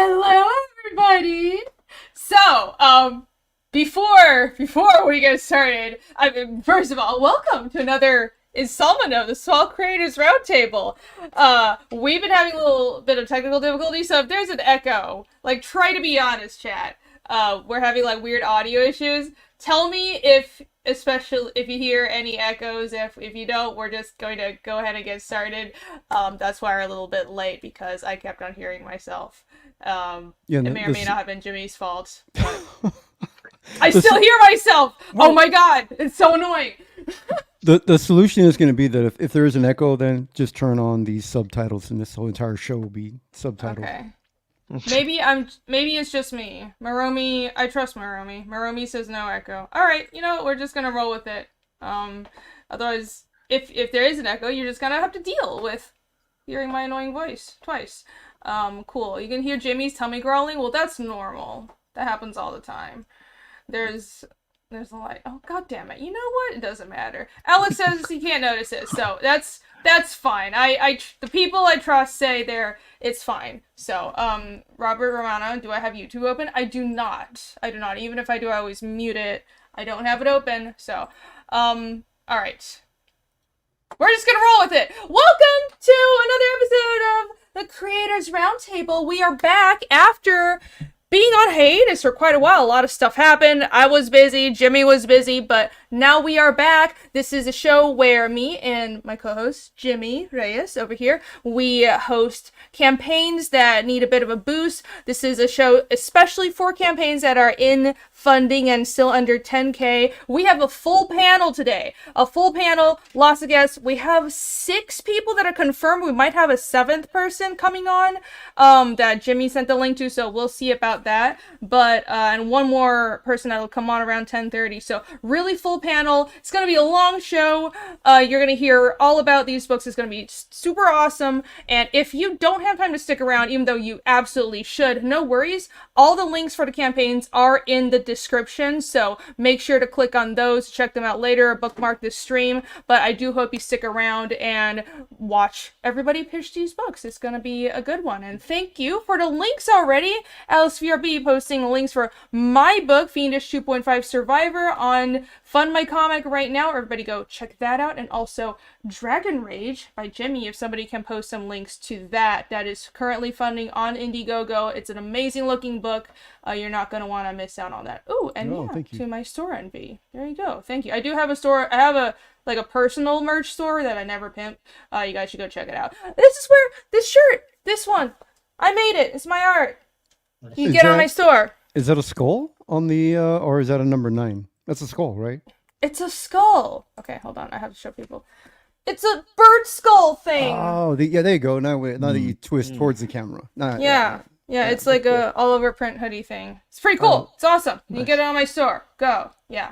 Hello, everybody. So, before we get started, first of all, welcome to another installment of the Small Creators Roundtable. We've been having a little bit of technical difficulty, so if there's an echo, like, try to be honest, chat. We're having, like, weird audio issues. Tell me especially if you hear any echoes. If you don't, we're just going to go ahead and get started. That's why we're a little bit late, because I kept on hearing myself. It may or may not have been Jimmy's fault, but I still hear myself! Oh my god! It's so annoying! The solution is going to be that if there is an echo, then just turn on these subtitles and this whole entire show will be subtitled. Okay. Maybe it's just me. Maromi, I trust Maromi. Maromi says no echo. Alright, you know what, we're just gonna roll with it. Otherwise, if there is an echo, you're just gonna have to deal with hearing my annoying voice twice. Cool. You can hear Jimmy's tummy growling? Well, that's normal. That happens all the time. There's a light. Oh, god damn it. You know what? It doesn't matter. Alex says he can't notice it, so that's fine. The people I trust say it's fine. So, Robert Romano, do I have YouTube open? I do not. Even if I do, I always mute it. I don't have it open, so, alright. We're just gonna roll with it. Welcome to another episode of the Creators Roundtable. We are back after being on hiatus for quite a while. A lot of stuff happened. I was busy, Jimmy was busy, but now we are back. This is a show where me and my co-host, Jimmy Reyes, over here, we host campaigns that need a bit of a boost. This is a show especially for campaigns that are in funding and still under 10K. We have a full panel today. A full panel, lots of guests. We have 6 people that are confirmed. We might have a 7th person coming on that Jimmy sent the link to, so we'll see about that. But, and one more person that'll come on around 10:30. So, really full panel. It's going to be a long show. You're going to hear all about these books. It's going to be super awesome. And if you don't have time to stick around, even though you absolutely should, no worries. All the links for the campaigns are in the description, so make sure to click on those, check them out later, bookmark this stream. But I do hope you stick around and watch everybody pitch these books. It's going to be a good one. And thank you for the links already. Alice VRB posting links for my book, Fiendish 2.5 Survivor, on Fund My Comic right now. Everybody go check that out. And also DRAGONRAGE by Jimmy, if somebody can post some links to that. That is currently funding on Indiegogo. It's an amazing looking book. You're not going to want to miss out on that. Ooh, and to my store envy. There you go. Thank you. I do have a store. I have a personal merch store that I never pimp. You guys should go check it out. This is where this shirt, this one, I made it. It's my art. You can get on my store. Is that a skull on the, or is that a number 9? That's a skull, right? It's a skull. Okay, hold on. I have to show people. It's a bird skull thing. Oh, yeah, there you go. Now that you twist towards the camera. Yeah, it's like a all-over print hoodie thing. It's pretty cool. It's awesome. Nice. You can get it on my store. Go. Yeah.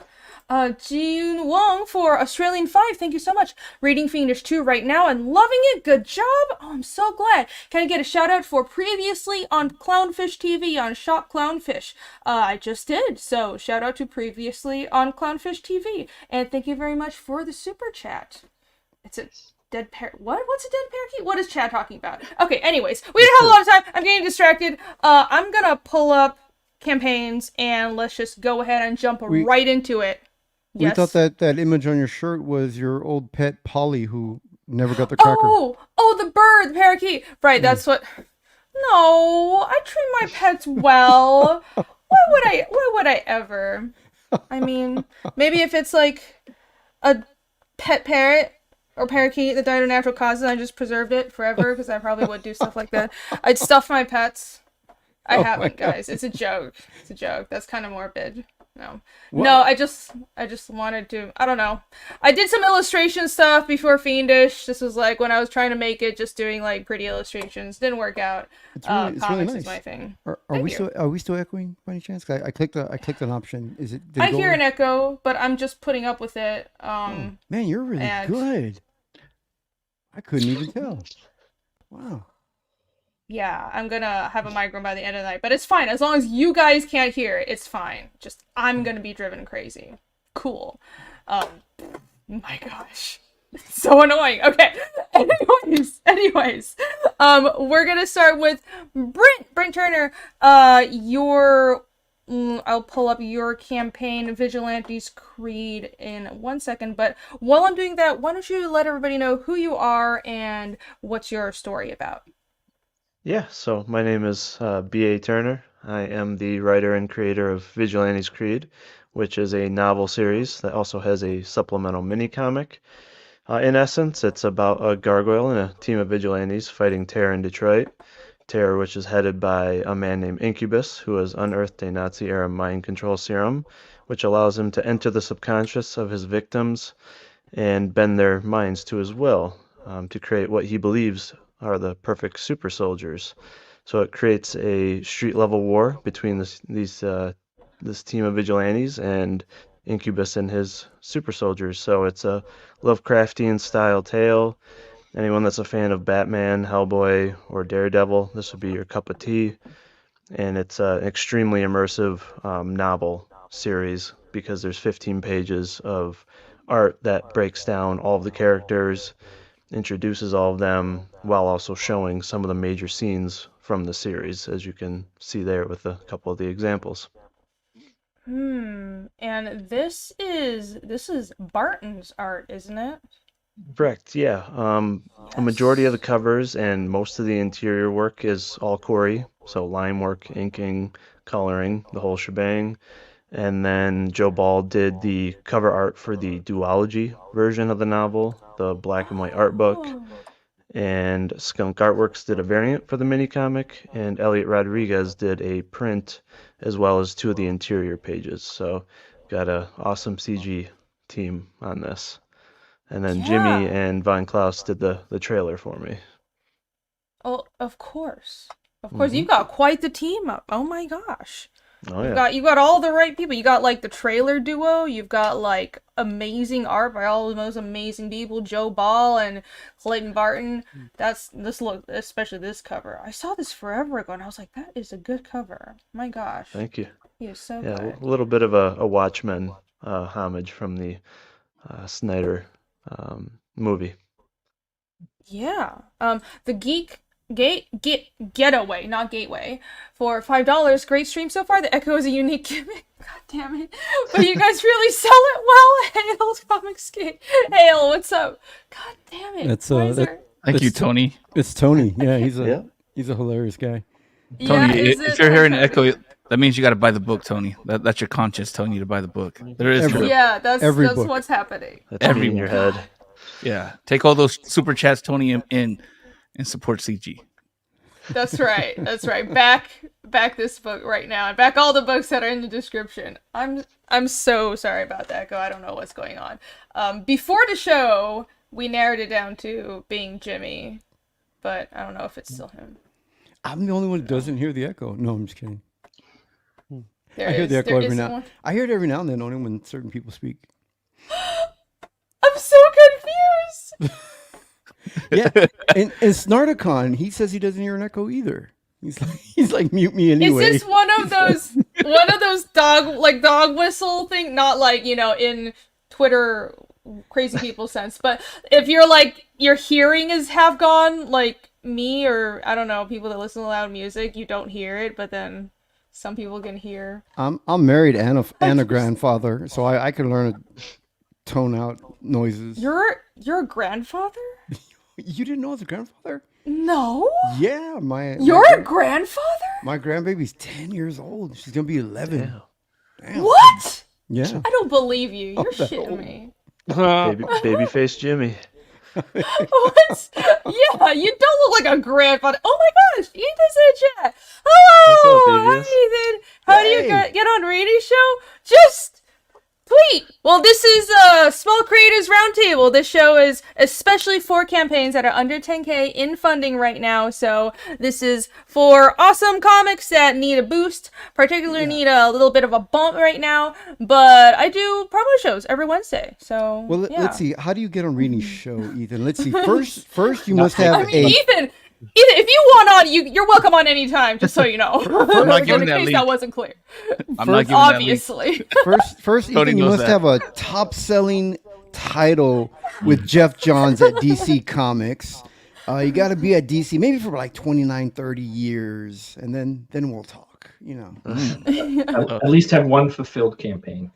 June Wong for Australian 5, thank you so much. Reading Fiendish 2 right now and loving it. Good job. Oh, I'm so glad. Can I get a shout out for previously on Clownfish TV on Shop Clownfish? I just did. So shout out to previously on Clownfish TV. And thank you very much for the super chat. It's a dead parrot. What? What's a dead parakeet? What is Chad talking about? Okay, anyways, we didn't have a lot of time. I'm getting distracted. I'm gonna pull up campaigns and let's just go ahead and jump right into it. We thought that image on your shirt was your old pet Polly who never got the cracker. Oh, the bird, the parakeet. Right, that's what. No, I treat my pets well. Why would I ever? I mean, maybe if it's like a pet parrot or parakeet that died of natural causes, I just preserved it forever, because I probably would do stuff like that. I'd stuff my pets. I haven't, guys. It's a joke. It's a joke. That's kind of morbid. No. What? No, I just wanted to, I don't know. I did some illustration stuff before Fiendish. This was like when I was trying to make it, just doing like pretty illustrations. Didn't work out. It's really comics nice. Is my thing. Are we still echoing by any chance? I clicked an option. Is it? I hear an echo, but I'm just putting up with it. Man, you're really good. I couldn't even tell. Wow. Yeah, I'm gonna have a migraine by the end of the night, but it's fine. As long as you guys can't hear it, it's fine. Just, I'm gonna be driven crazy. Cool. My gosh. So annoying. Okay. Anyways, we're gonna start with Brent Turner. I'll pull up your campaign, Vigilantes Creed, in 1 second. But while I'm doing that, why don't you let everybody know who you are and what's your story about? Yeah, so my name is B.A. Turner. I am the writer and creator of Vigilantes Creed, which is a novel series that also has a supplemental mini comic. In essence, it's about a gargoyle and a team of vigilantes fighting terror in Detroit. Terror, which is headed by a man named Incubus, who has unearthed a Nazi-era mind control serum, which allows him to enter the subconscious of his victims and bend their minds to his will, to create what he believes are the perfect super soldiers. So it creates a street level war between this team of vigilantes and Incubus and his super soldiers. So it's a Lovecraftian style tale. Anyone that's a fan of Batman, Hellboy, or Daredevil, this would be your cup of tea. And it's an extremely immersive novel series because there's 15 pages of art that breaks down all of the characters, introduces all of them, while also showing some of the major scenes from the series, as you can see there with a couple of the examples. And this is Barton's art, isn't it? Correct, yeah. A majority of the covers and most of the interior work is all Corey, so line work, inking, coloring, the whole shebang. And then Joe Ball did the cover art for the duology version of the novel, the black and white art book. And Skunk Artworks did a variant for the mini comic, and Elliot Rodriguez did a print as well as 2 of the interior pages. So got a awesome CG team on this. And then Jimmy and Von Klaus did the trailer for me. Oh, of course. Of course, you've got quite the team up. Oh my gosh. Oh yeah. You got all the right people. You got like the trailer duo. You've got like amazing art by all the most amazing people. Joe Ball and Clayton Barton. Look, especially this cover. I saw this forever ago, and I was like, that is a good cover. My gosh. Thank you. He is so Yeah, good. a little bit of a Watchmen homage from the Snyder movie. Yeah. The Getaway, not Gateway, for $5. Great stream so far. The Echo is a unique gimmick. God damn it. But you guys really sell it well. Hail Comics Gate. Hail, what's up? God damn it. That's Thank you, Tony. It's Tony. Yeah, he's a hilarious guy. Tony, if you're hearing an echo, that means you got to buy the book, Tony. That's your conscience telling you to buy the book. There is that's book. What's happening. That's every in your head. Yeah, take all those super chats, Tony, and support CG. That's right. That's right. Back this book right now, and back all the books that are in the description. I'm so sorry about that, Echo. I don't know what's going on. Before the show, we narrowed it down to being Jimmy, but I don't know if it's still him. I'm the only one who doesn't hear the echo. No, I'm just kidding. I hear the echo every now. I hear it every now and then, only when certain people speak. I'm so confused. Yeah, and Snarticon, he says he doesn't hear an echo either. He's like mute me anyway. Is this one of those dog whistle thing? Not like, in Twitter crazy people sense, but if you're like your hearing is half gone, like me, or I don't know, people that listen to loud music, you don't hear it, but then some people can hear. I'm married and a grandfather, so I can learn to tone out noises. You're a grandfather? You didn't know I was a grandfather? No. Yeah, You're a grandfather? My grandbaby's 10 years old. She's gonna be 11. Damn. What? Yeah. I don't believe you. You're shitting me. Babyface Jimmy. What? Yeah, you don't look like a grandfather. Oh my gosh, Ethan's in chat. Hello. What's up, Ethan? How do you get on Rainey's show? Just tweet. Well, this is Small Creators Roundtable. This show is especially for campaigns that are under 10K in funding right now. So this is for awesome comics that need a boost, particularly need a little bit of a bump right now. But I do promo shows every Wednesday. So let's see. How do you get on Reading's show, Ethan? Let's see. First you must have Ethan, if you want on, you're welcome on any time, just so you know. I'm not giving in that case lead. That wasn't clear. I'm not giving obviously. First, Ethan, you must have a top-selling title with Jeff Johns at DC Comics. You got to be at DC maybe for like 29, 30 years, and then we'll talk. At least have one fulfilled campaign.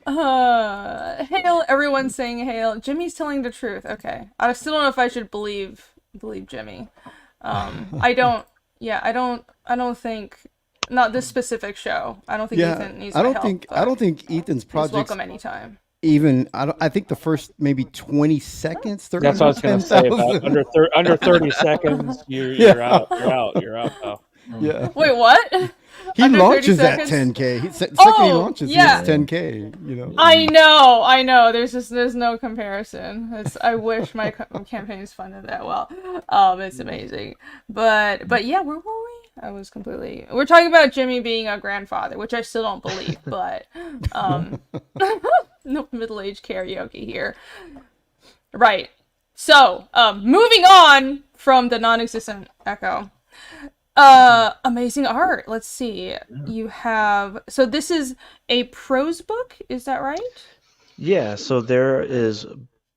Hail, everyone's saying hail. Jimmy's telling the truth. Okay. I still don't know if I should believe Jimmy. I don't think, not this specific show. I don't think Ethan needs my help. I don't think Ethan's project. Welcome anytime. I think the first maybe 20 seconds. That's what I was going to say. About under 30 seconds, you're out. You're out. Though. Yeah. Wait, what? He launches at 10K. The second he launches, he hits 10K. I know. There's no comparison. I wish my campaigns funded that well. It's amazing. But yeah, where were we? We're talking about Jimmy being a grandfather, which I still don't believe. But no middle-aged karaoke here. Right. So moving on from the non-existent Echo. Amazing art. Let's see. You have, so this is a prose book, is that right? Yeah, so there is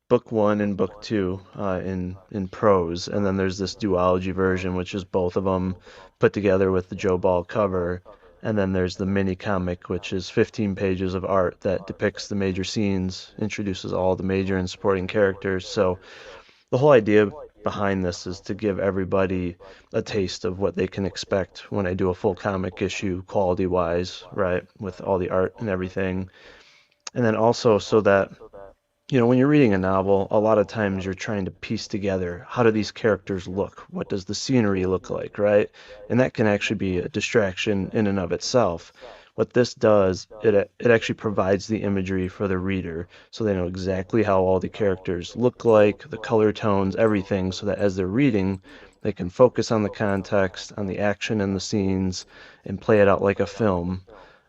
book 1 and book 2 in prose, and then there's this duology version, which is both of them put together with the Joe Ball cover, and then there's the mini comic, which is 15 pages of art that depicts the major scenes, introduces all the major and supporting characters. So the whole idea behind this is to give everybody a taste of what they can expect when I do a full comic issue, quality-wise, right, with all the art and everything. And then also so that, when you're reading a novel, a lot of times you're trying to piece together, how do these characters look? What does the scenery look like, right? And that can actually be a distraction in and of itself. What this does, it actually provides the imagery for the reader, so they know exactly how all the characters look like, the color tones, everything, so that as they're reading, they can focus on the context, on the action and the scenes, and play it out like a film,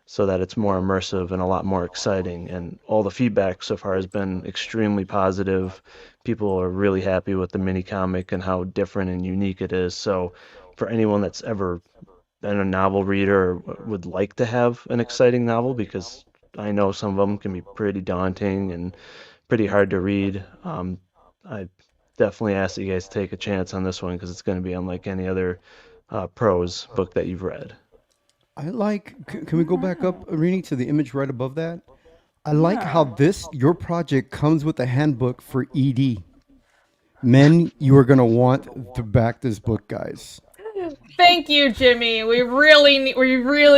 so that it's more immersive and a lot more exciting. And all the feedback so far has been extremely positive. People are really happy with the mini comic and how different and unique it is. So for anyone that's ever been a novel reader or would like to have an exciting novel, because I know some of them can be pretty daunting and pretty hard to read, I definitely ask that you guys take a chance on this one, because it's going to be unlike any other prose book that you've read. Can we go back up, Arini, to the image right above that? I like how your project comes with a handbook for ED. Men, you are going to want to back this book, guys. Thank you, Jimmy. We really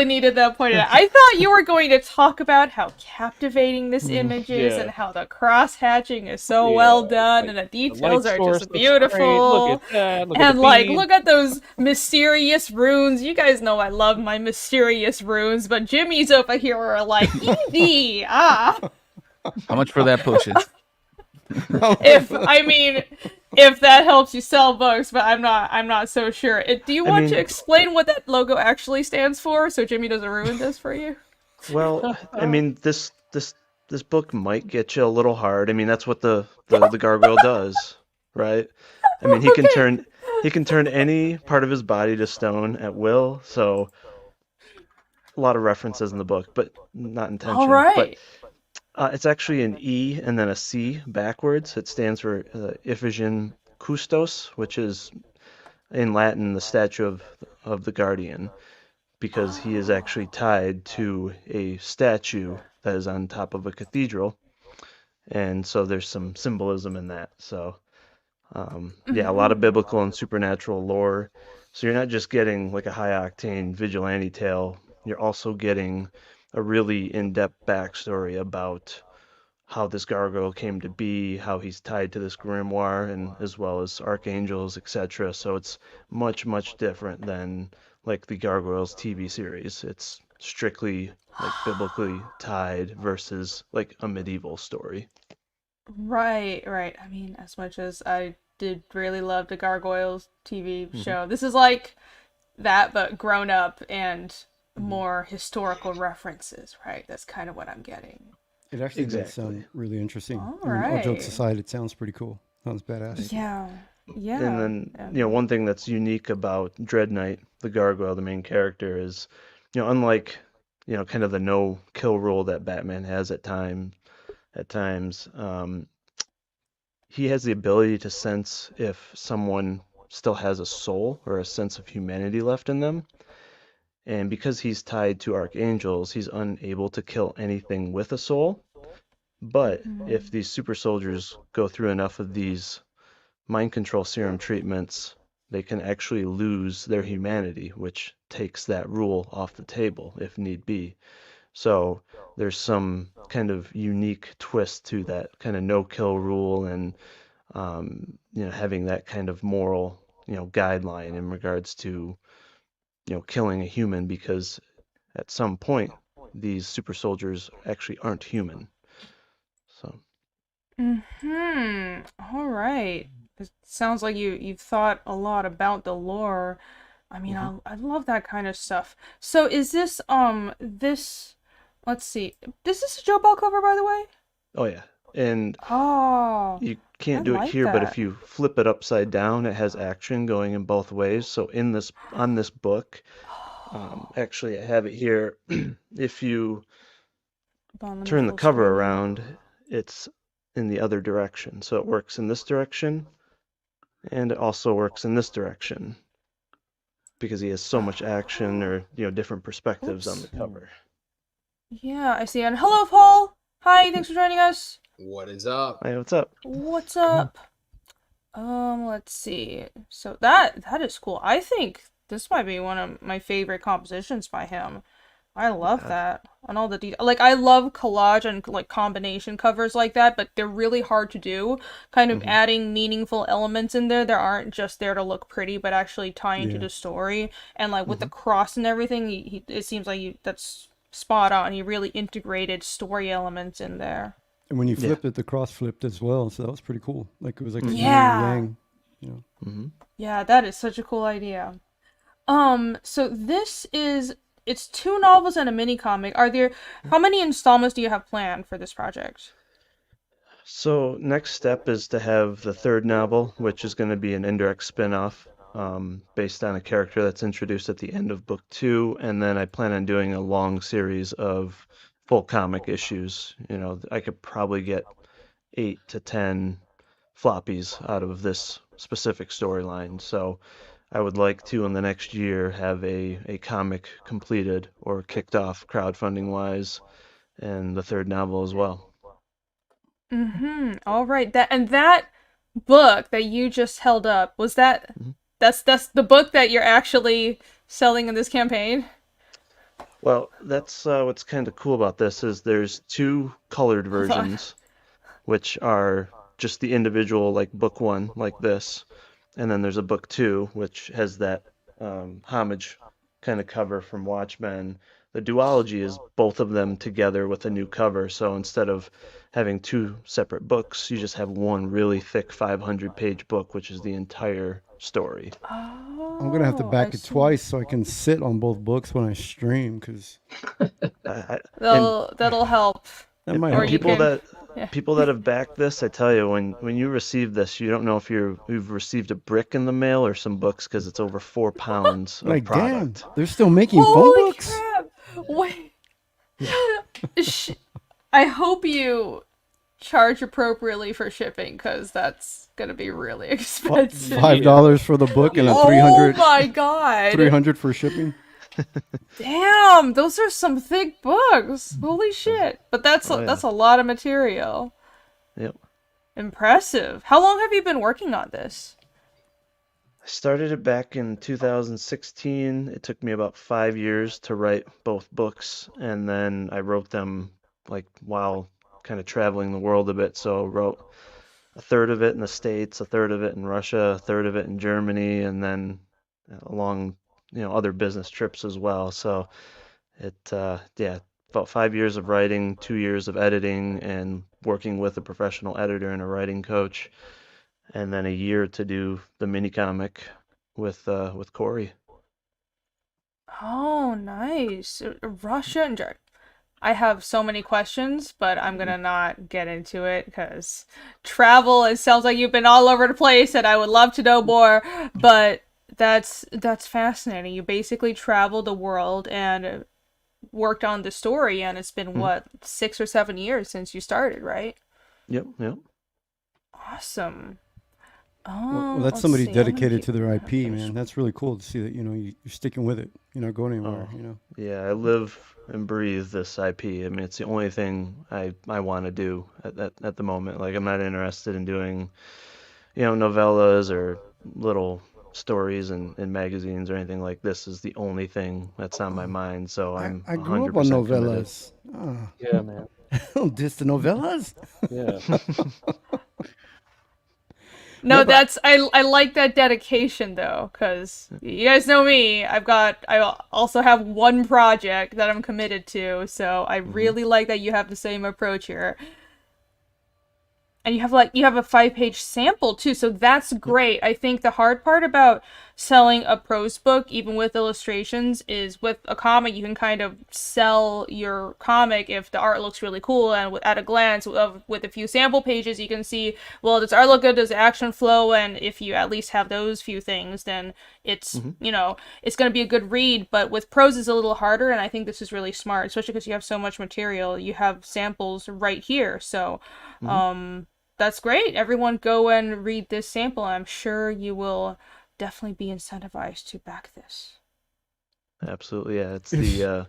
needed that pointed out. I thought you were going to talk about how captivating this image is and how the cross-hatching is so well done, and the details are just beautiful. Look at that. And look at those mysterious runes. You guys know I love my mysterious runes, but Jimmy's over here are like, ED, How much for that potion? If that helps you sell books, but I'm not so sure. Do you want to explain what that logo actually stands for, so Jimmy doesn't ruin this for you? Well, this book might get you a little hard. That's what the gargoyle does, right? He can turn any part of his body to stone at will. So a lot of references in the book, but not intentional. All right. But it's actually an E and then a C backwards. It stands for Iphigenian Custos, which is in Latin the statue of the guardian, because he is actually tied to a statue that is on top of a cathedral. And so there's some symbolism in that. So a lot of biblical and supernatural lore. So you're not just getting like a high-octane vigilante tale. You're also getting a really in-depth backstory about how this gargoyle came to be, how he's tied to this grimoire, and as well as archangels, etc. So it's much, much different than like the Gargoyles TV series. It's strictly like biblically tied versus like a medieval story. Right. As much as I did really love the Gargoyles TV show, this is like that, but grown up and more historical references, right? That's kind of what I'm getting. It actually does sound really interesting. All all jokes aside, it sounds pretty cool. Sounds badass. Yeah. And then, one thing that's unique about Dread Knight, the gargoyle, the main character, is, unlike kind of the no kill rule that Batman has at times. He has the ability to sense if someone still has a soul or a sense of humanity left in them. And because he's tied to archangels, he's unable to kill anything with a soul. But if these super soldiers go through enough of these mind control serum treatments, they can actually lose their humanity, which takes that rule off the table if need be. So there's some kind of unique twist to that kind of no-kill rule, and having that kind of moral guideline in regards to killing a human, because at some point these super soldiers actually aren't human. So. All right. It sounds like you've thought a lot about the lore. I mean, I love that kind of stuff. So is this this? Let's see. Is this a Joe Ball cover, by the way? Oh yeah, and Oh, you can't I do it like here, but if that. you flip it upside down, it has action going in both ways. So on this book, actually I have it here. If you Hold on, let me turn the full cover screen it. around, it's in the other direction. So it works in this direction, and it also works in this direction because he has so much action, or different perspectives on the Oops. cover. Yeah, I see. And hello, Paul. Hi, thanks for joining us. What is up? Hey, what's up? What's up? Let's see. So that is cool. I think this might be one of my favorite compositions by him. I love that. And all the detail. Like, I love collage and, like, combination covers like that, but they're really hard to do. Kind of adding meaningful elements in there that aren't just there to look pretty, but actually tie into the story. And, like, with the cross and everything, it seems like that's spot on. He really integrated story elements in there. And when you flipped it, the cross flipped as well. So that was pretty cool. Like it was like a yin Yeah. and yang. Yeah, that is such a cool idea. So it's 2 novels and a mini comic. How many installments do you have planned for this project? So next step is to have the third novel, which is going to be an indirect spin-off based on a character that's introduced at the end of book 2, and then I plan on doing a long series of full comic issues. I could probably get 8 to 10 floppies out of this specific storyline. So I would like to, in the next year, have a comic completed or kicked off crowdfunding wise, and the third novel as well. All right. That book that you just held up, was that's the book that you're actually selling in this campaign? Well, that's what's kind of cool about this is there's 2 colored versions, which are just the individual, like book 1, like this, and then there's a book 2, which has that homage kind of cover from Watchmen. The duology is both of them together with a new cover, so instead of having 2 separate books, you just have one really thick 500-page book, which is the entire story. Oh, I'm going to have to back it twice so I can sit on both books when I stream because that'll help. that might Or help. you can- People that have backed this, I tell you, when you receive this, you don't know if you've received a brick in the mail or some books, because it's over 4 pounds of Like, product. damn, they're still making phone Holy books? crap! Wait. I hope you charge appropriately for shipping, because that's gonna be really expensive. $5 for the book and a Oh 300 my god! 300 for shipping. Damn, those are some thick books. Holy shit! But that's a lot of material. Yep. Impressive. How long have you been working on this? I started it back in 2016. It took me about 5 years to write both books, and then I wrote them like while kind of traveling the world a bit. So I wrote a third of it in the States, a third of it in Russia, a third of it in Germany, and then along other business trips as well. So it about 5 years of writing, 2 years of editing and working with a professional editor and a writing coach, and then a year to do the mini comic with Corey. Oh, nice. Russia and Germany. I have so many questions, but I'm gonna not get into it because travel, it sounds like you've been all over the place and I would love to know more, but that's fascinating. You basically travel the world, and worked on the story, and it's been what, 6 or 7 years since you started, right? Yep. Awesome. Well, that's let's somebody see, I'm gonna dedicated keep to their IP, finish. man. That's really cool to see that, you're sticking with it. You're not going anywhere, Yeah, I live and breathe this IP. I mean, it's the only thing I want to do at the moment. Like, I'm not interested in doing, novellas or little stories in magazines or anything like this. Is the only thing that's on my mind. So I'm I grew up on 100% committed. novellas. Ah, Yeah, man. don't diss the novellas. Yeah. No, but that's I like that dedication though, because you guys know me. I also have one project that I'm committed to, so I really like that you have the same approach here. And you have a 5-page sample too, so that's great. I think the hard part about selling a prose book, even with illustrations, is with a comic you can kind of sell your comic if the art looks really cool, and at a glance with a few sample pages you can see, well, does art look good, does the action flow, and if you at least have those few things, then it's it's going to be a good read. But with prose it's a little harder, and I think this is really smart, especially because you have so much material. You have samples right here, so that's great. Everyone go and read this sample. I'm sure you will definitely be incentivized to back this. Absolutely, yeah.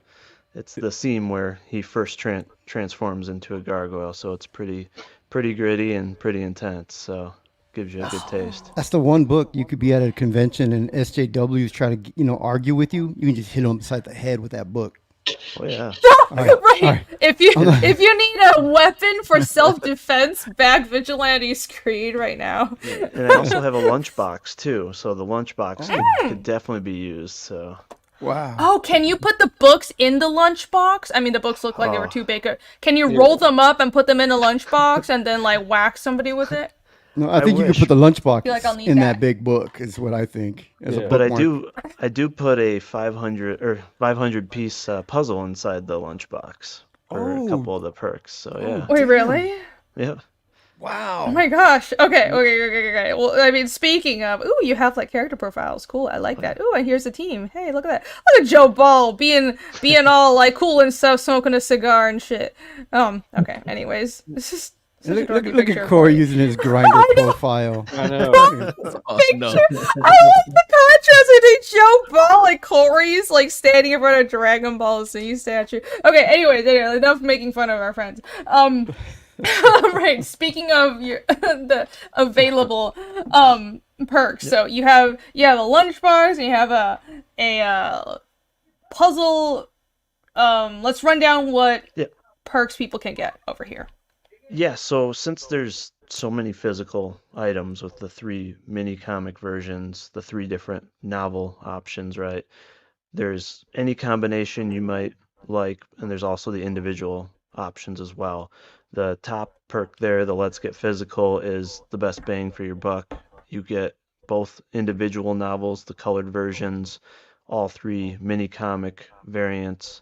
It's the scene where he first transforms into a gargoyle, so it's pretty gritty and pretty intense. So gives you a good taste. That's the one book you could be at a convention and SJWs try to, argue with you. You can just hit them beside the head with that book. Oh yeah. Right. If you need a weapon for self-defense, back Vigilante's Creed right now. And I also have a lunchbox too, so the lunchbox could definitely be used. So. Wow. Oh, can you put the books in the lunchbox? I mean, the books look like they were too big. Can you roll them up and put them in a lunchbox and then whack somebody with it? No, I think you could put the lunchbox feel like I'll need in that. that big book. Is what I think. As a But bookmark. I do put a 500 piece puzzle inside the lunchbox for a couple of the perks. So yeah. Wait, really? Yeah. Wow. Oh my gosh. Okay. Well, I mean, speaking of, you have character profiles. Cool. I like that. Ooh, and here's the team. Hey, look at that. Look at Joe Ball being all cool and stuff, smoking a cigar and shit. Okay. Anyways, this is Look at Corey using his grinder profile. I know. Oh, no. I love the contrast between Joe Ball and Corey's standing in front of Dragon Ball Z statue. Okay, anyways, enough making fun of our friends. Right, speaking of the available perks, so you have a lunchbox and you have a puzzle. Let's run down what perks people can get over here. Yeah, so since there's so many physical items with the 3 mini comic versions, the 3 different novel options, right? There's any combination you might like, and there's also the individual options as well. The top perk there, the Let's Get Physical, is the best bang for your buck. You get both individual novels, the colored versions, all 3 mini comic variants,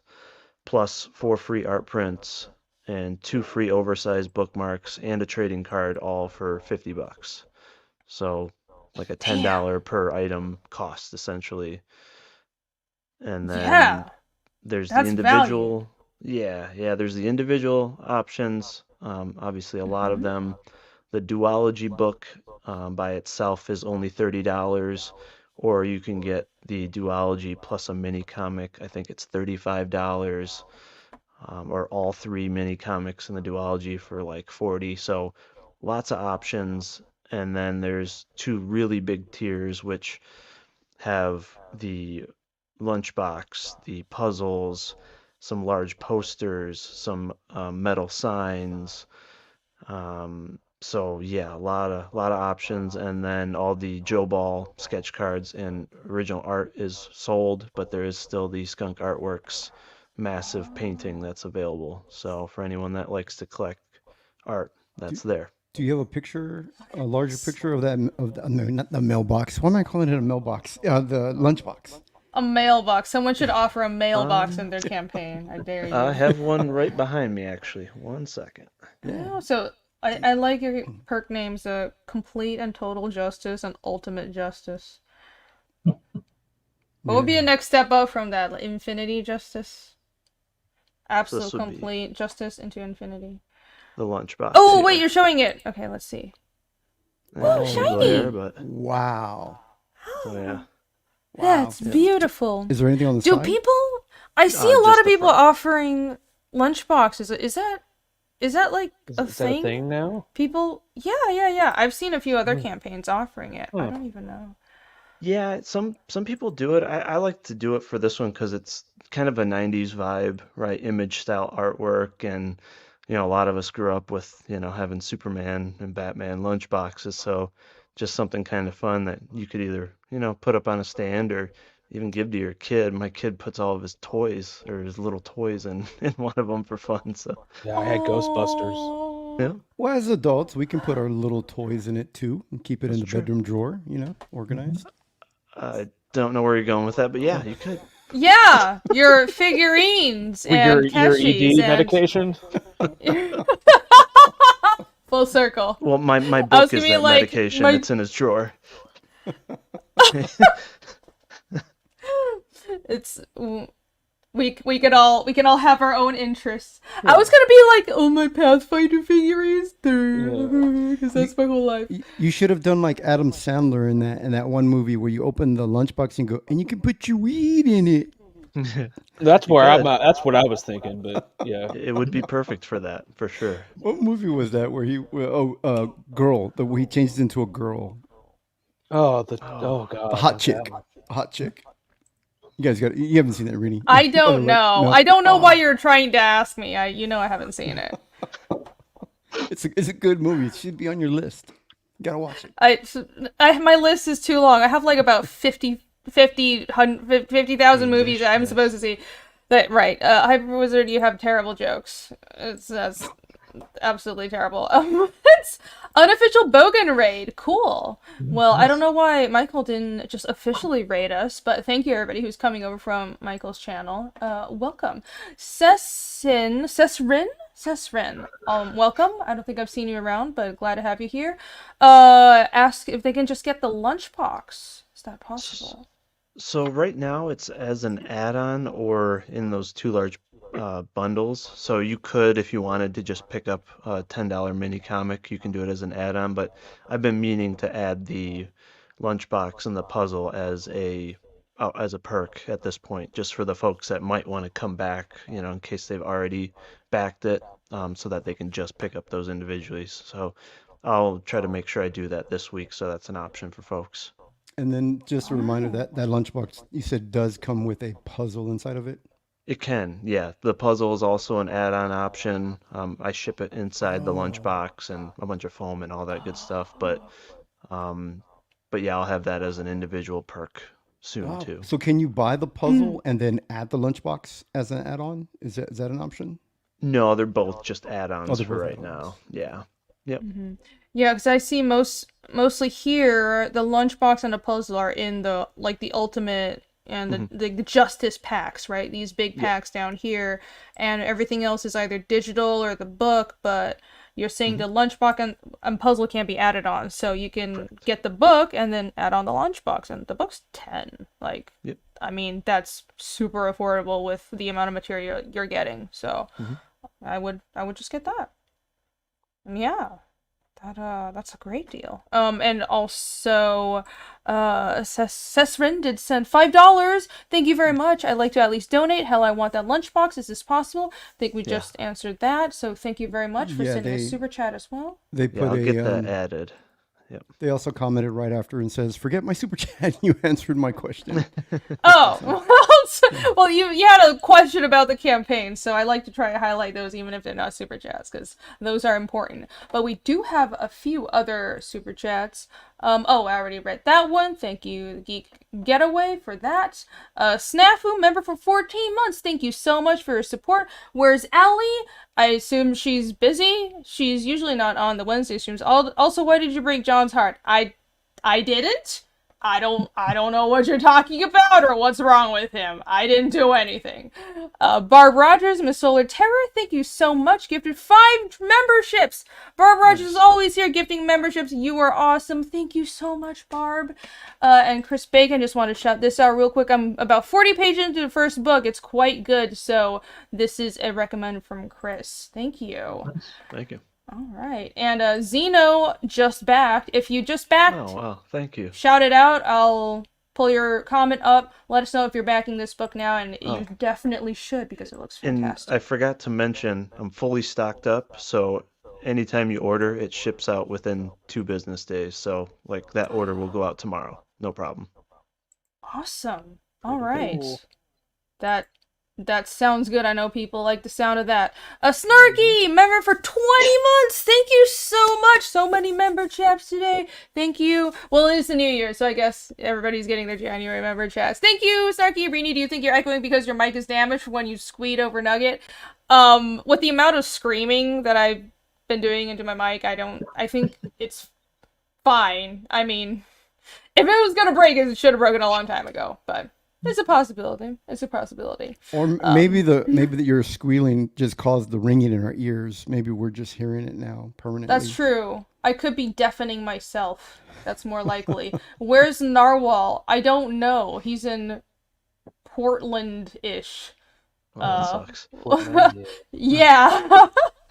plus 4 free art prints and 2 free oversized bookmarks and a trading card, all for $50. So like a $10 per item cost essentially. And then there's the individual there's the individual options. Obviously a lot of them. The duology book by itself is only $30, or you can get the duology plus a mini comic. I think it's $35. Or all 3 mini comics in the duology for $40. So lots of options. And then there's 2 really big tiers which have the lunchbox, the puzzles, some large posters, some metal signs. So yeah, a lot of options. And then all the Joe Ball sketch cards and original art is sold, but there is still the Skunk Artworks massive painting that's available. So for anyone that likes to collect art, that's there. Do you have a larger picture of that, not the mailbox? Why am I calling it a mailbox? The lunchbox. A mailbox. Someone should offer a mailbox in their campaign. I dare you. I have one right behind me, actually. 1 second. Yeah. So I like your perk names: Complete and Total Justice and Ultimate Justice. What would be a next step up from that? Infinity Justice? Absolute complete justice into infinity. The lunchbox. Oh, wait, you're showing it. Okay, let's see. Oh, shiny. There, but... Wow. So, yeah. That's beautiful. Is there anything on the Do side? people... I see a lot of people offering lunchboxes. Is that like a thing? That a thing now? People... Yeah. I've seen a few other campaigns offering it. I don't even know. Yeah, some people do it. I like to do it for this one because it's kind of a 90s vibe, right? Image style artwork, and a lot of us grew up with, having Superman and Batman lunchboxes, so just something kind of fun that you could either, put up on a stand or even give to your kid. My kid puts all of his toys or his little toys in one of them for fun, so. Yeah, I had Ghostbusters. Yeah. Well, as adults, we can put our little toys in it too and keep it in the bedroom drawer, organized. I don't know where you're going with that, but yeah, you could. Yeah, your figurines and your ED and... medication. Full circle. Well, my book is that medication. It's in his drawer. It's we can all have our own interests. Yeah. I was gonna be like, oh, my Pathfinder figurines, because that's my whole life. You should have done like Adam Sandler in that one movie where you open the lunchbox and go, and you can put your weed in it. That's where I'm at. That's what I was thinking, but yeah, it would be perfect for that, for sure. What movie was that where he girl, where he changed into a girl? Oh god, the hot chick. You haven't seen that, Rini? I don't know. No? I don't know why you're trying to ask me. I haven't seen it. It's a good movie. It should be on your list. You gotta watch it. My list is too long. I have like about 50,000 movies I'm supposed to see. That right. Hyper Wizard, you have terrible jokes. That's absolutely terrible. It's unofficial Bogan raid. Cool. Well, I don't know why Michael didn't just officially raid us, but thank you everybody who's coming over from Michael's channel. Welcome. Cesrin. Welcome. I don't think I've seen you around, but glad to have you here. Ask if they can just get the lunchbox. Is that possible? So right now it's as an add-on or in those two large bundles. So you could, if you wanted to just pick up a $10 mini comic, you can do it as an add-on. But I've been meaning to add the lunchbox and the puzzle as a perk at this point, just for the folks that might want to come back, in case they've already backed it, so that they can just pick up those individually. So I'll try to make sure I do that this week, so that's an option for folks. And then just a reminder that lunchbox, you said, does come with a puzzle inside of it? It can, yeah. The puzzle is also an add-on option. I ship it inside the lunchbox and a bunch of foam and all that good stuff. But yeah, I'll have that as an individual perk soon too. So can you buy the puzzle and then add the lunchbox as an add-on? Is that an option? No, they're both just add-ons for right now. Yeah. Yep. Mm-hmm. Yeah, because I see mostly here the lunchbox and the puzzle are in the ultimate and the justice packs, right? These big packs down here, and everything else is either digital or the book. But you're saying the lunchbox and puzzle can't be added on, so you can get the book and then add on the lunchbox, and the book's $10. I mean, that's super affordable with the amount of material you're getting. So I would just get that. And yeah. That's a great deal. And also, Cesrin did send $5. Thank you very much. I'd like to at least donate. Hell, I want that lunchbox. Is this possible? I think we just answered that. So thank you very much for sending a super chat as well. They put I'll get that added. Yep. They also commented right after and says, "Forget my super chat. You answered my question." Well, you had a question about the campaign, so I like to try to highlight those even if they're not super chats, because those are important. But we do have a few other super chats. I already read that one. Thank you, Geek Getaway, for that. Snafu, member for 14 months. Thank you so much for your support. Where's Allie? I assume she's busy. She's usually not on the Wednesday streams. Also, why did you break John's heart? I didn't. I don't know what you're talking about or what's wrong with him. I didn't do anything. Barb Rogers, Miss Solar Terror, thank you so much. Gifted 5 memberships. Barb Rogers is always here gifting memberships. You are awesome. Thank you so much, Barb. And Chris Bacon, just want to shout this out real quick. I'm about 40 pages into the first book. It's quite good. So this is a recommend from Chris. Thank you. Thank you. All right. And Zeno just backed. If you just backed, Oh, wow. Thank you. shout it out. I'll pull your comment up. Let us know if you're backing this book now, and you definitely should because it looks And fantastic. I forgot to mention, I'm fully stocked up, so anytime you order, it ships out within 2 business days. So, like, that order will go out tomorrow. No problem. Awesome. All right. That sounds good. I know people like the sound of that. A Snarky, member for 20 months. Thank you so much. So many member chats today. Thank you. Well, it is the new year, so I guess everybody's getting their January member chats. Thank you, Snarky. Rini, do you think you're echoing because your mic is damaged when you squeed over Nugget? With the amount of screaming that I've been doing into my mic, I think it's fine. I mean, if it was gonna break, it should have broken a long time ago, but it's a possibility. It's a possibility. Or maybe that your squealing just caused the ringing in our ears. Maybe we're just hearing it now permanently. That's true. I could be deafening myself. That's more likely. Where's Narwhal? I don't know. He's in Portland-ish. Oh, that sucks. Yeah.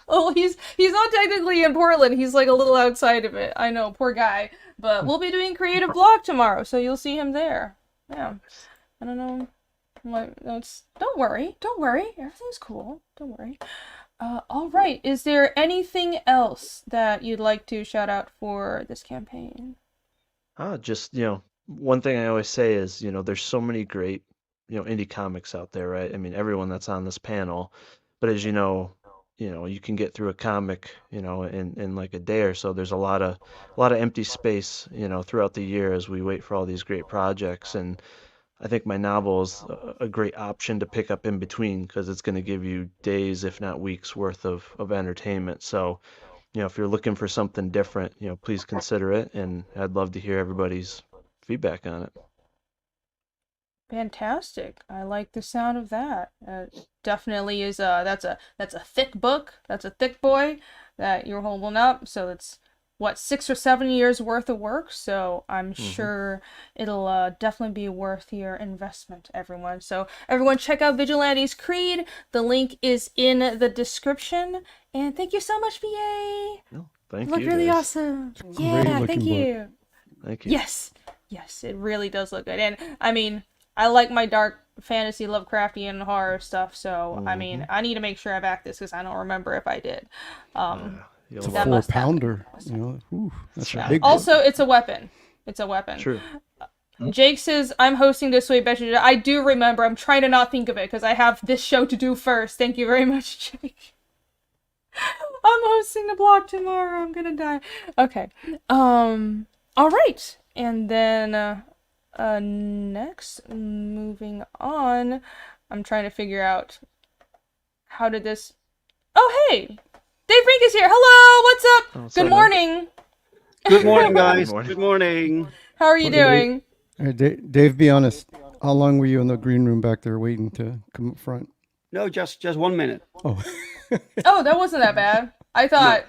Well, he's not technically in Portland. He's like a little outside of it. I know, poor guy. But we'll be doing Creative Blog tomorrow, so you'll see him there. Yeah. I don't know. Don't worry. Everything's cool. Don't worry. All right. Is there anything else that you'd like to shout out for this campaign? Just, one thing I always say is, there's so many great, indie comics out there, right? I mean, everyone that's on this panel, but as you know, you can get through a comic, in like a day or so. There's a lot of empty space, throughout the year as we wait for all these great projects. And I think my novel is a great option to pick up in between because it's going to give you days, if not weeks, worth of entertainment. So, if you're looking for something different, please consider it. And I'd love to hear everybody's feedback on it. Fantastic. I like the sound of that. Definitely is that's a thick book. That's a thick boy that you're holding up. So it's 6 or 7 years worth of work. So I'm sure it'll definitely be worth your investment, everyone. So everyone check out Vigilante's Creed. The link is in the description. And thank you so much, BA. No, thank Look you. really guys. awesome. great Yeah, looking thank book. you. Thank you. Yes, it really does look good. And I mean, I like my dark fantasy, Lovecraftian horror stuff, so I mean, I need to make sure I back this because I don't remember if I did. It's a That must happen. 4-pounder. That's a big one. Also, it's a weapon. It's a weapon. True. Jake says, I'm hosting this week. I do remember. I'm trying to not think of it because I have this show to do first. Thank you very much, Jake. I'm hosting the blog tomorrow. I'm gonna die. Okay. All right. And then, next, moving on, I'm trying to figure out how did this... Oh, hey! Dave Brink is here. Hello! What's up? Oh, what's Good up, morning. Good morning, guys. Good morning. Good morning. How are you doing? All right, Dave, be honest. How long were you in the green room back there waiting to come up front? No, just 1 minute. Oh, Oh, that wasn't that bad. I thought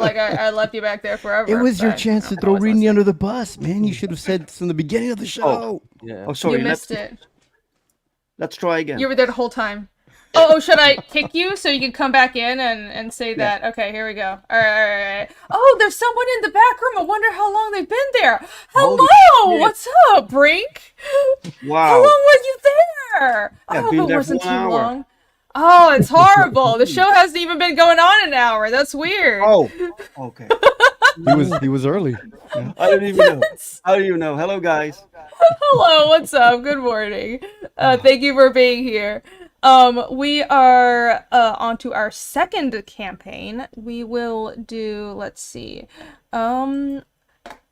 like I left you back there forever. it was your but chance to that throw was Reedy less- under the bus, man. You should have said this in the beginning of the show. Yeah. Oh, sorry. You missed it. Let's try again. You were there the whole time. Oh, should I kick you so you can come back in and say that? Okay, here we go. All right. Oh, there's someone in the back room. I wonder how long they've been there. Holy Hello, shit. what's up, Brink? How Wow. long were you there? I've Oh, been it there wasn't for too 1 hour. long. Oh, it's horrible. The show hasn't even been going on an hour. That's weird. Oh, okay. He was early. Yeah. I don't even know. I don't even know. Hello, guys. Hello, what's up? Good morning. Thank you for being here. We are onto our second campaign. We will do, let's see,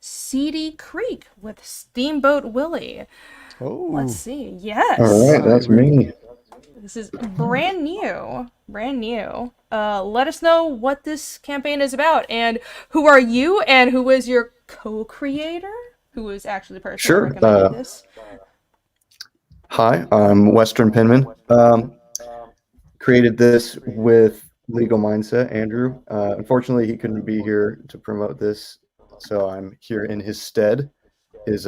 Seedy Creek with Steamboat Willie. Oh, Let's see. Yes. All right, that's me. This is brand new. Let us know what this campaign is about and who are you and who is your co-creator? who is actually the person Sure. who recommended this. Hi, I'm Western Penman. Created this with Legal Mindset, Andrew. Unfortunately, he couldn't be here to promote this, so I'm here in his stead. His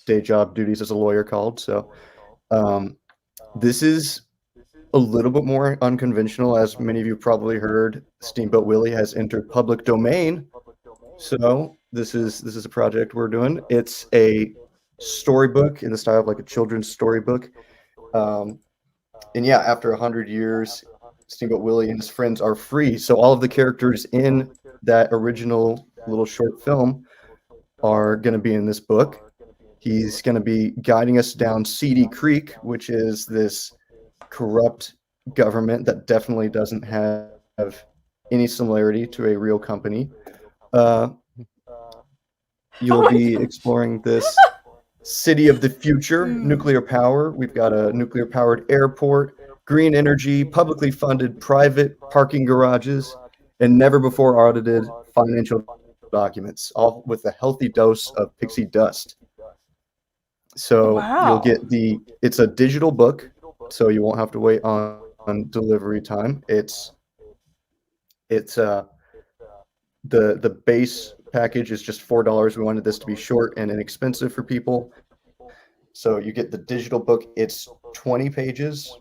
day job duties as a lawyer called. So this is a little bit more unconventional. As many of you probably heard, Steamboat Willie has entered public domain. So this is a project we're doing. It's a storybook in the style of like a children's storybook. And yeah, after 100 years, Steamboat Willie and his friends are free. So all of the characters in that original little short film are going to be in this book. He's going to be guiding us down Seedy Creek, which is this corrupt government that definitely doesn't have any similarity to a real company. You'll be exploring this city of the future, nuclear power. We've got a nuclear powered airport, green energy, publicly funded private parking garages, and never before audited financial documents, all with a healthy dose of pixie dust. So you'll get it's a digital book, so you won't have to wait on delivery time. It's the base package is just $4. We wanted this to be short and inexpensive for people. So you get the digital book. It's 20 pages,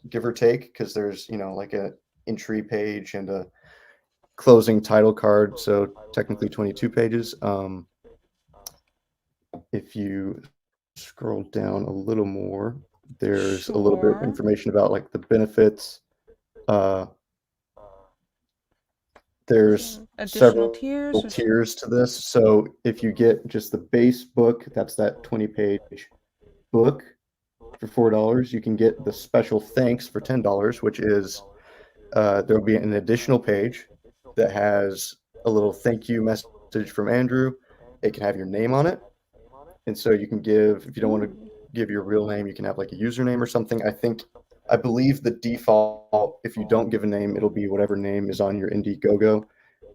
give or take, because there's, like a entry page and a closing title card. So technically 22 pages. If you scroll down a little more, there's a little bit of information about like the benefits. There's several tiers to this. So if you get just the base book, that's that 20-page book for $4. You can get the special thanks for $10, which is there will be an additional page that has a little thank you message from Andrew. It can have your name on it. And so you can give, if you don't want to give your real name, you can have like a username or something. I believe the default, if you don't give a name, it'll be whatever name is on your Indiegogo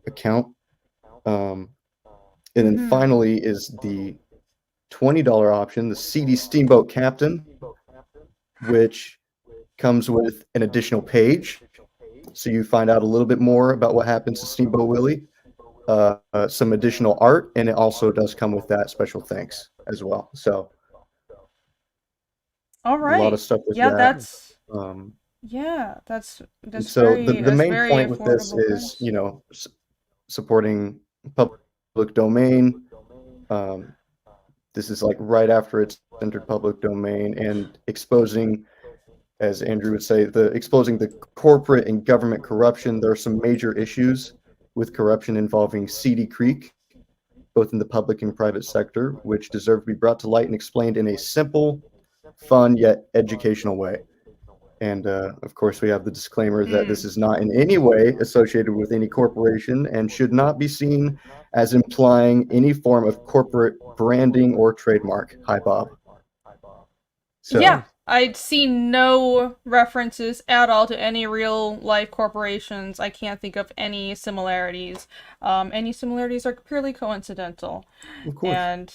account. And then finally is the $20 option, the Seedy Steamboat Captain, which comes with an additional page. So you find out a little bit more about what happens to Steamboat Willie, some additional art, and it also does come with that special thanks as well. So all right, a lot of stuff with that. That's so very, the main very point with this is supporting public domain. This is like right after it's entered public domain and exposing, as Andrew would say, exposing the corporate and government corruption. There are some major issues with corruption involving Seedy Creek, both in the public and private sector, which deserve to be brought to light and explained in a simple, fun, yet educational way. And of course, we have the disclaimer that this is not in any way associated with any corporation and should not be seen as implying any form of corporate branding or trademark. Hi, Bob. So, yeah, I'd see no references at all to any real life corporations. I can't think of any similarities. Any similarities are purely coincidental. Of course. And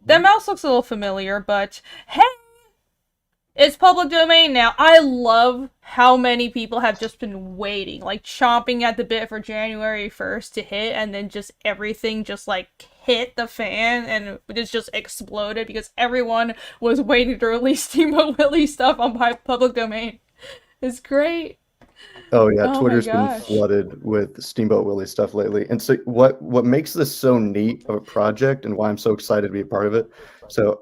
that mouse looks a little familiar, but hey! It's public domain now. I love how many people have just been waiting, like chomping at the bit for January 1st to hit, and then just everything just like hit the fan and it's just exploded because everyone was waiting to release Steamboat Willie stuff on public domain. It's great. Oh yeah, Twitter's been flooded with Steamboat Willie stuff lately. And so what makes this so neat of a project and why I'm so excited to be a part of it. So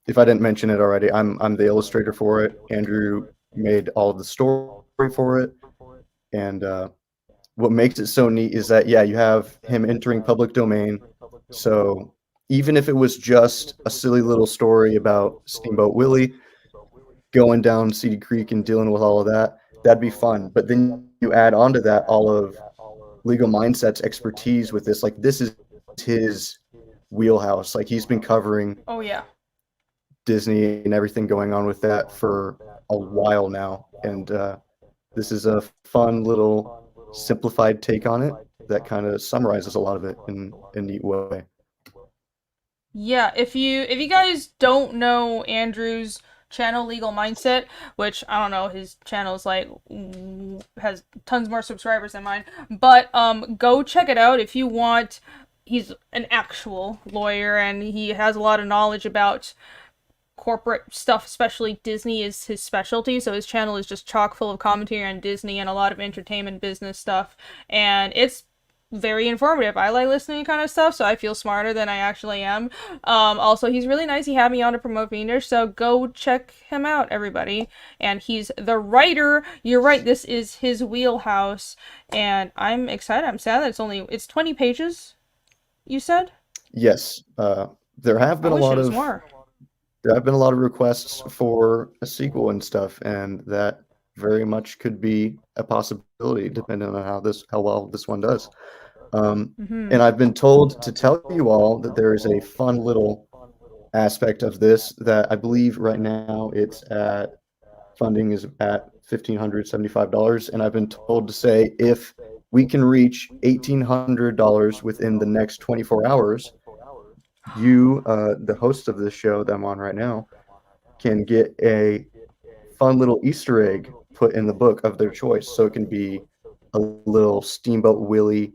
if I didn't mention it already, I'm the illustrator for it. Andrew made all of the story for it. And what makes it so neat is that, you have him entering public domain. So even if it was just a silly little story about Steamboat Willie going down Seedy Creek and dealing with all of that, that'd be fun. But then you add onto that all of Legal Mindset's expertise with this. Like, this is his wheelhouse. Like, he's been covering Disney and everything going on with that for a while now, and this is a fun little simplified take on it that kind of summarizes a lot of it in a neat way. Yeah, if you guys don't know Andrew's channel Legal Mindset, which I don't know, his channel's like has tons more subscribers than mine, but go check it out if you want. He's an actual lawyer and he has a lot of knowledge about corporate stuff, especially Disney is his specialty, so his channel is just chock full of commentary on Disney and a lot of entertainment business stuff, and it's very informative. I like listening to kind of stuff, so I feel smarter than I actually am. Also, he's really nice. He had me on to promote FIENDISH, so go check him out, everybody. And he's the writer. You're right, this is his wheelhouse, and I'm excited. I'm sad that it's 20 pages, you said? Yes. There have been a lot of more. There have been a lot of requests for a sequel and stuff, and that very much could be a possibility depending on how well this one does. And I've been told to tell you all that there is a fun little aspect of this that I believe right now funding is at $1,575, and I've been told to say if we can reach $1,800 within the next 24 hours, you, the host of this show that I'm on right now, can get a fun little Easter egg put in the book of their choice. So it can be a little Steamboat Willie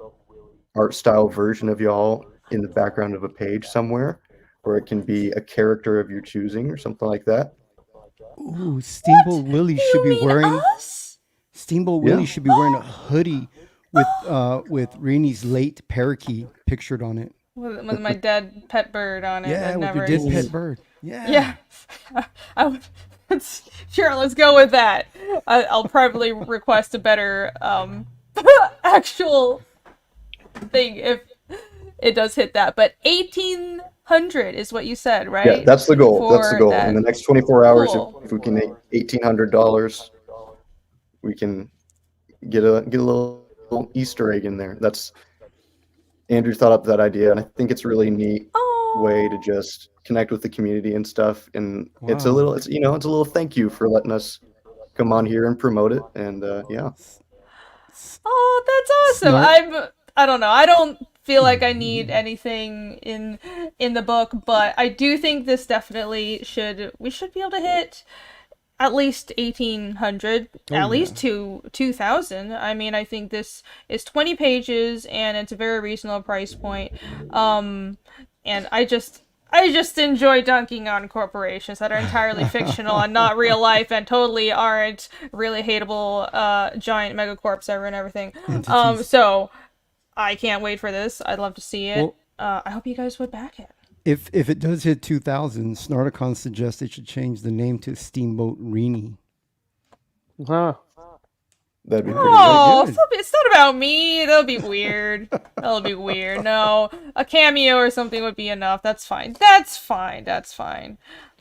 art style version of y'all in the background of a page somewhere, or it can be a character of your choosing or something like that. Ooh, Steamboat Willie should be wearing us? Steamboat Willie should be wearing a hoodie with Rainy's late parakeet pictured on it. With my dead pet bird on it. Yeah, with your dead pet bird. Yeah. Yeah. Sure, let's go with that. I'll probably request a better actual thing if it does hit that. But 1,800 is what you said, right? Yeah, that's the goal. That's the goal. That. In the next 24 hours, Cool. if we can make $1,800, we can get a little Easter egg in there. Andrew thought up that idea, and I think it's a really neat way to just connect with the community and stuff. And it's a little thank you for letting us come on here and promote it. And yeah. Oh, that's awesome! I don't know. I don't feel like I need anything in the book, but I do think this definitely we should be able to hit at least 1,800, at least 2,000. I mean, I think this is 20 pages and it's a very reasonable price point. And I just enjoy dunking on corporations that are entirely fictional and not real life and totally aren't really hateable giant megacorps ever and everything. So I can't wait for this. I'd love to see it. Well, I hope you guys would back it. If it does hit 2,000, Snarticon suggests they should change the name to Steamboat Reenie. Huh. That'd be pretty good. It's not about me. That'll be weird. That'll be weird. No, a cameo or something would be enough. That's fine. That's fine.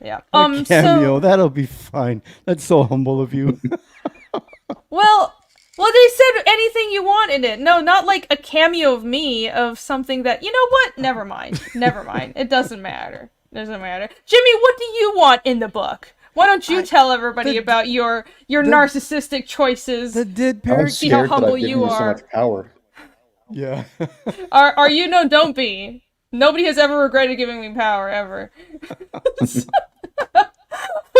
Yeah. A cameo. That'll be fine. That's so humble of you. Well, they said anything you want in it. No, not like a cameo of me of something that, you know what? Never mind. It doesn't matter. Jimmy, what do you want in the book? Why don't you tell everybody about your narcissistic choices? The dead parakeet. See how humble you are. So much power. Yeah. Are you? No, don't be. Nobody has ever regretted giving me power, ever. But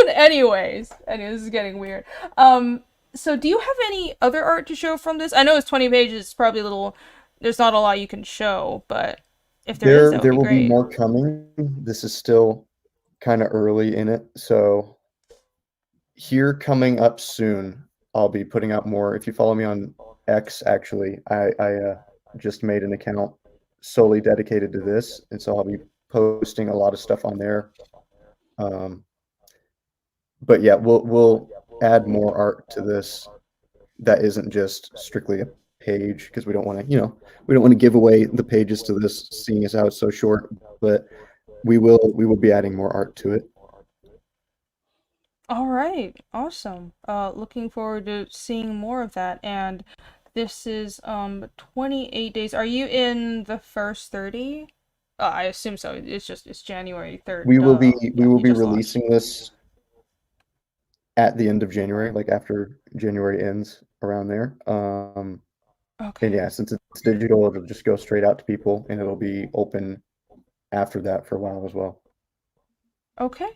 anyways, this is getting weird. So do you have any other art to show from this? I know it's 20 pages. It's probably there's not a lot you can show, but if there is, there will be more coming. This is still kind of early in it. So here coming up soon, I'll be putting out more. If you follow me on X, actually, I just made an account solely dedicated to this. And so I'll be posting a lot of stuff on there. But yeah, we'll add more art to this that isn't just strictly a page, because we don't want to give away the pages to this, seeing as how it's so short. But we will be adding more art to it. All right, awesome. Looking forward to seeing more of that. And this is 28 days. Are you in the first 30? I assume so. It's January 3rd. We will be releasing this at the end of January, like after January ends, around there. Okay. And yeah, since it's digital, it'll just go straight out to people, and it'll be open after that for a while as well. Okay.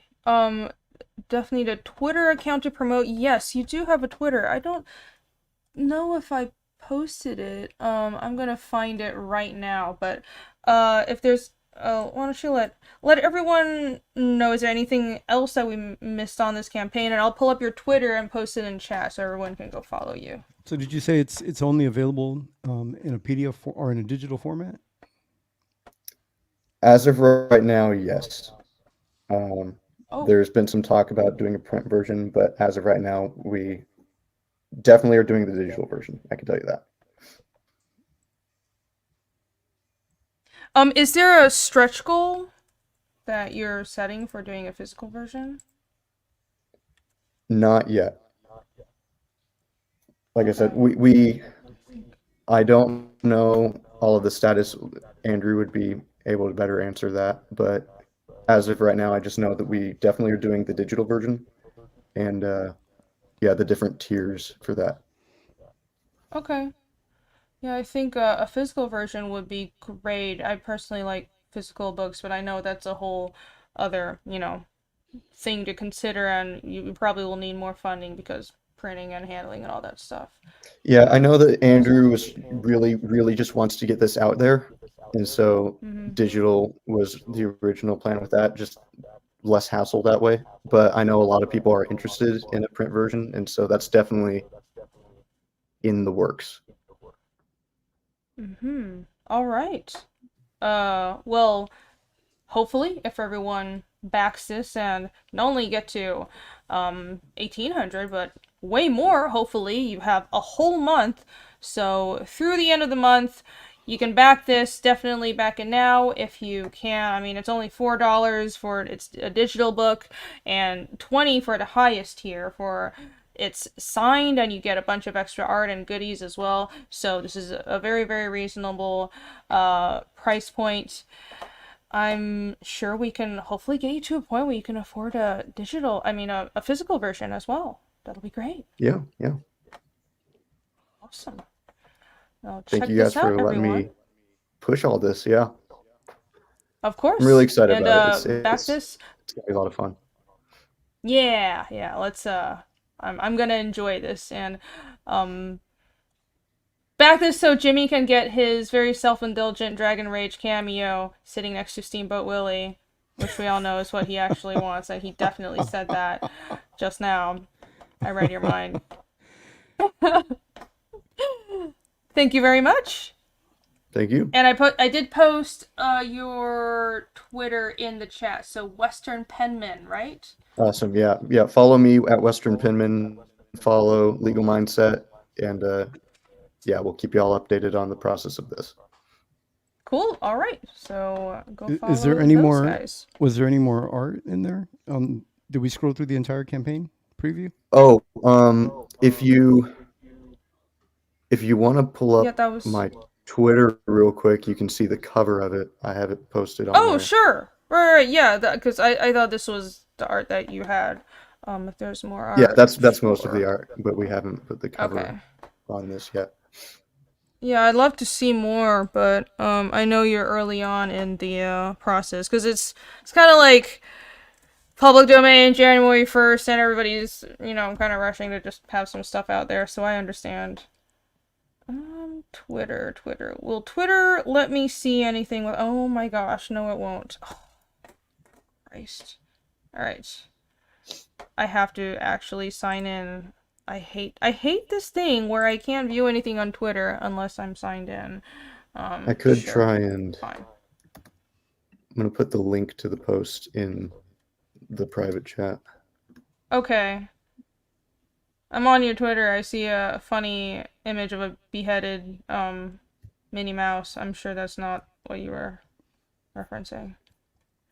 Definitely need a Twitter account to promote. Yes, you do have a Twitter. I don't know if I posted it. I'm gonna find it right now. But if there's why don't you let everyone know, is there anything else that we missed on this campaign? And I'll pull up your Twitter and post it in chat so everyone can go follow you. So did you say it's only available in a PDF or in a digital format? As of right now, yes. Oh. There's been some talk about doing a print version, but as of right now, we definitely are doing the digital version. I can tell you that. Is there a stretch goal that you're setting for doing a physical version? Not yet. Like I said, I don't know all of the status. Andrew would be able to better answer that, but as of right now, I just know that we definitely are doing the digital version, and yeah, the different tiers for that. Okay. Yeah, I think a physical version would be great. I personally like physical books, but I know that's a whole other, thing to consider, and you probably will need more funding because printing and handling and all that stuff. Yeah, I know that Andrew was really just wants to get this out there, and so digital was the original plan with that, just less hassle that way. But I know a lot of people are interested in a print version, and so that's definitely in the works. All right. Well, hopefully, if everyone backs this and not only get to 1,800, but way more, hopefully, you have a whole month. So through the end of the month, you can back this. Definitely back it now if you can. I mean, it's only $4 for it's a digital book and $20 for the highest tier for it's signed, and you get a bunch of extra art and goodies as well. So this is a very, very reasonable price point. I'm sure we can hopefully get you to a point where you can afford a physical version as well. That'll be great. Yeah. Awesome. Well, Thank you guys for letting me push all this. Yeah. Of course. I'm really excited about it. Back this. It's gonna be a lot of fun. Yeah. Let's I'm gonna enjoy this, and back this so Jimmy can get his very self-indulgent Dragon Rage cameo sitting next to Steamboat Willie, which we all know is what he actually wants, and he definitely said that just now. I read your mind. Thank you very much. Thank you. And I did post your Twitter in the chat, so Western Penman, right? Awesome. Yeah. Follow me at Western Penman. Follow Legal Mindset, and yeah, we'll keep you all updated on the process of this. Cool. All right. So go follow Is there any those more? Guys. Was there any more art in there? Did we scroll through the entire campaign preview? Oh, if you want to pull up my Twitter real quick, you can see the cover of it. I have it posted on there. Sure. Right. Yeah. Because I thought this was the art that you had. If there's more art. Yeah, that's most of the art, but we haven't put the cover on this yet. Yeah, I'd love to see more, but I know you're early on in the process, because it's kind of like public domain January 1st, and everybody's kind of rushing to just have some stuff out there, so I understand. Twitter. Will Twitter let me see anything with? Oh my gosh, no, it won't. Oh, Christ. All right, I have to actually sign in. I hate this thing where I can't view anything on Twitter unless I'm signed in. I could try and... Fine. I'm going to put the link to the post in the private chat. Okay. I'm on your Twitter. I see a funny image of a beheaded Minnie Mouse. I'm sure that's not what you were referencing.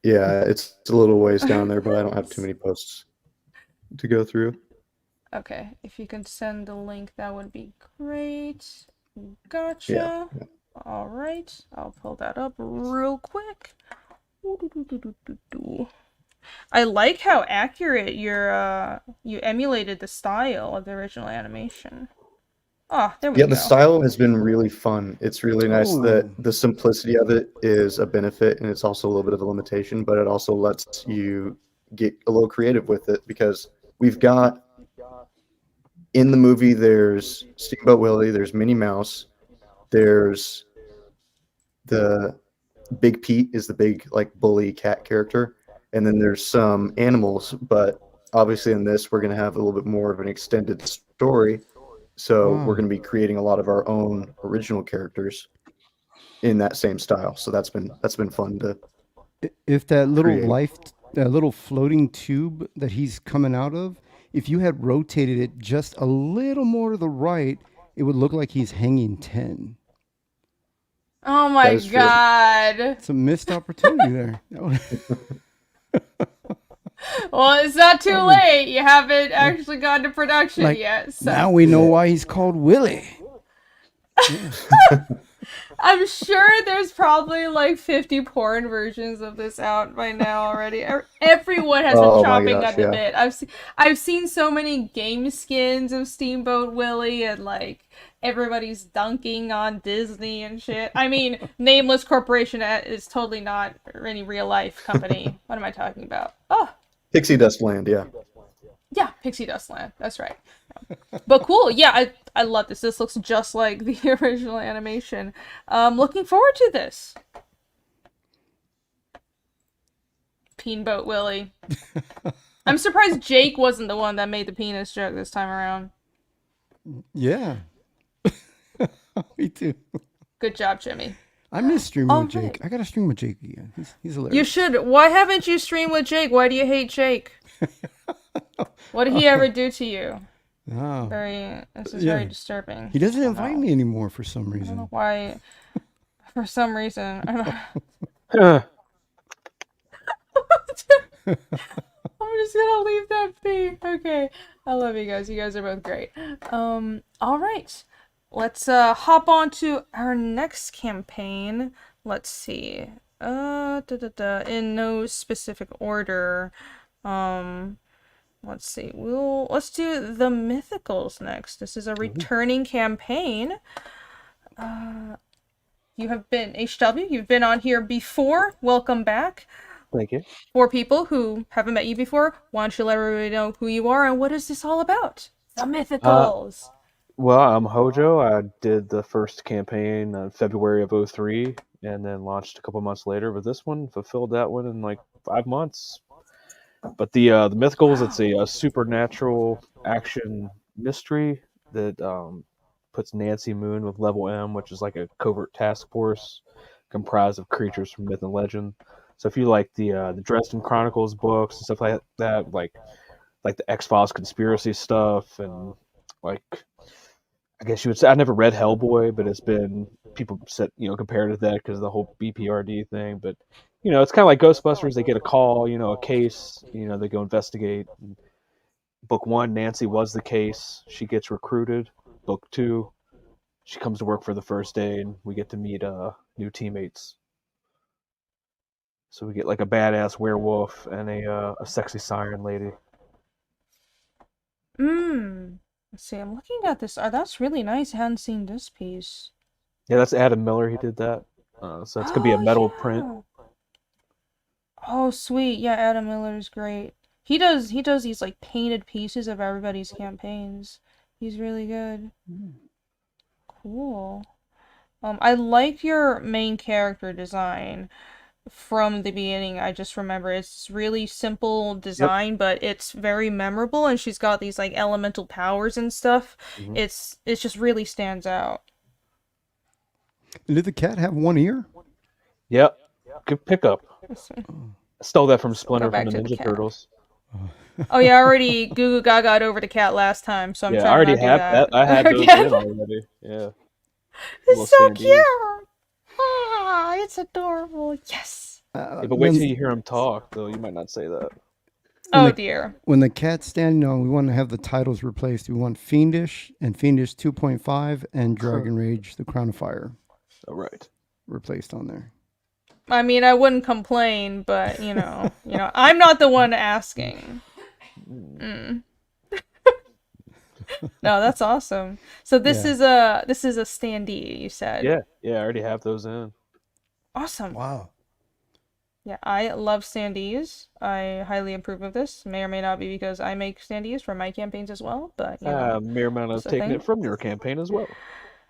Yeah, it's a little ways down there, but I don't have too many posts to go through. Okay, if you can send the link, that would be great. Gotcha. Yeah. All right, I'll pull that up real quick. I like how accurate you emulated the style of the original animation. Oh, there we Yeah, go. the style has been really fun. It's really nice Oh. that the simplicity of it is a benefit, and it's also a little bit of a limitation, but it also lets you get a little creative with it, because we've got in the movie, there's Steamboat Willie, there's Minnie Mouse, there's the Big Pete is the big like bully cat character, and then there's some animals, but obviously in this we're going to have a little bit more of an extended story, so we're going to be creating a lot of our own original characters in that same style. So that's been fun to If that little create. that little floating tube that he's coming out of, if you had rotated it just a little more to the right, it would look like he's hanging 10. Oh my god. It's a missed opportunity there. Well, it's not too late. You haven't actually gone to production yet. So. Now we know why he's called Willie. I'm sure there's probably like 50 porn versions of this out by now already. Everyone has been chopping at the bit. I've seen so many game skins of Steamboat Willie, and like everybody's dunking on Disney and shit. I mean, Nameless Corporation is totally not any real life company. What am I talking about? Oh, Pixie Dust Land, yeah. Yeah, Pixie Dust Land. That's right. But cool. Yeah, I love this. This looks just like the original animation. Looking forward to this. Peenboat Willie. I'm surprised Jake wasn't the one that made the penis joke this time around. Yeah. Me too. Good job, Jimmy. I miss streaming with Jake. I gotta stream with Jake again. He's hilarious. You should. Why haven't you streamed with Jake? Why do you hate Jake? What did he ever do to you? Oh. This is very disturbing. He doesn't invite me anymore for some reason. I don't know why. For some reason. I don't I'm just gonna leave that be. Okay. I love you guys. You guys are both great. All right. Let's hop on to our next campaign. Let's see. In no specific order. Let's see. Let's do the Mythicals next. This is a returning campaign. You have been HW. You've been on here before. Welcome back. Thank you. For people who haven't met you before, why don't you let everybody know who you are and what is this all about? The Mythicals. Well, I'm Hojo. I did the first campaign in February of 2003 and then launched a couple months later with this one. Fulfilled that one in like 5 months. But the Mythicals, it's a supernatural action mystery that puts Nancy Moon with Level M, which is like a covert task force comprised of creatures from myth and legend. So if you like the Dresden Chronicles books and stuff like that, like the X-Files conspiracy stuff, and like, I guess you would say, I never read Hellboy, but it's been, people said, compared to that because of the whole BPRD thing. But, it's kind of like Ghostbusters. They get a call, a case, they go investigate. Book 1, Nancy was the case. She gets recruited. Book 2, she comes to work for the first day, and we get to meet new teammates. So we get like a badass werewolf and a sexy siren lady. Let's see, I'm looking at this. That's really nice. I hadn't seen this piece. Yeah, that's Adam Miller. He did that. So it's going to be a metal print. Oh, sweet. Yeah, Adam Miller's great. He does these like painted pieces of everybody's campaigns. He's really good. Cool. I like your main character design. From the beginning, I just remember it's really simple design, but it's very memorable, and she's got these like elemental powers and stuff. It just really stands out. Did the cat have one ear? Yep. Good pickup. I stole that from Splinter from the Ninja Turtles. Oh yeah, I already Goo Goo Gaga'd over the cat last time, so I'm trying I already to do have that. I had those in already. Yeah. It's so cute. Ah, it's adorable. Yes. Yeah, but wait till you hear him talk, though. You might not say that. Oh dear. When the cat's standing on, we want to have the titles replaced. We want Fiendish and Fiendish 2.5 and Dragon Rage, The Crown of Fire. All right. Replaced on there. I mean, I wouldn't complain, but I'm not the one asking. No, that's awesome. So this Yeah. is a standee, you said. Yeah, I already have those in. Awesome. Wow. Yeah, I love standees. I highly approve of this. May or may not be because I make standees for my campaigns as well, but you know, Miramount has it's a taken thing. it from your campaign as well.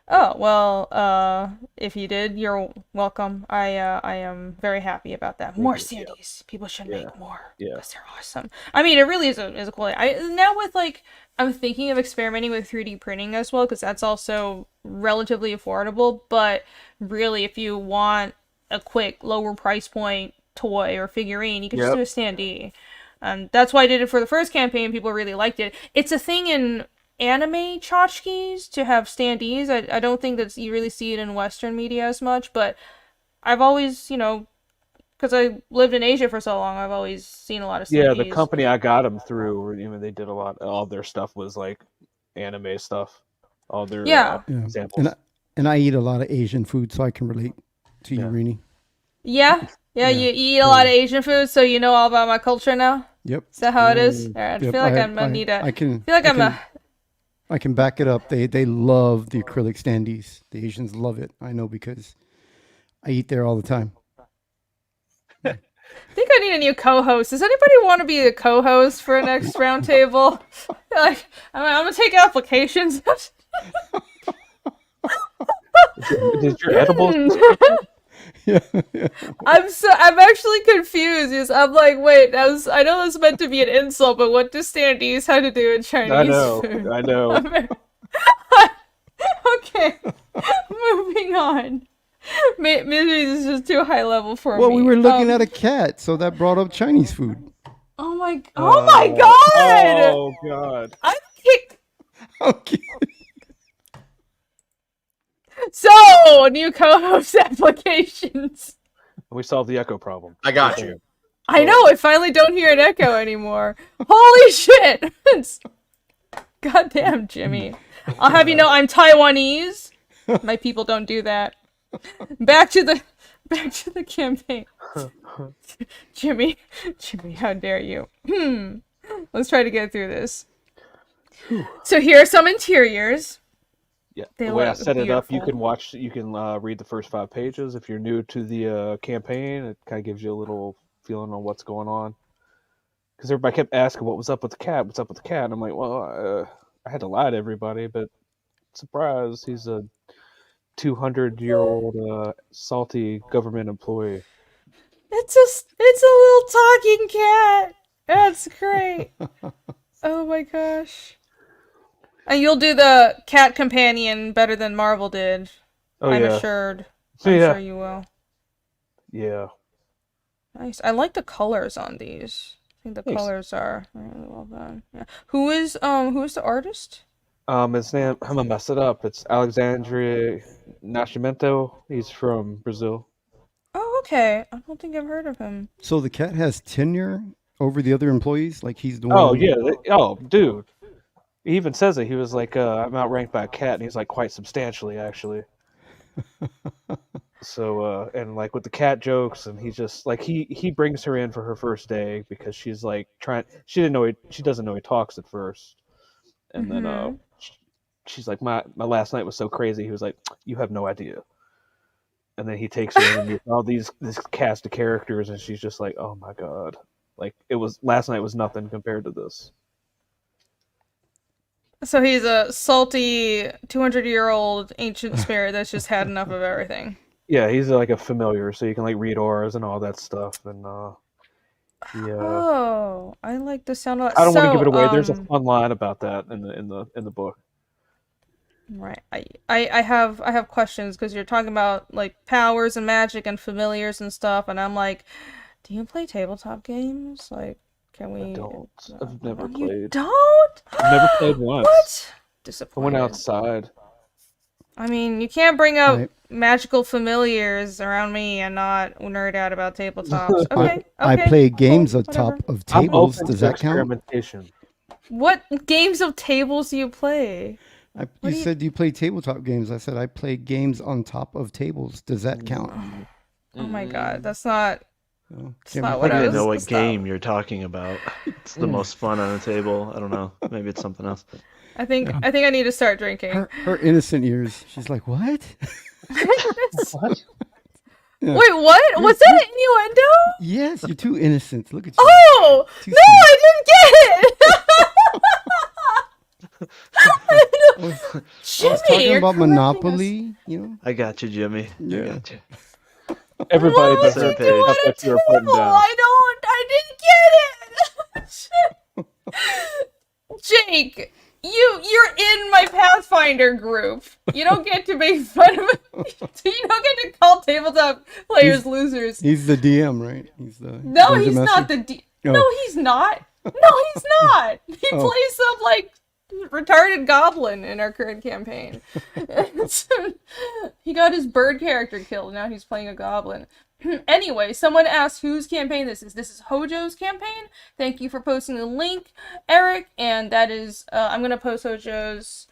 Oh, well, if you did, you're welcome. I am very happy about that. More standees. People should make more because they're awesome. I mean, it really is a cool thing. Now with like, I'm thinking of experimenting with 3D printing as well because that's also relatively affordable. But really, if you want a quick, lower price point toy or figurine, you can just do a standee. That's why I did it for the first campaign. People really liked it. It's a thing in anime tchotchkes to have standees. I don't think that you really see it in Western media as much, but I've always, you know, because I lived in Asia for so long, I've always seen a lot of standees. Yeah, the company I got them through, you know, they did a lot. All their stuff was like anime stuff. All their samples. And I eat a lot of Asian food, so I can relate to you, Rini. Yeah, you eat a lot of Asian food, so you know all about my culture now. Yep. Is that how it is? I feel like I'm gonna need a. I can back it up. They love the acrylic standees. The Asians love it. I know because I eat there all the time. I think I need a new co-host. Does anybody want to be a co-host for a next roundtable? Like, I'm gonna take applications. Is your edibles? Yeah. I'm actually confused. Because I'm like, wait, I know this meant to be an insult, but what do standees have to do with Chinese food? I know. Okay, moving on. Maybe this is just too high level for me. Well, we were looking at a cat, so that brought up Chinese food. Oh my god! Oh god! I'm kicked. Okay. So, new co-host applications. We solved the echo problem. I got you. I know, I finally don't hear an echo anymore. Holy shit! Goddamn, Jimmy. I'll have you know I'm Taiwanese. My people don't do that. Back to the campaign. Jimmy, how dare you? Let's try to get through this. So here are some interiors. Yeah, the way I set it up, you can read the first 5 pages. If you're new to the campaign, it kind of gives you a little feeling on what's going on. Because everybody kept asking, what was up with the cat? What's up with the cat? And I'm like, well, I had to lie to everybody, but surprise, he's a 200-year-old salty government employee. It's a little talking cat. That's great. Oh my gosh. And you'll do the cat companion better than Marvel did. I'm assured. I'm sure you will. Yeah. Nice. I like the colors on these. I think the colors are really well done. Yeah. Who is the artist? His name, I'm gonna mess it up. It's Alexandre Nascimento. He's from Brazil. Oh, okay. I don't think I've heard of him. So the cat has tenure over the other employees? Like he's the one? Oh, yeah. Oh, dude. He even says it. He was like, I'm outranked by a cat, and he's like, quite substantially, actually. So, and like with the cat jokes, and he's just like, he brings her in for her first day because she's like she doesn't know he talks at first. And then she's like, my last night was so crazy. He was like, you have no idea. And then he takes her in and meets all this cast of characters, and she's just like, oh my god. Like, last night was nothing compared to this. So he's a salty 200-year-old ancient spirit that's just had enough of everything. Yeah, he's like a familiar, so you can like read auras and all that stuff. And yeah. Oh, I like the sound of that. I don't want to give it away. There's a fun line about that in the book. Right. I have questions because you're talking about like powers and magic and familiars and stuff, and I'm like, do you play tabletop games? Like, can we? I don't. I've never played. You don't? I've never played once. What? Disappointed. I went outside. I mean, you can't bring up magical familiars around me and not nerd out about tabletops. Okay. I play games cool, on top of tables. Does that count? What games of tables do you play? You said you play tabletop games. I said I play games on top of tables. Does that count? Oh my god, that's not. I don't even know what game you're talking about. It's the most fun on a table. I don't know. Maybe it's something else. I think I need to start drinking. Her innocent ears. She's like, what? What? Yeah. Wait, what? Was that an innuendo? Yes, you're too innocent. Look at you. Oh! Too No, I didn't get it! I was talking you're about correcting Monopoly, you know? I got you, Jimmy. I Yeah. got you. Everybody What but was her. you doing That's at a what you were putting table? down. I didn't get it! Jake, you're in my Pathfinder group. You don't get to make fun of it. You don't get to call tabletop players losers. He's the DM, right? He's the No, dungeon he's master? not the Oh. No, he's not. No, he's not. He Oh. plays some like retarded goblin in our current campaign. He got his bird character killed. Now he's playing a goblin. Anyway, someone asked whose campaign this is. This is Hojo's campaign. Thank you for posting the link, Eric. And that is, I'm going to post Hojo's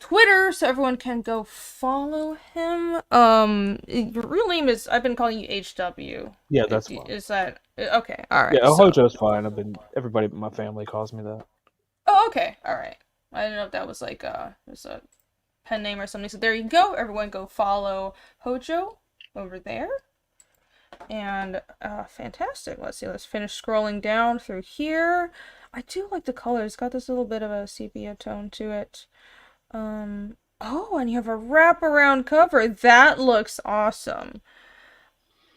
Twitter so everyone can go follow him. Your real name is, I've been calling you HW. Yeah, that's fine. Is that, okay, alright. Yeah, so- Hojo's fine. Everybody but my family calls me that. Oh, okay, alright. I didn't know if that was like, just a pen name or something. So there you go. Everyone go follow Hojo over there. And fantastic. Let's see. Let's finish scrolling down through here. I do like the color. It's got this little bit of a sepia tone to it. Oh, and you have a wraparound cover. That looks awesome.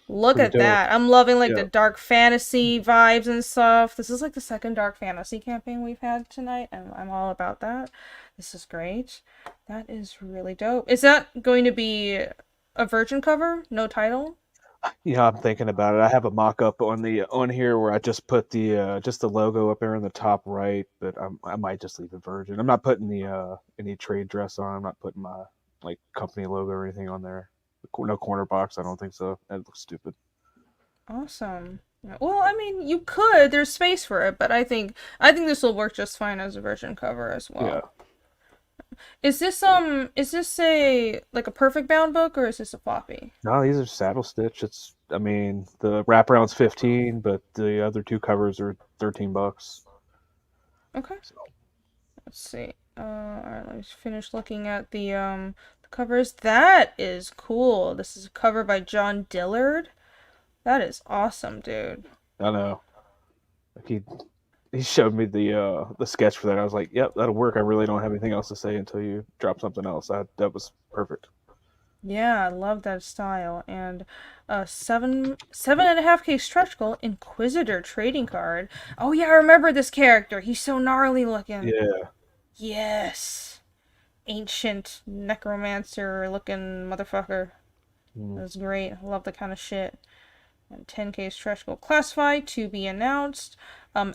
Look Pretty at dope. that. I'm loving like Yeah. the dark fantasy vibes and stuff. This is like the second dark fantasy campaign we've had tonight, and I'm all about that. This is great. That is really dope. Is that going to be a virgin cover? No title? Yeah, I'm thinking about it. I have a mock-up on here where I just put the just the logo up there in the top right, but I might just leave it virgin. I'm not putting the any trade dress on. I'm not putting my like company logo or anything on there. No corner box. I don't think so. That looks stupid. Awesome. Well, I mean, you could. There's space for it, but I think this will work just fine as a virgin cover as well. Yeah. Is this a like a perfect bound book, or is this a floppy? No, these are saddle stitch. I mean, the wraparound's 15, but the other two covers are $13. Okay. Let's see. All right, let me finish looking at the covers. That is cool. This is a cover by John Dillard. That is awesome, dude. I know. Like he showed me the sketch for that. I was like, "Yep, that'll work." I really don't have anything else to say until you drop something else. That was perfect. Yeah, I love that style. And 7.5K stretch goal Inquisitor trading card. Oh yeah, I remember this character. He's so gnarly looking. Yeah. Yes. Ancient necromancer looking motherfucker. That's great. I love that kind of shit. And 10K stretch goal classified to be announced.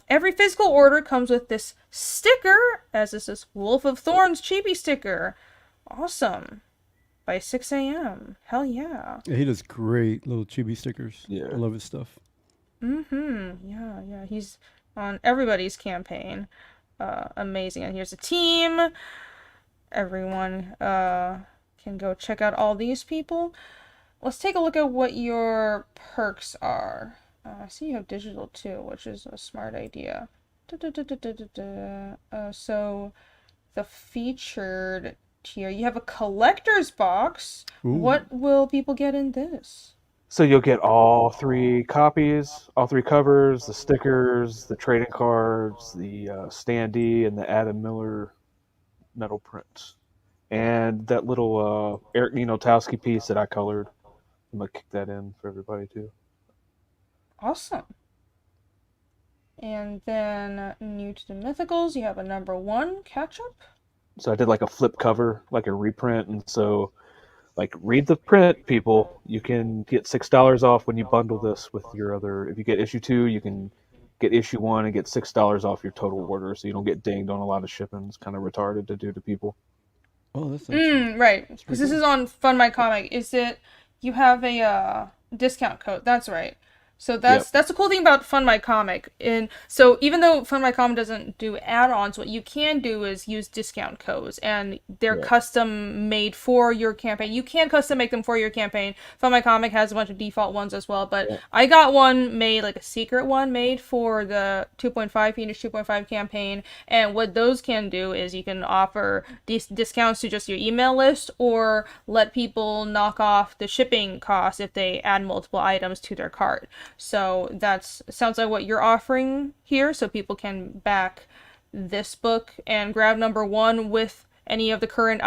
Every physical order comes with this sticker, as is this Wolf of Thorns chibi sticker. Awesome. By 6 a.m. Hell yeah. Yeah, he does great little chibi stickers. Yeah. I love his stuff. Yeah. He's on everybody's campaign. Amazing. And here's a team. Everyone can go check out all these people. Let's take a look at what your perks are. I see you have digital too, which is a smart idea. So the featured tier, you have a collector's box. Ooh. What will people get in this? So you'll get all three copies, all three covers, the stickers, the trading cards, the standee, and the Adam Miller metal print, and that little Eric Notowski piece that I colored. I'm gonna kick that in for everybody too. Awesome. And then new to the mythicals, you have a number 1 catch-up. So I did like a flip cover, like a reprint, and so like read the print, people. You can get $6 off when you bundle this with your other. If you get issue 2, you can get issue 1 and get $6 off your total order, so you don't get dinged on a lot of shipping. It's kind of retarded to do to people. Oh, that's Right. Because this is on Fund My Comic. Is it? You have a discount code. That's right. So that's the cool thing about Fund My Comic. And so even though Fund My Comic doesn't do add-ons, what you can do is use discount codes, and they're custom made for your campaign. You can custom make them for your campaign. Fund My Comic has a bunch of default ones as well, but I got one made, like a secret one made for the 2.5 Fiendish 2.5 campaign. And what those can do is you can offer these discounts to just your email list, or let people knock off the shipping costs if they add multiple items to their cart. So sounds like what you're offering here, so people can back this book and grab number 1 with any of the current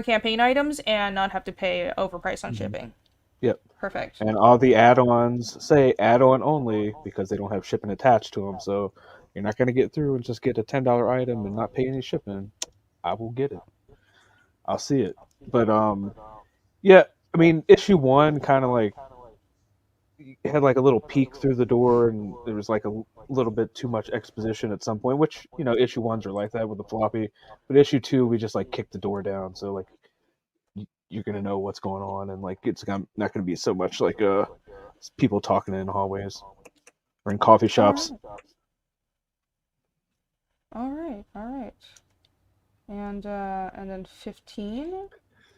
campaign items and not have to pay overprice on shipping. Yep. Perfect. And all the add-ons say add-on only because they don't have shipping attached to them. So you're not going to get through and just get a $10 item and not pay any shipping. I will get it. I'll see it. But yeah, I mean, issue 1 kind of like had like a little peek through the door, and there was like a little bit too much exposition at some point, which, you know, issue 1s are like that with the floppy. But issue 2, we just like kicked the door down, so like you're gonna know what's going on, and like it's not gonna be so much like people talking in hallways or in coffee shops. All right. And then 15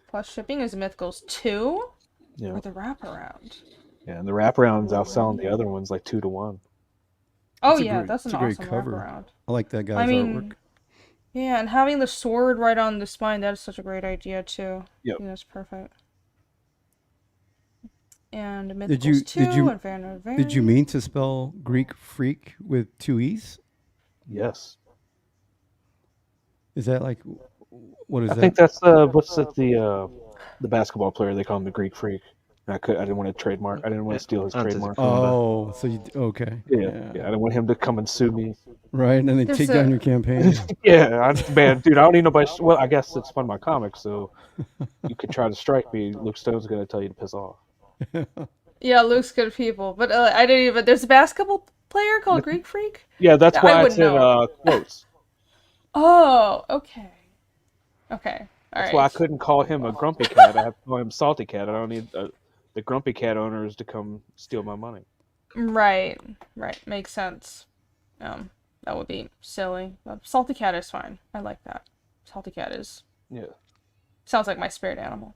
plus shipping is Mythicals 2 or the wraparound. Yeah, and the wraparound's outselling the other ones like 2 to 1. Oh yeah, that's an awesome cover. wraparound. I like that guy's artwork. Yeah, and having the sword right on the spine, that is such a great idea too. Yep. Yeah, that's perfect. And Mythicals 2 and Vanna Verne. Did you mean to spell Greek freak with 2 E's? Yes. Is that like, what is that? I think that's the basketball player, they call him the Greek freak. I didn't want to trademark. I didn't want to steal his trademark. Oh, so okay. Yeah. I didn't want him to come and sue me. Right, and then they take down your campaign. Yeah, man, dude, I don't need nobody. Well, I guess it's Fund My Comic, so you could try to strike me. Luke Stone's gonna tell you to piss off. Yeah, Luke's good people, but I didn't even. There's a basketball player called Greek Freak. Yeah, that's why I said quotes. Oh, okay. Okay, all That's why I couldn't call him a grumpy cat. I have to call him Salty Cat. I don't need the grumpy cat owners to come steal my money. Right. Makes sense. That would be silly. Salty Cat is fine. I like that. Salty Cat is. Yeah. Sounds like my spirit animal.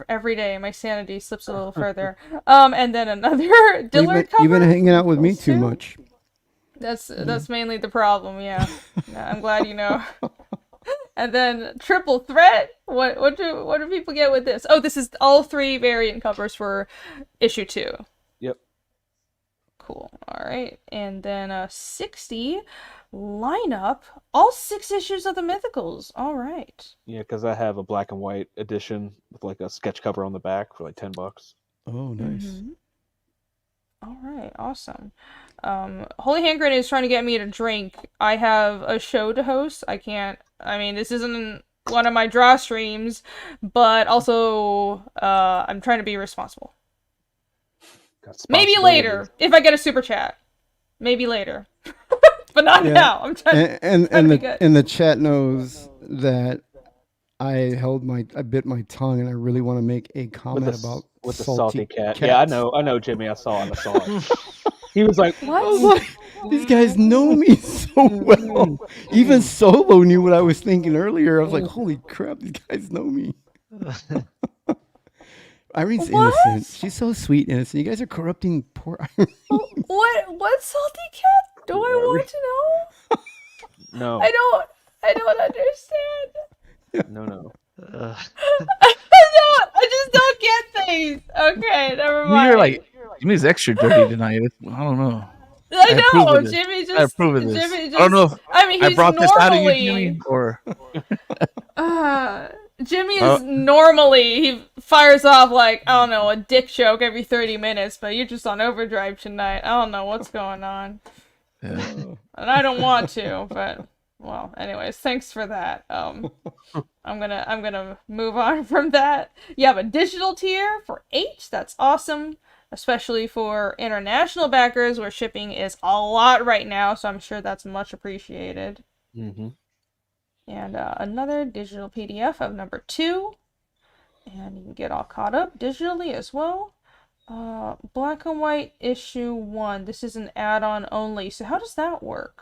Every day my sanity slips a little further. And then another Dillard cover. You've been hanging out with me too much. That's mainly the problem, yeah. I'm glad you know. And then Triple Threat. What do people get with this? Oh, this is all 3 variant covers for issue 2. Yep. Cool. All right. And then 60 lineup, all 6 issues of the Mythicals. All right. Yeah, because I have a black and white edition with like a sketch cover on the back for like $10. Oh, nice. Mm-hmm. All right, awesome. Holy Hand Grenade is trying to get me to drink. I have a show to host. This isn't one of my draw streams, but also I'm trying to be responsible. Maybe later, if I get a super chat. Maybe later. But not now. I'm trying and the chat knows that I bit my tongue, and I really want to make a comment about with the salty cat. Cats. Yeah, I know, Jimmy. I saw it. He was like, "What?" I was like, these guys know me so well. Even Solo knew what I was thinking earlier. I was like, holy crap, these guys know me. Irene's innocent. She's so sweet, innocent. You guys are corrupting poor Irene. What salty cat? Do I want to know? No. I don't understand. No. I just don't get things. Okay, never mind. You're like, Jimmy's extra dirty tonight. I don't know. I know, Jimmy just. I approve of this. Jimmy just, I don't know if I brought this out of you, Jimmy, or. Jimmy is normally, he fires off like, I don't know, a dick joke every 30 minutes, but you're just on overdrive tonight. I don't know what's going on. Yeah. And I don't want to, but, well, anyways, thanks for that. I'm gonna move on from that. You have a digital tier for 8, that's awesome. Especially for international backers where shipping is a lot right now, so I'm sure that's much appreciated. Mm-hmm. And another digital PDF of number 2. And you can get all caught up digitally as well. Black and white issue 1. This is an add-on only. So how does that work?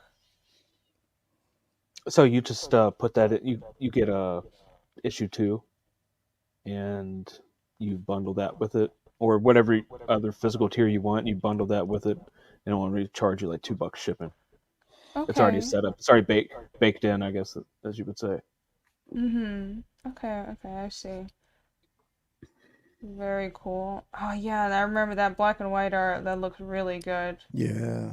So you just put that in, you get issue 2, and you bundle that with it, or whatever other physical tier you want. You bundle that with it, and it will only charge you like $2 shipping. Okay. It's already set up. It's already baked in, I guess, as you would say. Okay, I see. Very cool. Oh yeah, I remember that black and white art. That looks really good. Yeah.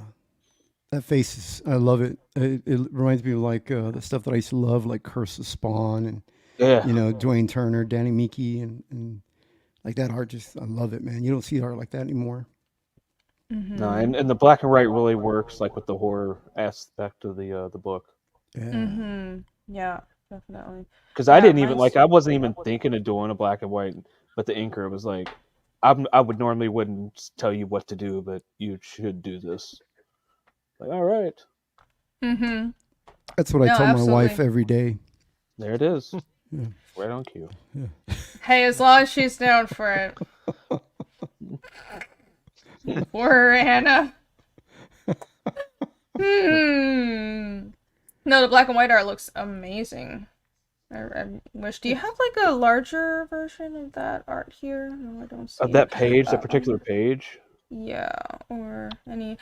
That face is, I love it. It reminds me of like the stuff that I used to love, like Curse of Spawn and, Dwayne Turner, Danny Meeke, and like that art. I love it, man. You don't see art like that anymore. No, and the black and white really works, like with the horror aspect of the book. Yeah. Yeah, definitely. Because I didn't even I wasn't even thinking of doing a black and white, but the inker was like, I would normally wouldn't tell you what to do, but you should do this. Like, all right. That's what I tell my wife every day. There it is. Yeah. Right on cue. Yeah. Hey, as long as she's down for it. For her, Anna. No, the black and white art looks amazing. I wish. Do you have like a larger version of that art here? No, I don't see. Of that page, that particular page. Yeah, or any.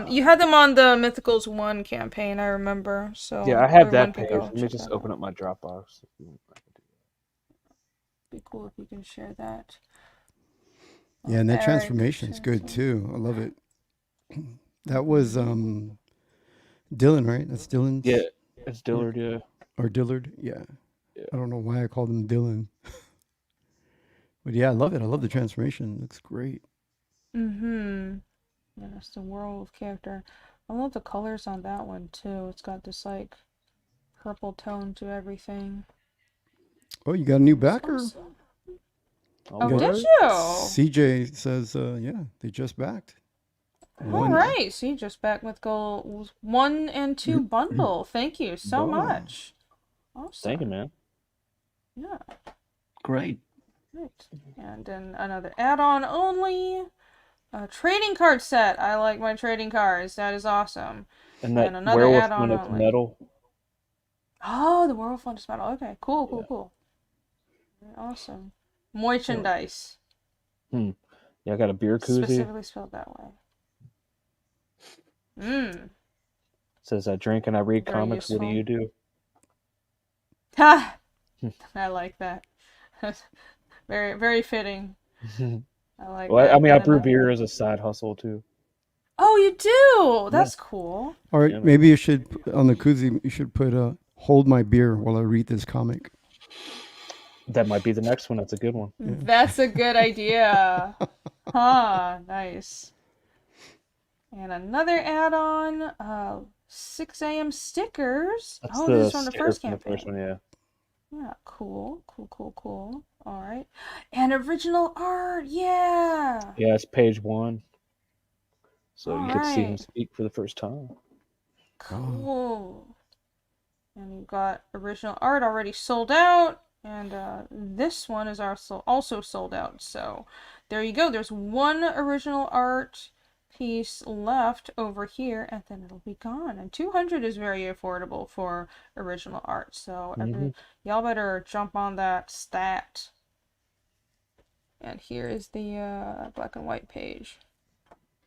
You had them on the Mythicals 1 campaign, I remember. So yeah, I have that page. Let me just open up my Dropbox. Be cool if you can share that. Yeah, and that transformation's good too. I love it. That was Dylan, right? That's Dylan. Yeah, it's Dillard. Yeah. Or Dillard. Yeah. I don't know why I called him Dylan. But yeah, I love it. I love the transformation. It looks great. Yeah, that's the werewolf character. I love the colors on that one too. It's got this like purple tone to everything. Oh, you got a new backer. Awesome. Oh, did you? CJ says, yeah, they just backed. All right, so you just backed with goals 1 and 2 bundle. Thank you so much. Awesome. Thank you, man. Yeah. Great. Right. And then another add-on only. A trading card set. I like my trading cards. That is awesome. And another werewolf one is metal. Oh, the werewolf one is metal. Okay, cool. Awesome. Merchandise. Yeah, I got a beer koozie. Specifically spelled that way. It says I drink and I read comics. What do you do? Ha! I like that. Very, very fitting. I like that. I mean, I brew beer as a side hustle too. Oh, you do? That's cool. All right, maybe you should, on the koozie, you should put hold my beer while I read this comic. That might be the next one. That's a good one. Yeah. That's a good idea. Nice. And another add-on, 6 a.m. stickers. That's this is from the first campaign. The first one, yeah. Yeah, cool. All right. And original art, yeah. Yeah, it's page 1. So you get to see him speak for the first time. Cool. And you've got original art already sold out. And this one is also sold out. So there you go. There's 1 original art piece left over here, and then it'll be gone. And 200 is very affordable for original art. So y'all better jump on that stat. And here is the black and white page.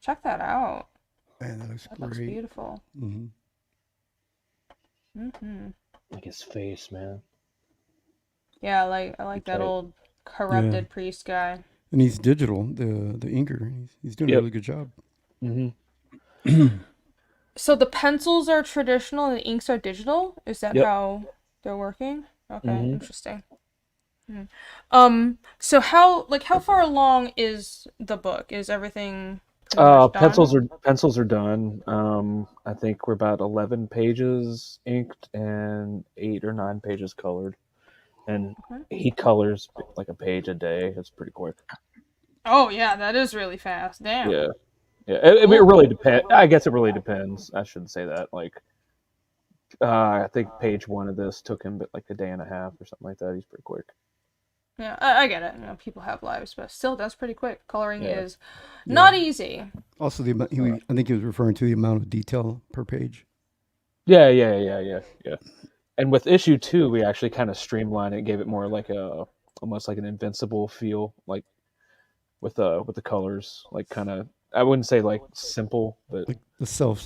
Check that out. Man, that looks great. Looks beautiful. Like his face, man. Yeah, I like that old corrupted priest guy. And he's digital, the inker. He's doing a really good job. So the pencils are traditional and the inks are digital? Is that how they're working? Okay, interesting. So how far along is the book? Is everything pencils are done. I think we're about 11 pages inked and 8 or 9 pages colored. And he colors like a page a day. It's pretty quick. Oh yeah, that is really fast. Damn. Yeah. It really depends. I guess it really depends. I shouldn't say that. Like I think page 1 of this took him like a day and a half or something like that. He's pretty quick. Yeah, I get it. You know, people have lives, but still, that's pretty quick. Coloring is Yeah. not easy. Also, I think he was referring to the amount of detail per page. Yeah. And with issue 2, we actually kind of streamlined it, gave it more like almost like an Invincible feel, like with the colors, like kind of, I wouldn't say like simple, but like the cell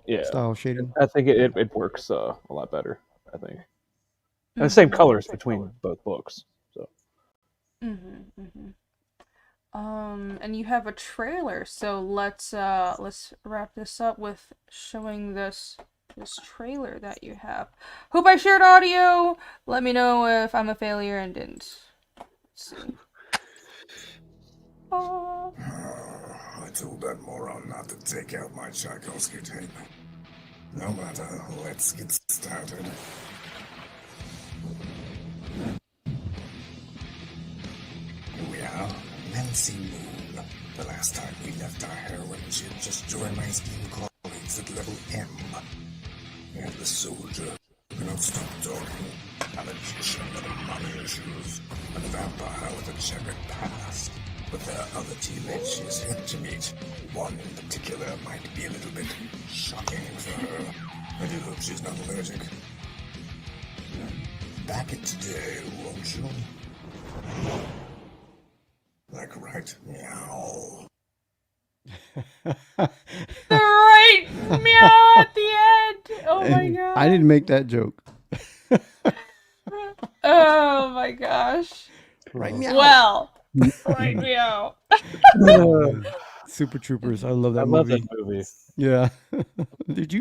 yeah. style shading. I think it works a lot better. I think, and the same colors between both books. So. And you have a trailer, so let's wrap this up with showing this trailer that you have. Hope I shared audio. Let me know if I'm a failure and didn't. Let's see. I told that moron not to take out my Tchaikovsky tape. No matter, let's get started. Here we are, Nancy Moon. The last time we left our heroine, she had just joined my esteemed colleagues at level M. And the soldier who cannot stop talking, a magician with money issues, and a vampire with a checkered past. But there are other teammates she is yet to meet. One in particular might be a little bit shocking for her. I do hope she's not allergic. Back it today, won't you? Like right meow. The right meow at the end. Oh my god. I didn't make that joke. Oh my gosh. Right meow. Well, right meow. Super Troopers. I love that I movie. love that movie. Yeah.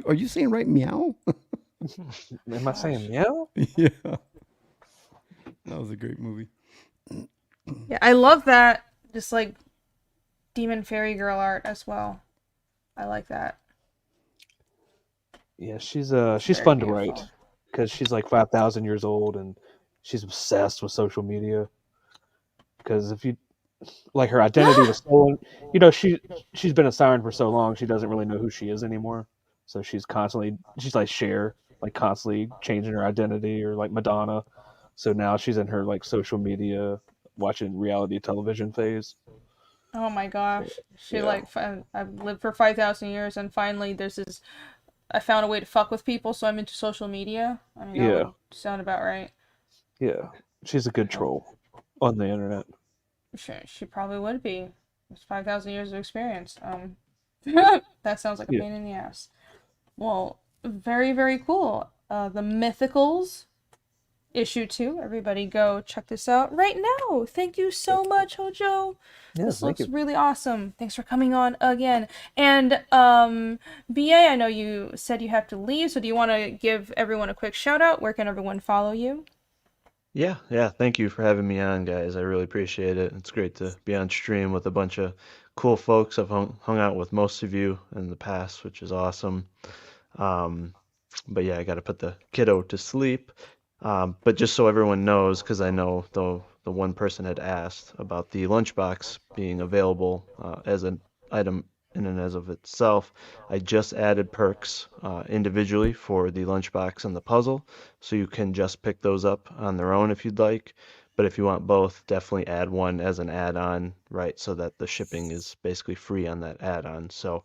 Are you saying right meow? Am I saying meow? Yeah. That was a great movie. Yeah, I love that. Just like demon fairy girl art as well. I like that. Yeah, she's fun to write because she's like 5,000 years old and she's obsessed with social media. Because if you like, her identity was stolen, you know, she's been a siren for so long she doesn't really know who she is anymore. So she's like Cher, like constantly changing her identity, or like Madonna. So now she's in her like social media watching reality television phase. Oh my gosh. I've lived for 5,000 years and finally I found a way to fuck with people, so I'm into social media. I mean, that would sound about right. Yeah. She's a good troll on the internet. Sure, she probably would be. It's 5,000 years of experience. That sounds like a pain in the ass. Well, very, very cool. The Mythicals, issue 2. Everybody go check this out right now. Thank you so much, Hojo. Yeah, this looks really awesome. Thanks for coming on again. And BA, I know you said you have to leave, so do you want to give everyone a quick shout out? Where can everyone follow you? Yeah. Thank you for having me on, guys. I really appreciate it. It's great to be on stream with a bunch of cool folks. I've hung out with most of you in the past, which is awesome. But yeah, I got to put the kiddo to sleep. But just so everyone knows, because I know the one person had asked about the lunchbox being available as an item in and as of itself, I just added perks individually for the lunchbox and the puzzle, so you can just pick those up on their own if you'd like. But if you want both, definitely add one as an add-on, right, so that the shipping is basically free on that add-on. So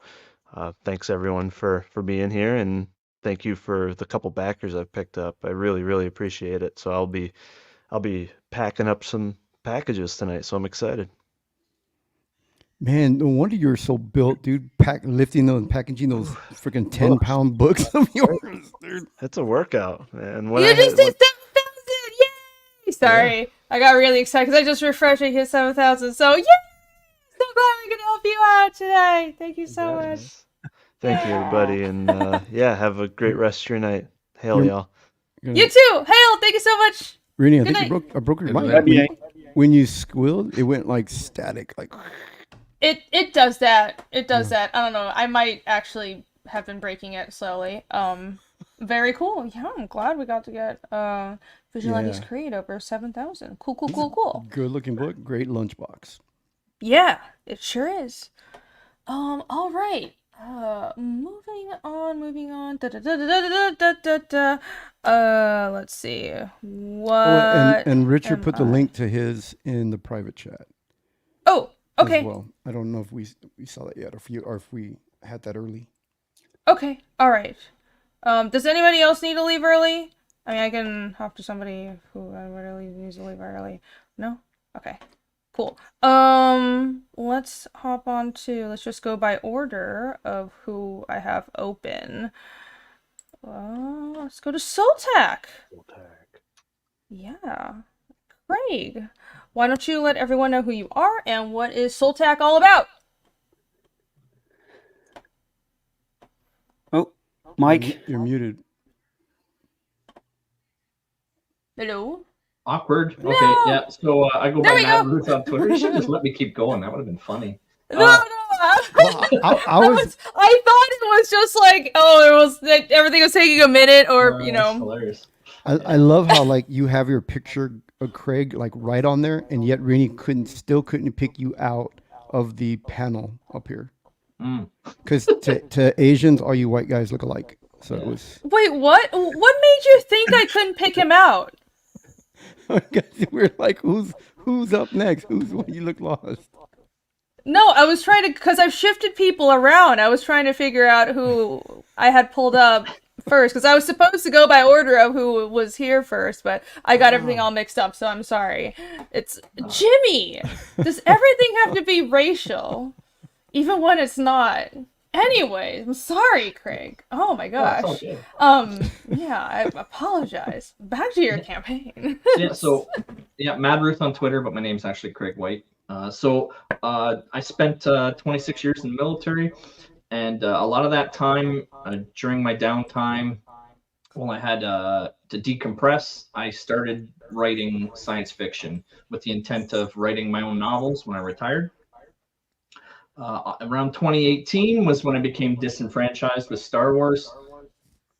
thanks everyone for being here, and thank you for the couple backers I've picked up. I really, really appreciate it. So I'll be packing up some packages tonight, so I'm excited. Man, no wonder you're so built, dude. Lifting those, packaging those freaking 10-pound books of yours, dude. It's a workout, man. You just did 7,000! Yay! Sorry, yeah. I got really excited because I just refreshed and hit 7,000. So, yay! So glad we could help you out today. Thank you so much. Thank you, everybody, and have a great rest of your night. Hail, y'all. You too. Hail, thank you so much. Rini, I think I broke your mic. When you squealed, it went like static, like. It does that. It does that. I don't know. I might actually have been breaking it slowly. Very cool. Yeah, I'm glad we got to get Vigilante's Creed over 7,000. Cool. Good looking book. Great lunchbox. Yeah, it sure is. All right. Moving moving on. Let's see. What? And Richard put the link to his in the private chat. Oh, okay. As well, I don't know if we saw that yet, or if we had that early. Okay, all right. Does anybody else need to leave early? I mean, I can hop to somebody who really needs to leave early. No? Okay. Cool. Let's hop on to, let's just go by order of who I have open. Let's go to Soltak. Yeah. Craig, why don't you let everyone know who you are and what is Soltak all about? Oh, Mike. You're muted. Hello? Awkward. No! Okay, yeah. So I go There by we Matt go. Ruth on Twitter. You should just let me keep going. That would have been funny. No, no. I thought it was just like, oh, it was that everything was taking a minute, or you know. Hilarious. I love how like you have your picture of Craig like right on there, and yet Rini still couldn't pick you out of the panel up here. Because to Asians, all you white guys look alike. So it was. Wait, what? What made you think I couldn't pick him out? We're like, who's up next? You look lost. No, I was trying to, because I've shifted people around. I was trying to figure out who I had pulled up first, because I was supposed to go by order of who was here first, but I got everything all mixed up, so I'm sorry. It's Jimmy. Does everything have to be racial, even when it's not? Anyways, I'm sorry, Craig. Oh my gosh. Yeah, I apologize. Back to your campaign. Mad Ruth on Twitter, but my name's actually Craig White. I spent 26 years in the military, and a lot of that time during my downtime, while I had to decompress, I started writing science fiction with the intent of writing my own novels when I retired. Around 2018 was when I became disenfranchised with Star Wars,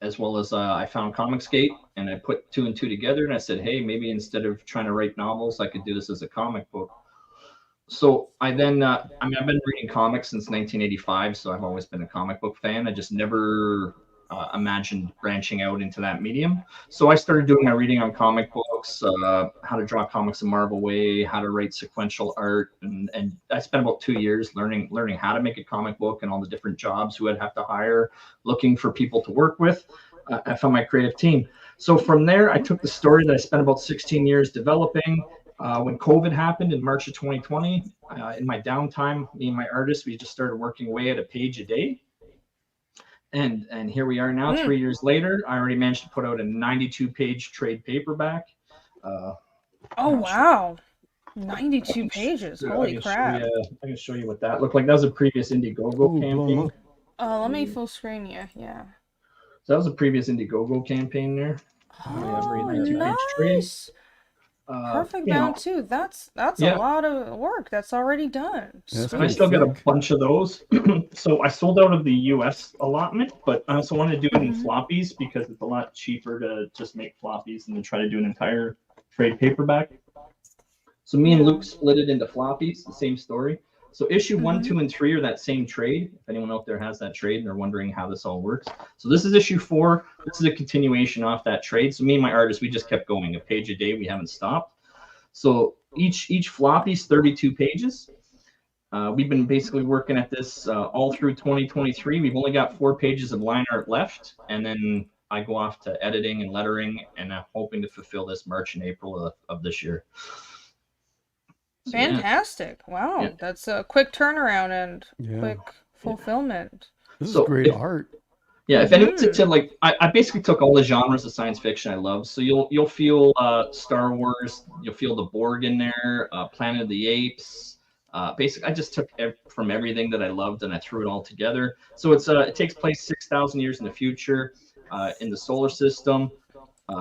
as well as I found Comicsgate, and I put 2 and 2 together, and I said, hey, maybe instead of trying to write novels, I could do this as a comic book. So I then, I've been reading comics since 1985, so I've always been a comic book fan. I just never imagined branching out into that medium. So I started doing my reading on comic books, how to draw comics the Marvel way, how to write sequential art, and I spent about 2 years learning how to make a comic book and all the different jobs who I'd have to hire, looking for people to work with. I found my creative team. So from there, I took the story that I spent about 16 years developing. When COVID happened in March of 2020, in my downtime, me and my artist, we just started working away at a page a day. And here we are now, 3 years later. I already managed to put out a 92-page trade paperback. Oh, wow. 92 pages. Holy crap. I can show you what that looked like. That was a previous Indiegogo campaign. Let me full screen you. Yeah. So that was a previous Indiegogo campaign there. Oh, nice. Perfect bound too. That's a lot of work that's already done. I still got a bunch of those. So I sold out of the US allotment, but I also want to do it in floppies because it's a lot cheaper to just make floppies than to try to do an entire trade paperback. So me and Luke split it into floppies, the same story. So issue 1, 2, and 3 are that same trade. If anyone out there has that trade and they're wondering how this all works. So this is issue 4. This is a continuation off that trade. So me and my artist, we just kept going a page a day. We haven't stopped. So each floppy is 32 pages. We've been basically working at this all through 2023. We've only got 4 pages of line art left. And then I go off to editing and lettering, and I'm hoping to fulfill this March and April of this year. So, fantastic. Wow. Yeah. That's a quick turnaround and quick fulfillment. This is great art. Yeah, if anyone's into, like, I basically took all the genres of science fiction I love. So you'll feel Star Wars, you'll feel the Borg in there, Planet of the Apes. Basically, I just took from everything that I loved and I threw it all together. So it takes place 6,000 years in the future in the solar system.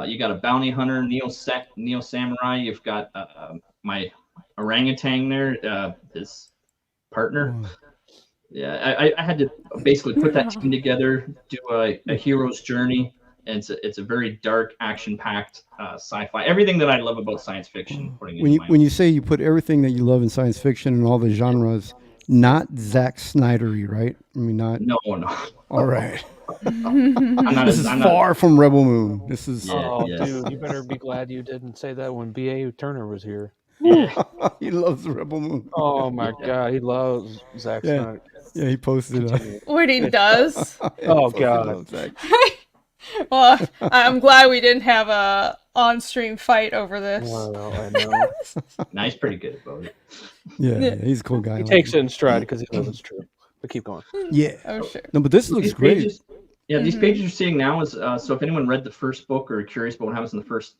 You got a bounty hunter, Neo Samurai. You've got my orangutan there, his partner. Yeah, I had to basically put that team together, do a hero's journey, and it's a very dark, action-packed sci-fi. Everything that I love about science fiction. When you say you put everything that you love in science fiction and all the genres, Not Zack Snydery, right? I mean, not. No. All right. This is far from Rebel Moon. This is. Dude, you better be glad you didn't say that when B.A. Turner was here. Yeah. He loves Rebel Moon. Oh my God, he loves Zack Snyder. Yeah, he posted. What he does? Oh God. Well, I'm glad we didn't have a on-stream fight over this. Well, I know. Nah, he's pretty good about it. Yeah, he's a cool guy. He takes it in stride because he knows it's true. But keep going. Yeah. Oh, sure. No, but this looks great. Pages, these pages you're seeing now is so if anyone read the first book or curious about what happens in the first,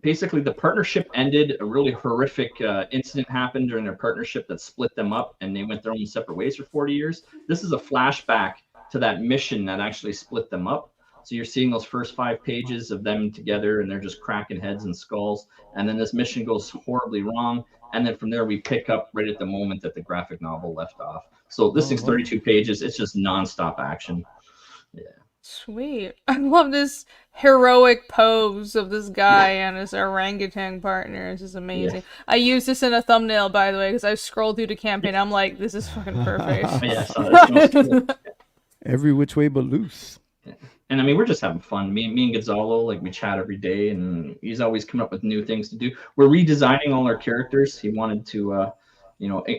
basically the partnership ended. A really horrific incident happened during their partnership that split them up, and they went their own separate ways for 40 years. This is a flashback to that mission that actually split them up. So you're seeing those first 5 pages of them together, and they're just cracking heads and skulls. And then this mission goes horribly wrong. And then from there, we pick up right at the moment that the graphic novel left off. So this thing's 32 pages. It's just nonstop action. Yeah. Sweet. I love this heroic pose of this guy and his orangutan partner. This is amazing. Yeah. I used this in a thumbnail, by the way, because I scrolled through the campaign. I'm like, this is fucking perfect. Yeah, I saw that. Every which way but loose. Yeah. And I mean, we're just having fun. Me and Gonzalo, like, we chat every day, and he's always coming up with new things to do. We're redesigning all our characters. He wanted to,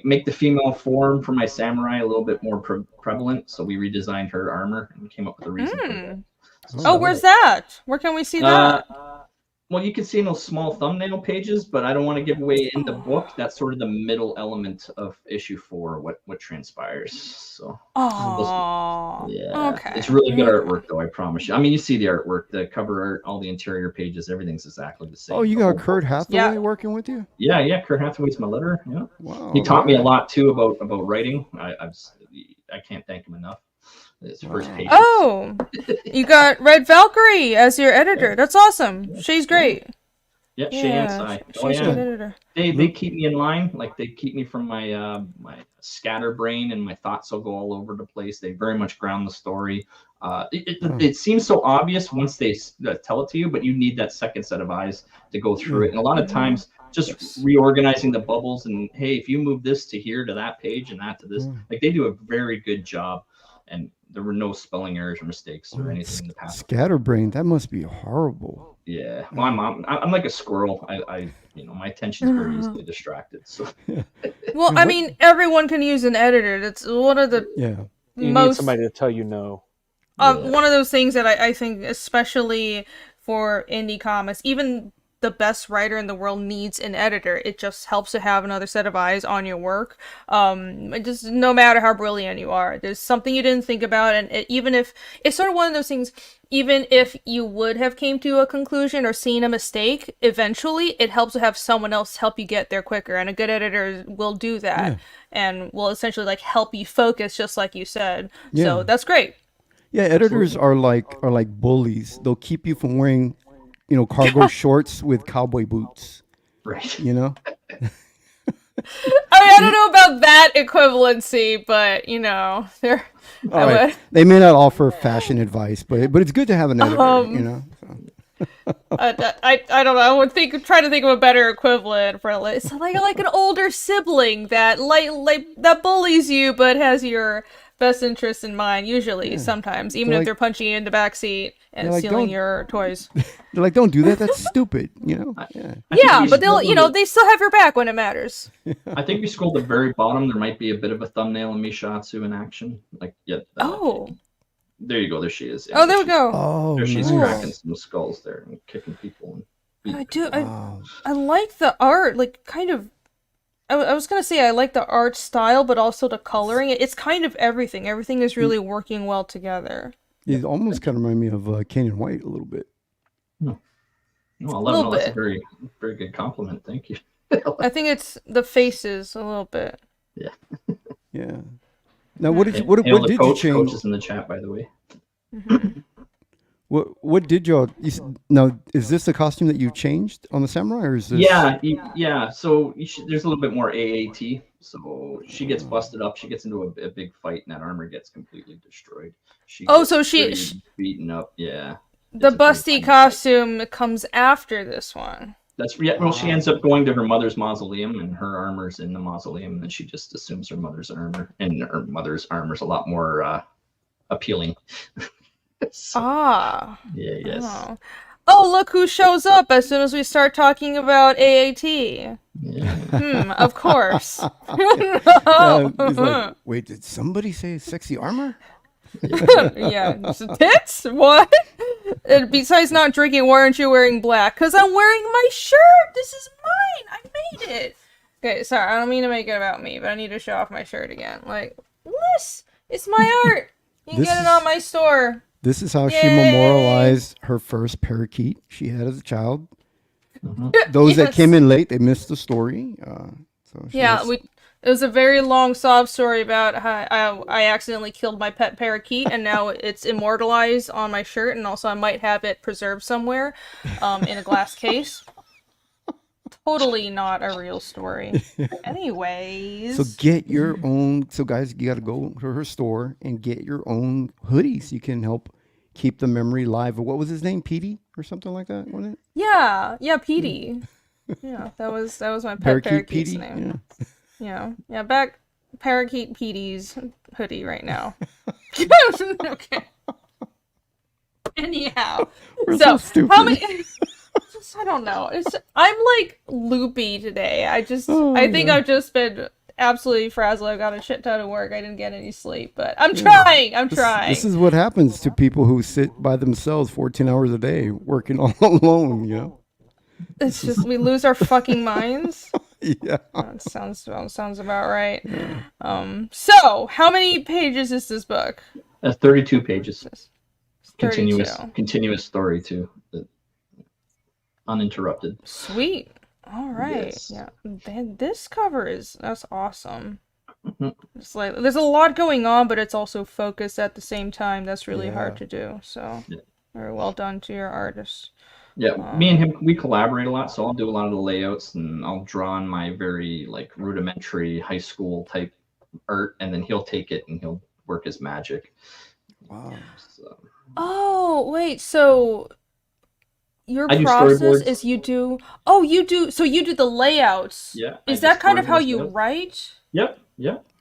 make the female form for my samurai a little bit more prevalent. So we redesigned her armor and came up with a reason for that. So, where's that? Where can we see that? Well, you can see in those small thumbnail pages, but I don't want to give away in the book. That's sort of the middle element of issue 4, what transpires. So, okay. It's really good artwork, though. I promise you. I mean, you see the artwork, the cover art, all the interior pages, everything's exactly the same. Oh, you got Kurt Hathaway working with you? Yeah. Kurt Hathaway's my letterer. Yeah. Wow. He taught me a lot too about writing. I can't thank him enough. His first page. Oh, you got Red Valkyrie as your editor. That's awesome. She's great. Yeah, Shay and Sai. She's a good editor. They keep me in line. Like, they keep me from my my scatterbrain, and my thoughts will go all over the place. They very much ground the story. It seems so obvious once they tell it to you, but you need that second set of eyes to go through it. And a lot of times, just reorganizing the bubbles and, hey, if you move this to here to that page and that to this, like, they do a very good job. And there were no spelling errors or mistakes or anything in the past. Scatterbrain, that must be horrible. Yeah, well, I'm like a squirrel. I my attention's very easily distracted. So, well, I mean, everyone can use an editor. That's one of the You need somebody to tell you no. One of those things that I think, especially for indie comics, even the best writer in the world needs an editor. It just helps to have another set of eyes on your work. Just no matter how brilliant you are, there's something you didn't think about, and even if it's sort of one of those things, even if you would have came to a conclusion or seen a mistake, eventually it helps to have someone else help you get there quicker. And a good editor will do that and will essentially like help you focus, just like you said. Yeah. So that's great. Yeah, editors are like bullies. They'll keep you from wearing cargo shorts with cowboy boots. Right. I mean, I don't know about that equivalency, but they're all right. They may not offer fashion advice, but it's good to have an editor. I don't know. I would try to think of a better equivalent for it's like an older sibling that that bullies you, but has your best interest in mind. Usually, sometimes, even if they're punching you in the backseat and stealing your toys. They're like, don't do that. That's stupid. Yeah, but they still have your back when it matters. I think we scrolled to the very bottom. There might be a bit of a thumbnail of Mishatsu in action. There you go. There she is. Yeah, there we go. Oh, there she's cracking some skulls there and kicking people. I like the art. Like, kind of. I was gonna say I like the art style, but also the coloring. It's kind of everything. Everything is really working well together. It almost kind of remind me of Canyon White a little bit. No, that's a very, very good compliment. Thank you. I think it's the faces a little bit. Yeah. Yeah. Now, what did you change? Coach is in the chat, by the way. Mm-hmm. What did y'all? Now, is this the costume that you changed on the samurai, or is this? Yeah. So there's a little bit more AAT. So she gets busted up. She gets into a big fight, and that armor gets completely destroyed. She beaten up. Yeah. The busty costume comes after this one. That's well, she ends up going to her mother's mausoleum, and her armor's in the mausoleum, and then she just assumes her mother's armor, and her mother's armor's a lot more appealing. Yeah, yes. Oh, look who shows up as soon as we start talking about AAT. Yeah. Of course. He's like, wait, did somebody say sexy armor? Yeah, tits? What? And besides not drinking, why aren't you wearing black? Because I'm wearing my shirt! This is mine! I made it! Okay, sorry, I don't mean to make it about me, but I need to show off my shirt again. Like, this! It's my art! You can get it on my store. This is how she memorialized her first parakeet she had as a child. Those that came in late, they missed the story. It was a very long sob story about how I accidentally killed my pet parakeet, and now it's immortalized on my shirt, and also I might have it preserved somewhere in a glass case. Totally not a real story. Anyways. So get your own. So guys, you got to go to her store and get your own hoodies. You can help keep the memory alive. What was his name? Petey or something like that, wasn't it? Yeah, Petey. Yeah, that was my pet parakeet's name. Yeah, back Parakeet Petey's hoodie right now. Okay. Anyhow, We're so stupid. How many? I don't know. I'm like loopy today. I think I've just been absolutely frazzled. I've got a shit ton of work. I didn't get any sleep, but I'm trying. This is what happens to people who sit by themselves 14 hours a day working all alone. You know. It's just we lose our fucking minds. Yeah. That sounds about right. So how many pages is this book? 32 pages. 32. Continuous story too. Uninterrupted. Sweet. All right. Yes. Yeah. This cover that's awesome. It's like there's a lot going on, but it's also focused at the same time. That's really hard to do. So very well done to your artist. Yeah, me and him, we collaborate a lot, so I'll do a lot of the layouts, and I'll draw on my very like rudimentary high school type art, and then he'll take it and he'll work his magic. Wow. So. Oh wait, so your process is you do the layouts. Yeah. Is that kind of how you write? Yep.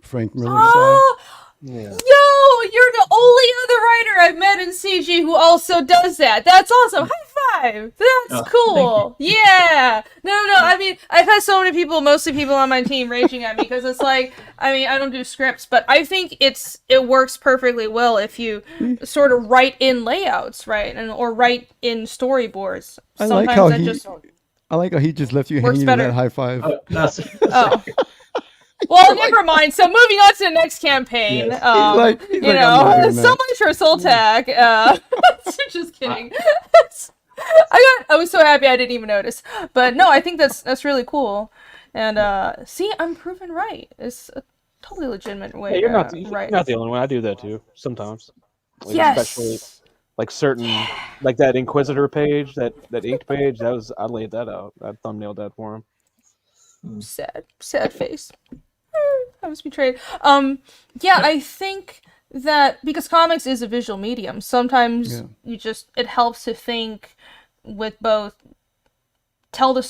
Frank Miller style. Yeah. Yo, you're the only other writer I've met in CG who also does that. That's awesome. High five. That's cool. Yeah. No. I mean, I've had so many people, mostly people on my team, raging at me because it's like, I mean, I don't do scripts, but I think it works perfectly well if you sort of write in layouts, right, or write in storyboards. I like how he just left you hanging in that high five. Oh. Well, never mind. So moving on to the next campaign. Yes. So much for Soltag. Just kidding. I was so happy I didn't even notice. But no, I think that's really cool. And see, I'm proven right. It's a totally legitimate way. You're not the only one. I do that too sometimes. Like, especially like certain, like that Inquisitor page, that inked page. I laid that out. I thumbnailed that for him. Sad face. I was betrayed. I think that because comics is a visual medium, sometimes it helps to think with both, tell the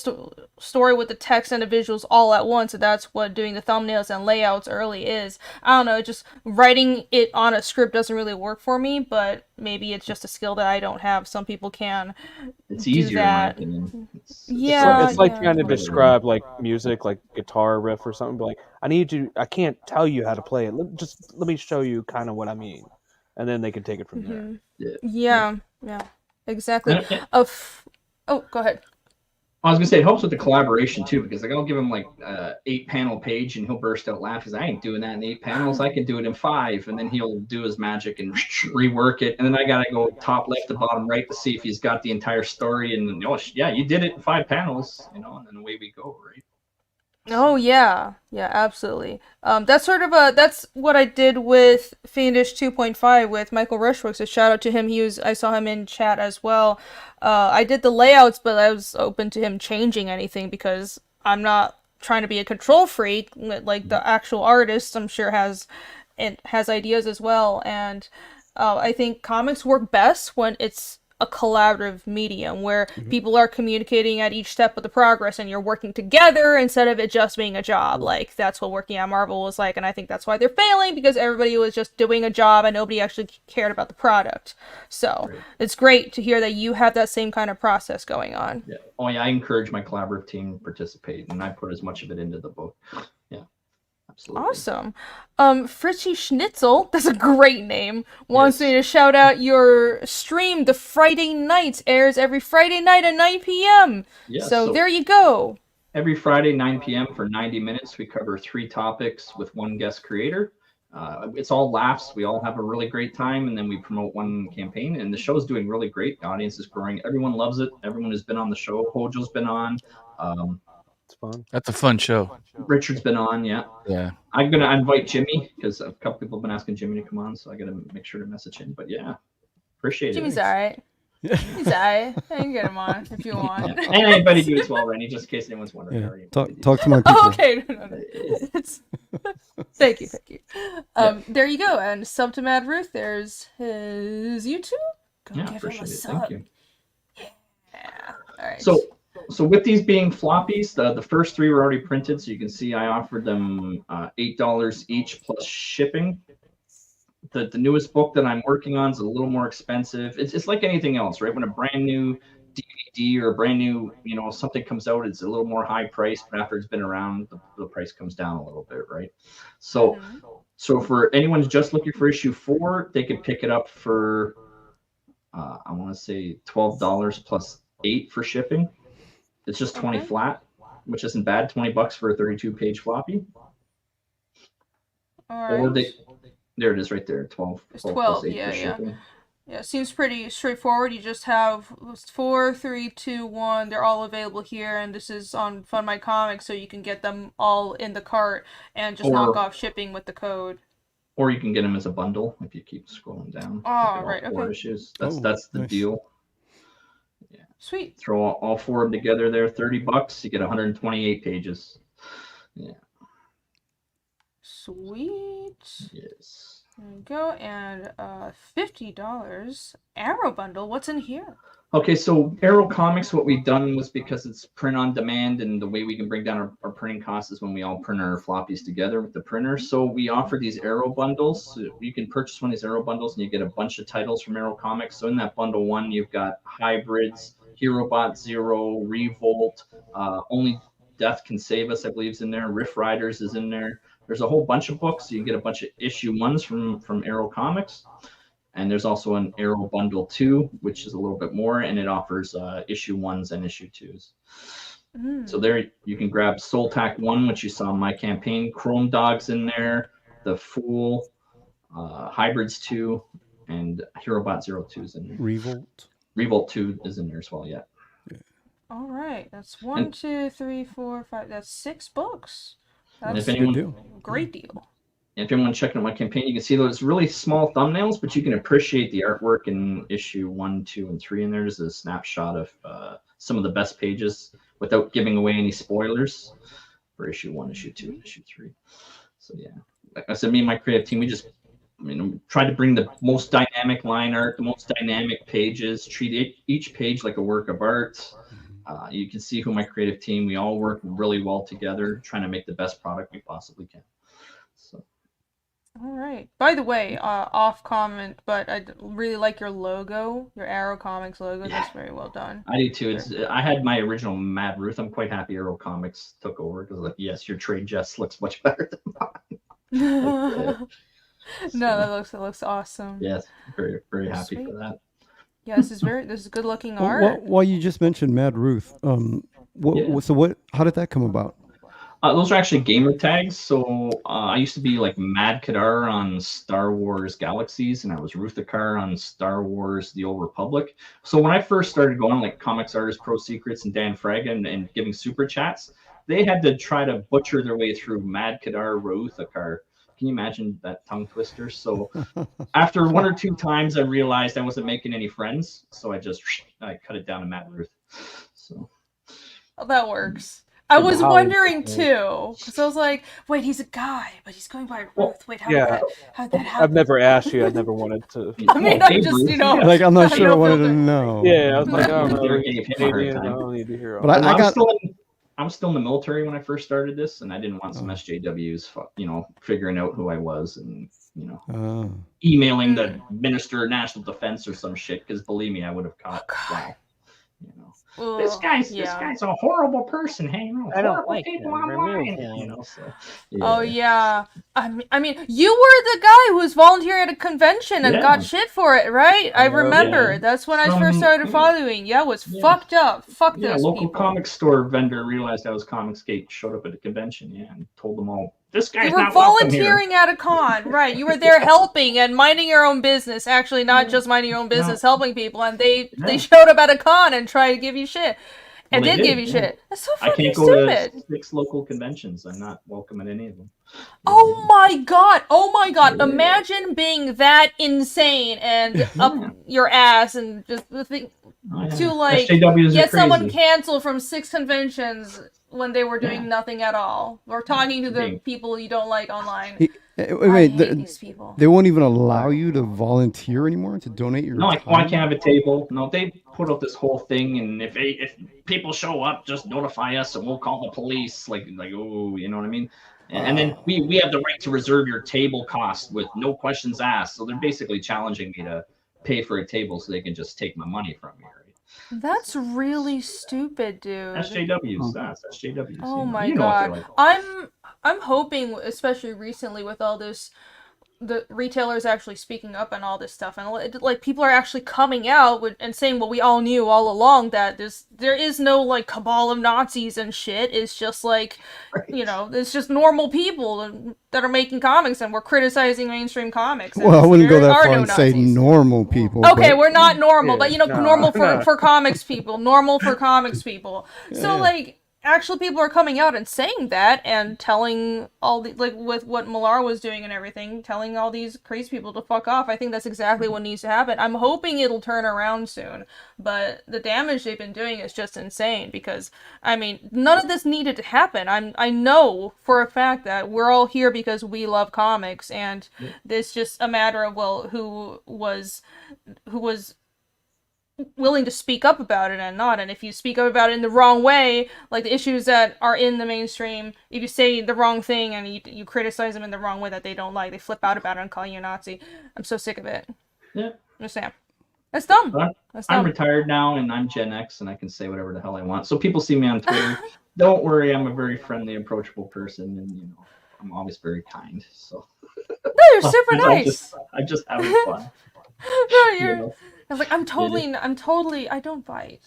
story with the text and the visuals all at once, and that's what doing the thumbnails and layouts early is. I don't know, just writing it on a script doesn't really work for me, but maybe it's just a skill that I don't have. Some people can. It's easier that. in my opinion. It's like trying to describe like music, like guitar riff or something, but like I can't tell you how to play it. Let me show you kind of what I mean, and then they can take it from there. Yeah, exactly. Go ahead. I was gonna say it helps with the collaboration too, because like I'll give him like 8-panel page and he'll burst out laughing. I ain't doing that in 8 panels. I can do it in 5, and then he'll do his magic and rework it, and then I gotta go top left to bottom right to see if he's got the entire story. And then, you did it in 5 panels, and then away we go, right? Oh yeah, absolutely. That's that's what I did with Fiendish 2.5 with Michael Rushworks. So shout out to him. I saw him in chat as well. I did the layouts, but I was open to him changing anything because I'm not trying to be a control freak. Like the actual artist, I'm sure has ideas as well. And I think comics work best when it's a collaborative medium where people are communicating at each step of the progress and you're working together instead of it just being a job. Like, that's what working at Marvel was like, and I think that's why they're failing, because everybody was just doing a job and nobody actually cared about the product. So it's great to hear that you have that same kind of process going on. Yeah. Oh yeah, I encourage my collaborative team to participate, and I put as much of it into the book. Yeah. Absolutely. Awesome. Fritzy Schnitzel, that's a great name, wants me to shout out your stream. The Friday Nights airs every Friday night at 9 p.m. Yeah, so there you go. Every Friday, 9 p.m. for 90 minutes, we cover 3 topics with one guest creator. It's all laughs. We all have a really great time, and then we promote one campaign, and the show is doing really great. The audience is growing. Everyone loves it. Everyone has been on the show. Hojo's been on. It's fun. That's a fun show. Richard's been on, yeah. Yeah. I'm going to invite Jimmy, because a couple people have been asking Jimmy to come on, so I got to make sure to message him. But yeah, appreciate Jimmy's it. all right. He's all right. I can get him on if you want. Yeah. And anybody do as well, Randy, just in case anyone's wondering. Yeah. Talk to my people. Oh, okay. No. Thank you. There you go. And sub to Mad Ruth. There's his YouTube. Go give him a appreciate it. sub. Thank you. Yeah. All right. So with these being floppies, the first 3 were already printed, so you can see I offered them $8 each plus shipping. The newest book that I'm working on is a little more expensive. It's like anything else, right? When a brand new DVD or a brand new, something comes out, it's a little more high price, but after it's been around, the price comes down a little bit, right? So for anyone who's just looking for issue 4, they could pick it up for, I want to say $12 plus $8 for shipping. It's just 20 flat, which isn't bad. $20 for a 32-page floppy. All right. There it is right there. 12. It's 12. Yeah. Yeah, seems pretty straightforward. You just have 4, 3, 2, 1. They're all available here, and this is on Fund My Comics, so you can get them all in the cart and just knock off shipping with the code. Or you can get them as a bundle if you keep scrolling down. Oh, right. Okay. 4 issues. That's the deal. Yeah. Sweet. Throw all 4 of them together there. $30. You get 128 pages. Yeah. Sweet. Yes. There you go. And $50 Arrow bundle. What's in here? Okay, so Arrow Comics, what we've done was, because it's print on demand, and the way we can bring down our printing costs is when we all print our floppies together with the printer. So we offer these Arrow bundles. So you can purchase one of these Arrow bundles and you get a bunch of titles from Arrow Comics. So in that bundle 1, you've got Hybrids, HeroBot Zero, Revolt, Only Death Can Save Us, I believe, is in there. Riff Riders is in there. There's a whole bunch of books. So you can get a bunch of issue 1s from Arrow Comics. And there's also an Arrow Bundle 2, which is a little bit more, and it offers issue 1s and issue 2s. So there you can grab Soltac 1, which you saw in my campaign. Chrome Dog's in there. The Fool, Hybrids 2, and HeroBot 02 is in there. Revolt 2 is in there as well, yeah. All right. That's 1, 2, 3, 4, 5. That's 6 books. That's a great deal. If anyone checking out my campaign, you can see those really small thumbnails, but you can appreciate the artwork in issue 1, 2, and 3 in there. There's a snapshot of some of the best pages without giving away any spoilers for issue 1, issue 2, and issue 3. So yeah, like I said, me and my creative team, we just try to bring the most dynamic line art, the most dynamic pages, treat each page like a work of art. You can see who my creative team, we all work really well together, trying to make the best product we possibly can. So. All right. By the way, off comment, but I really like your logo, your Arrow Comics logo. Yeah. That's very well done. I do too. I had my original Mad Ruth. I'm quite happy Arrow Comics took over, because like, yes, your trade just looks much better than mine. No, that looks awesome. Yes, very very happy for that. Yeah, this is good looking art. Well, you just mentioned Mad Ruth. How did that come about? Those are actually gamer tags. So I used to be like Mad Kadar on Star Wars Galaxies, and I was Ruthakar on Star Wars The Old Republic. So when I first started going like Comics Artist Pro Secrets and Dan Fraga and giving super chats, they had to try to butcher their way through Mad Kadar Ruthakar. Can you imagine that tongue twister? So after 1 or 2 times, I realized I wasn't making any friends. So I cut it down to Mad Ruth. So well, that works. I was wondering too, because I was like, wait, he's a guy, but he's going by Ruth. Wait, how did that happen? I've never asked you. I never wanted to. I mean, I just, like, I'm not sure I wanted to know. Yeah, I was like, I don't know. Gave him a hard time. I don't need to hear. But I'm still in the military when I first started this, and I didn't want some SJWs, figuring out who I was and emailing the Minister of National Defense or some shit. Because believe me, I would have caught. This guy's a horrible person hanging out with horrible people online. Oh yeah. I mean, you were the guy who was volunteering at a convention and got shit for it, right? I remember. That's when I first started following. Yeah, it was fucked up. Fuck those local people. comic store vendor realized I was Comicsgate, showed up at the convention, and told them all, this guy's you were not welcome volunteering here. at a con, right? You were there helping and minding your own business. Actually, not just minding your own business, helping people. And they showed up at a con and tried to give you shit. And did give you shit. That's so fucking stupid. I can't go to 6 local conventions. I'm not welcome at any of them. Oh my god! Oh my god! Imagine being that insane and up your ass and just to like get someone canceled from 6 conventions when they were doing nothing at all, or talking to the people you don't like online. Wait, these people. They won't even allow you to volunteer anymore, to donate your time? I can't have a table. No, they put up this whole thing, and if people show up, just notify us, and we'll call the police. Like, oh, you know what I mean? And then we have the right to reserve your table cost with no questions asked. So they're basically challenging me to pay for a table so they can just take my money from me. Right? That's really stupid, dude. SJWs, that's SJWs. Oh my god. Like. I'm hoping, especially recently with all this, the retailers actually speaking up and all this stuff, and like people are actually coming out and saying what we all knew all along, that there is no like cabal of Nazis and shit. It's just like, it's just normal people that are making comics, and we're criticizing mainstream comics. Well, I wouldn't go that far and say normal people. Okay, we're not normal, but normal for comics people. Normal for comics people. So like. Actually, people are coming out and saying that and telling all the, like, with what Millar was doing and everything, telling all these crazy people to fuck off. I think that's exactly what needs to happen. I'm hoping it'll turn around soon, but the damage they've been doing is just insane because, I mean, none of this needed to happen. I know for a fact that we're all here because we love comics, and it's just a matter of, well, who was willing to speak up about it and not. And if you speak up about it in the wrong way, like the issues that are in the mainstream, if you say the wrong thing and you criticize them in the wrong way that they don't like, they flip out about it and call you a Nazi. I'm so sick of it. Yeah. Understand? That's dumb. I'm retired now, and I'm Gen X, and I can say whatever the hell I want. So people see me on Twitter. Don't worry, I'm a very friendly, approachable person, and I'm always very kind. So no, you're super nice. I'm just having fun. No, you're. I was like, I don't bite.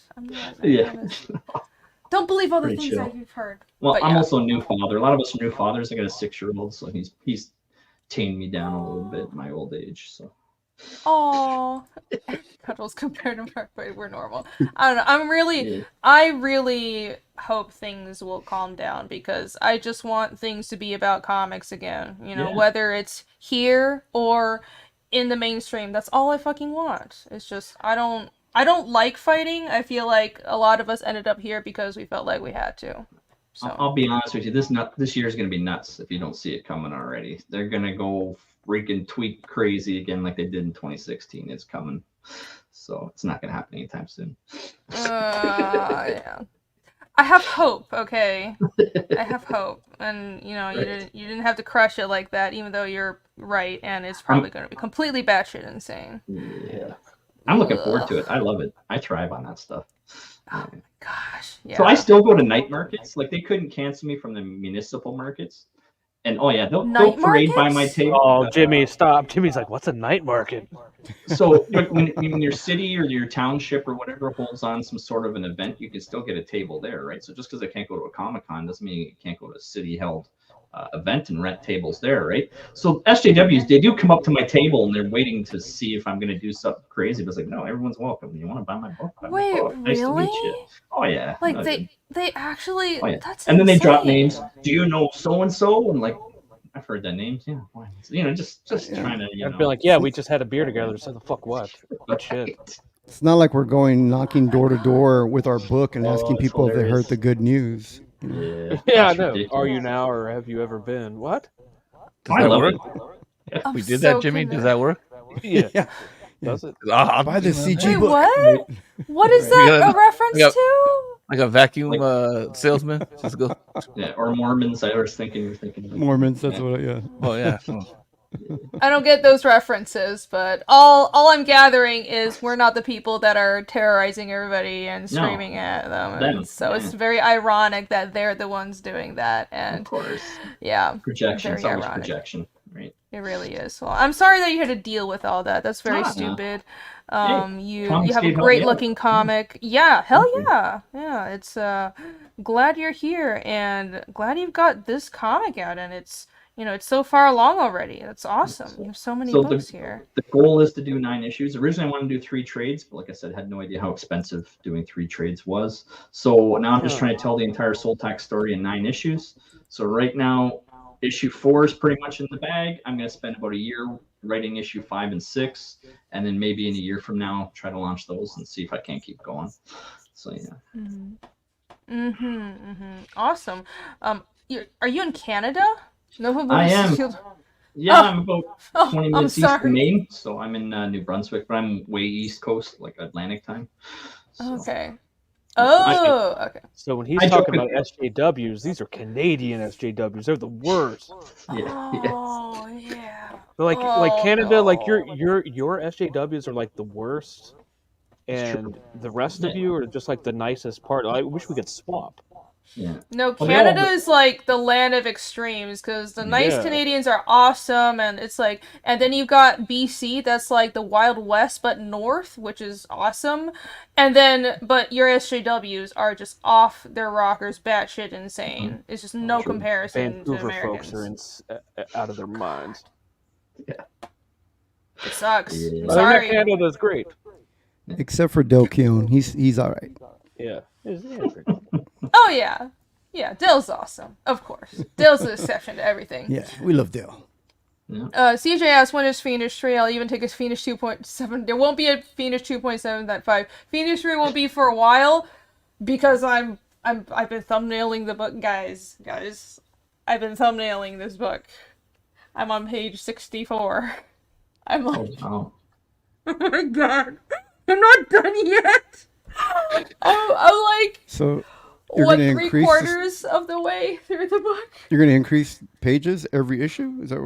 Don't believe all the things that you've heard. Well, I'm also a new father. A lot of us are new fathers. I got a 6-year-old, so he's tamed me down a little bit in my old age. So. Oh, cuddles compared to Mark, but we're normal. I don't know. I really hope things will calm down because I just want things to be about comics again. Whether it's here or in the mainstream. That's all I fucking want. It's just I don't like fighting. I feel like a lot of us ended up here because we felt like we had to. So I'll be honest with you. This year is gonna be nuts if you don't see it coming already. They're gonna go freaking tweet crazy again like they did in 2016. It's coming. So it's not gonna happen anytime soon. Yeah. I have hope, okay? I have hope. And, you didn't have to crush it like that, even though you're right, and it's probably going to be completely batshit insane. Yeah. I'm looking forward to it. I love it. I thrive on that stuff. Oh my gosh. Yeah. So I still go to night markets. Like, they couldn't cancel me from the municipal markets. And they'll parade by my table. Oh, Jimmy, stop! Jimmy's like, "What's a night market?" So when your city or your township or whatever holds on some sort of an event, you can still get a table there, right? So just because I can't go to a Comic-Con doesn't mean you can't go to a city-held event and rent tables there, right? So SJWs, they do come up to my table and they're waiting to see if I'm going to do something crazy. But it's like, no, everyone's welcome. You want to buy my book? Wait, nice really? To meet you. Oh yeah. Like they actually. Oh, yeah. That's and then they drop insane. names. Do you know so and so? And like, I've heard that name. Yeah. Why? Just trying to. I'd be like, yeah, we just had a beer together. So the fuck what? Eat shit. It's not like we're going knocking door to door with our book and asking people if they heard the good news. Yeah, Yeah, I that's know. ridiculous. Are you now, or have you ever been? What? Does I that love work? I'm We did so that, Jimmy. Does convinced. that work? Yeah. Yeah. Does it? Buy the CG Wait, book. what? What is We that got a a- reference we got- to? Like a vacuum salesman. Just go. Yeah, or Mormons. I was thinking you're thinking of Mormons. That's what. Yeah. Oh yeah. Oh. I don't get those references, but all I'm gathering is we're not the people that are terrorizing everybody and No, screaming at them. them, And so it's yeah. very ironic that they're the ones doing that. And Of course. yeah, Projection. very It's always ironic. projection, right? It really is. Well, I'm sorry that you had to deal with all that. That's very No. stupid. Hey, You comics have a gave help great me out. looking comic. Yeah, hell Thank you. yeah. It's glad you're here and glad you've got this comic out and it's it's so far along already. That's awesome. You have so many So books here. the goal is to do 9 issues. Originally, I wanted to do 3 trades, but like I said, I had no idea how expensive doing 3 trades was. So now I'm just trying to tell the entire Soul Tax story in 9 issues. So right now, issue 4 is pretty much in the bag. I'm going to spend about a year writing issue 5 and 6, and then maybe in a year from now, try to launch those and see if I can keep going. So yeah. Awesome. Are you in Canada? No, I am. Yeah, I'm about 20 minutes east of Maine, so I'm in New Brunswick, but I'm way east coast, like Atlantic time. So. Okay. Oh, okay. So when he's talking about SJWs, these are Canadian SJWs. They're the worst. Oh, yeah. They're like Canada, like your SJWs are like the worst, and the rest of you are just like the nicest part. I wish we could swap. Yeah. No, Canada is like the land of extremes because the nice Canadians are awesome, and it's like, and then you've got BC, that's like the Wild West but north, which is awesome, and then but your SJWs are just off their rockers, batshit insane. It's just no comparison to Americans. Folks are out of their minds. Yeah, it sucks. Yeah. Sorry. Canada's great, except for Del Keown. He's all right. Yeah. Oh yeah, Dale's awesome. Of course, Dale's the exception to everything. Yeah, we love Dale. CJ asked, when is Fiendish 3? I'll even take a Fiendish 2.7. There won't be a Fiendish 2.7.5. Fiendish 3 won't be for a while because I've been thumbnailing the book, guys. I've been thumbnailing this book. I'm on page 64. I'm like, oh my god, I'm not done yet. I'm like, so you're going to increase 3/4 of the way through the book. You're going to increase pages every issue? Is that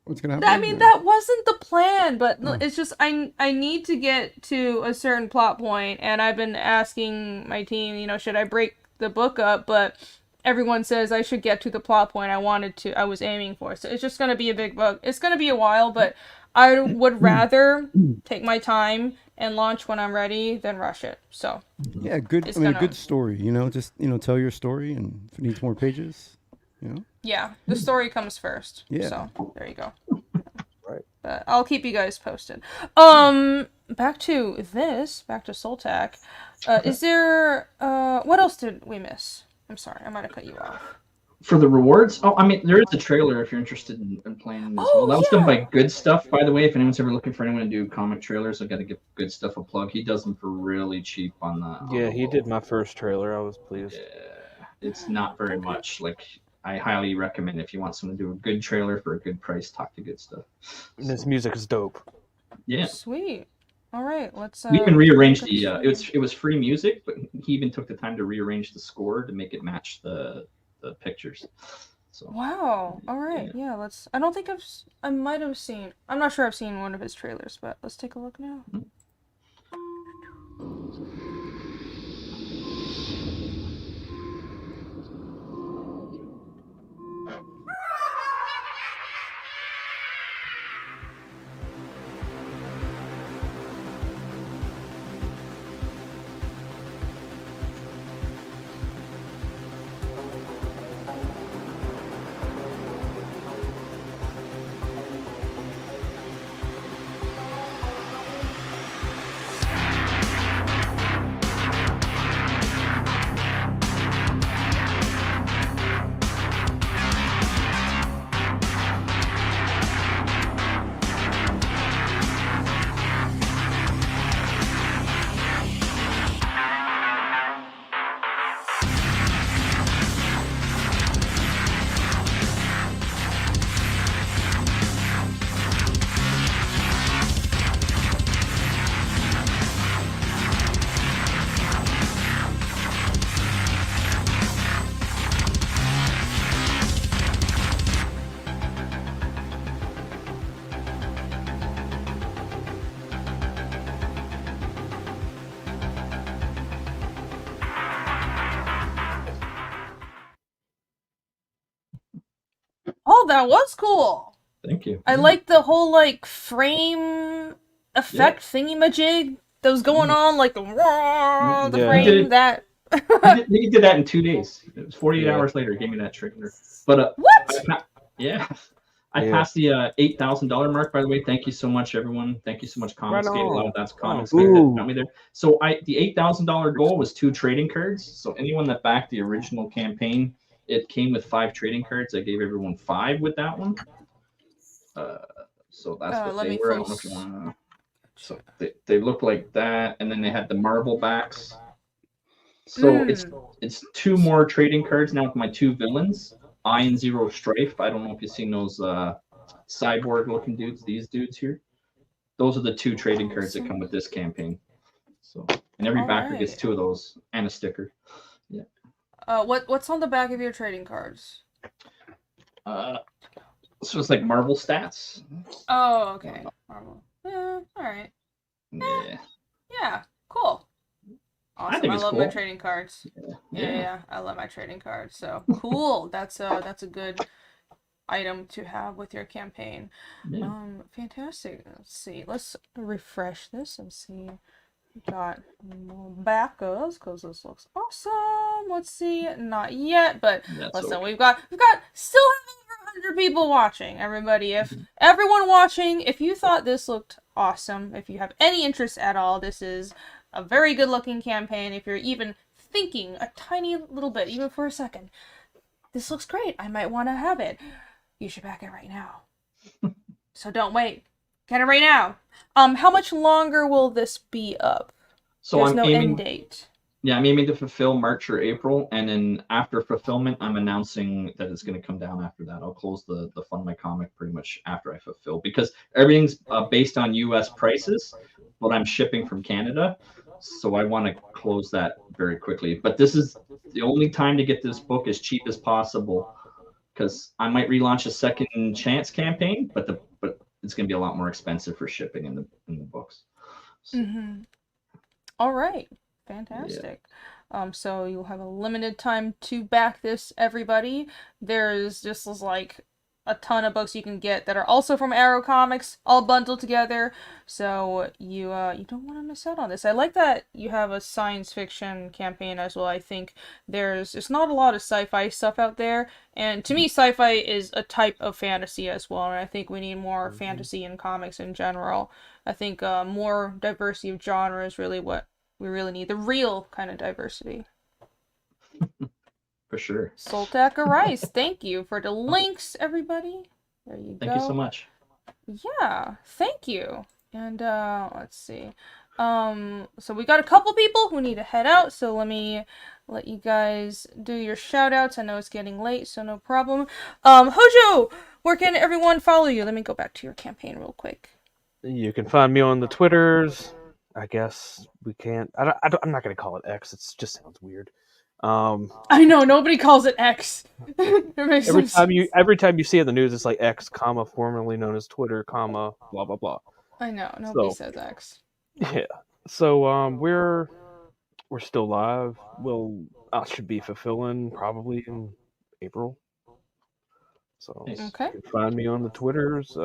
what's going to happen? I mean, that wasn't the plan, but it's just I need to get to a certain plot point, and I've been asking my team, should I break the book up? But everyone says I should get to the plot point I was aiming for. So it's just going to be a big book. It's going to be a while, but I would rather take my time and launch when I'm ready than rush it. So yeah, good. A good story. Just tell your story, and if it needs more pages, Yeah, the story comes first. Yeah. So there you go. Right. But I'll keep you guys posted. Back to Soltac. Is there what else did we miss? I'm sorry, I might have cut you off. For the rewards? Oh, I mean, there is a trailer if you're interested in playing as well. That was done by Good Stuff, by the way. If anyone's ever looking for anyone to do comic trailers, I've got to give Good Stuff a plug. He does them for really cheap on the... Yeah, he did my first trailer. I was pleased. Yeah, it's not very much. Like, I highly recommend if you want someone to do a good trailer for a good price, talk to Good Stuff. And his music is dope. Yeah. Sweet. All right, let's... We even rearranged the... it was free music, but he even took the time to rearrange the score to make it match the pictures. So wow. All right. Yeah, let's... I don't think I might have seen... I'm not sure I've seen one of his trailers, but let's take a look now. that was cool. Thank you. I like the whole like frame effect thingy-majig that was going on, like the frame that. He did that in 2 days. It was 48 hours later. He gave me that trigger. But what? I passed the $8,000 mark. By the way, thank you so much, everyone. Thank you so much, Comicsgate. A lot of that's Comicsgate that got me there. So the $8,000 goal was 2 trading cards. So anyone that backed the original campaign, it came with 5 trading cards. I gave everyone 5 with that one. So that's what they were. I don't know if you want to. So they look like that, and then they had the marble backs. So it's 2 more trading cards now with my 2 villains, Eye and Zero Strife. I don't know if you've seen those cyborg-looking dudes. These dudes here. Those are the 2 trading cards that come with this campaign. So, and every backer gets 2 of those and a sticker. Yeah. What's on the back of your trading cards? So it's like Marvel stats. Oh, okay. Marvel. All right. Yeah. Cool. Awesome. I love my trading cards. Yeah. I love my trading cards. So cool. That's a good item to have with your campaign. Fantastic. Let's see. Let's refresh this and see. We got more backers because this looks awesome. Let's see. Not yet, but listen, we've got still have over 100 people watching. Everybody, if everyone watching, if you thought this looked awesome, if you have any interest at all, this is a very good looking campaign. If you're even thinking a tiny little bit, even for a second, this looks great, I might want to have it, you should back it right now. So don't wait. Get it right now. How much longer will this be up? So There's I'm no aiming, end date. Yeah, I'm aiming to fulfill March or April, and then after fulfillment, I'm announcing that it's going to come down after that. I'll close the Fund My Comic pretty much after I fulfill, because everything's based on U.S. prices, but I'm shipping from Canada, so I want to close that very quickly. But this is the only time to get this book as cheap as possible, because I might relaunch a second chance campaign, but it's going to be a lot more expensive for shipping in the books. So. All right. Fantastic. So you'll have a limited time to back this, everybody. There's just like a ton of books you can get that are also from Arrow Comics, all bundled together. So you don't want to miss out on this. I like that you have a science fiction campaign as well. I think there's not a lot of sci-fi stuff out there, and to me, sci-fi is a type of fantasy as well. And I think we need more fantasy in comics in general. I think more diversity of genre is really what we really need. The real kind of diversity. For sure. Soltaka Rice, thank you for the links, everybody. There you go. Thank you so much. Yeah, thank you. And let's see. So we got a couple people who need to head out, so let me let you guys do your shout outs. I know it's getting late, so no problem. Hojo, where can everyone follow you? Let me go back to your campaign real quick. You can find me on the Twitters. I guess we can't. I'm not gonna call it X. It just sounds weird. I know nobody calls it X. Every time you see it in the news, it's like X, comma, formerly known as Twitter, comma, blah blah blah. I know nobody says X. Yeah. So we're still live. I should be fulfilling probably in April. So you can find me on the Twitters.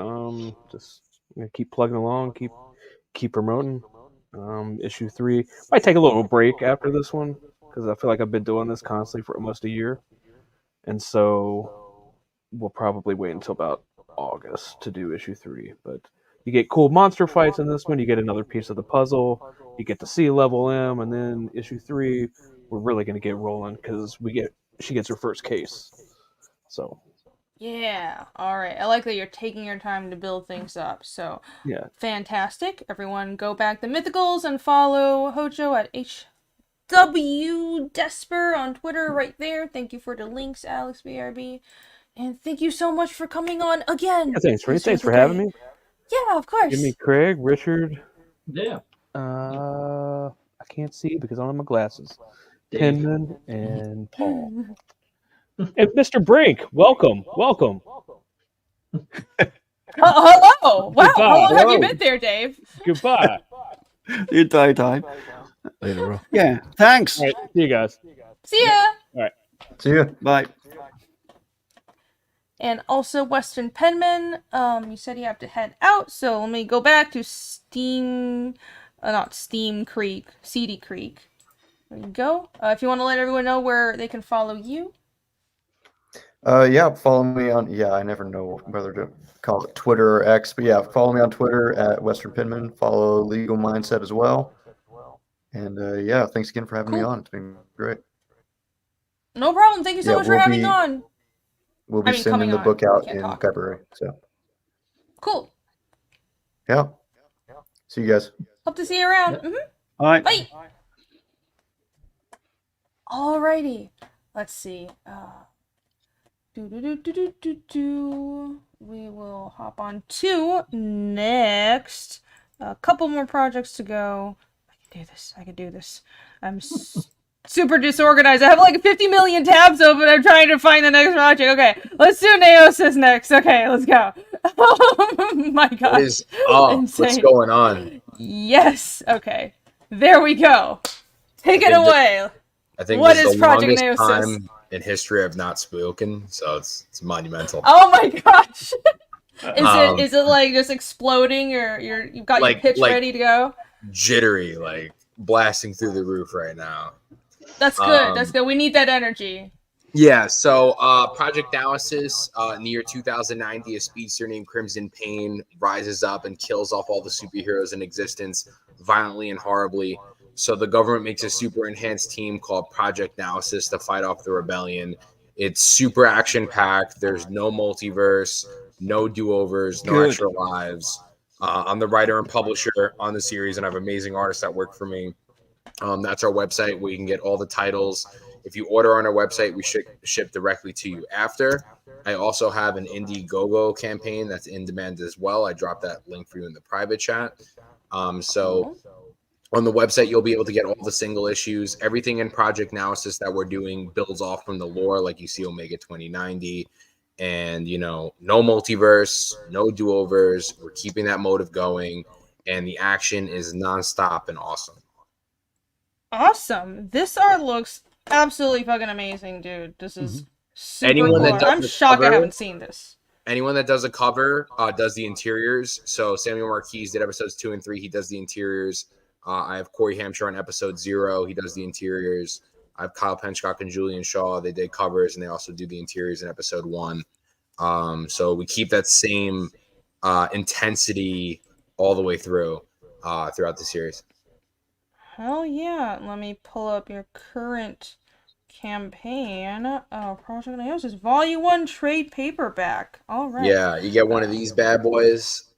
Just keep plugging along, keep promoting. Issue 3 might take a little break after this one, because I feel like I've been doing this constantly for almost a year, and so we'll probably wait until about August to do issue 3. But you get cool monster fights in this one. You get another piece of the puzzle. You get to see level M, and then issue 3, we're really going to get rolling because she gets her first case. So. Yeah, alright. I like that you're taking your time to build things up. So, yeah. Fantastic. Everyone go back to Mythicals and follow Hojo at HWDesper on Twitter right there. Thank you for the links, Alex BRB. And thank you so much for coming on again. Yeah, thanks for having me. Yeah, of course. Give me Craig, Richard. Yeah. I can't see because I don't have my glasses. Penman and Paul. And Mr. Brink, welcome. Hello! Wow, Goodbye. how long have you been there, Dave? Goodbye. The entire time. Later, bro. Yeah, thanks. All right, see you guys. See ya! All right. See ya. Bye. and also Western Penman. You said you have to head out, so let me go back to not Steam Creek, Seedy Creek. There you go. If you want to let everyone know where they can follow you. Yeah, follow me on, I never know whether to call it Twitter or X, but yeah, follow me on Twitter at Western Penman. Follow Legal Mindset as well. And yeah, thanks again for having me on. It's been great. No problem. Thank you so much for having on. We'll be sending the book out in February. So cool. Yeah. See you guys. Hope to see you around. All right. Bye. Alrighty. Let's see. We will hop on to next. A couple more projects to go. I can do this. I'm super disorganized. I have like 50 million tabs open. I'm trying to find the next project. Okay, let's do Neosis next. Okay, let's go. Oh my god. What's going on? Yes. Okay. There we go. Take it away. I think what this is the Project longest Neosis? time in history I've not spoken, so it's monumental. Oh my gosh. Is it like just exploding, or you've got your pitch ready to go? Jittery, like blasting through the roof right now. That's good. That's good. We need that energy. Yeah, so Project Neosis, in the year 2090, a speedster named Crimson Pain rises up and kills off all the superheroes in existence violently and horribly. So the government makes a super enhanced team called Project Neosis to fight off the rebellion. It's super action-packed. There's no multiverse, no do-overs, no extra lives. I'm the writer and publisher on the series, and I have amazing artists that work for me. That's our website where you can get all the titles. If you order on our website, we ship directly to you after. I also have an Indiegogo campaign that's in demand as well. I dropped that link for you in the private chat. So on the website, you'll be able to get all the single issues. Everything in Project Neosis that we're doing builds off from the lore, like you see Omega 2090. And, no multiverse, no do-overs. We're keeping that motive going. And the action is nonstop and awesome. Awesome. This art looks absolutely fucking amazing, dude. This is super cool. I'm shocked I haven't seen this. Anyone that does a cover does the interiors. So Samuel Marquis did episodes 2 and 3. He does the interiors. I have Corey Hampshire on episode 0. He does the interiors. I have Kyle Penchcock and Julian Shaw. They did covers, and they also do the interiors in episode 1. So we keep that same intensity all the way through throughout the series. Hell yeah. Let me pull up your current campaign. Project Neosis Volume 1 trade paperback. All right. Yeah, you get one of these bad boys.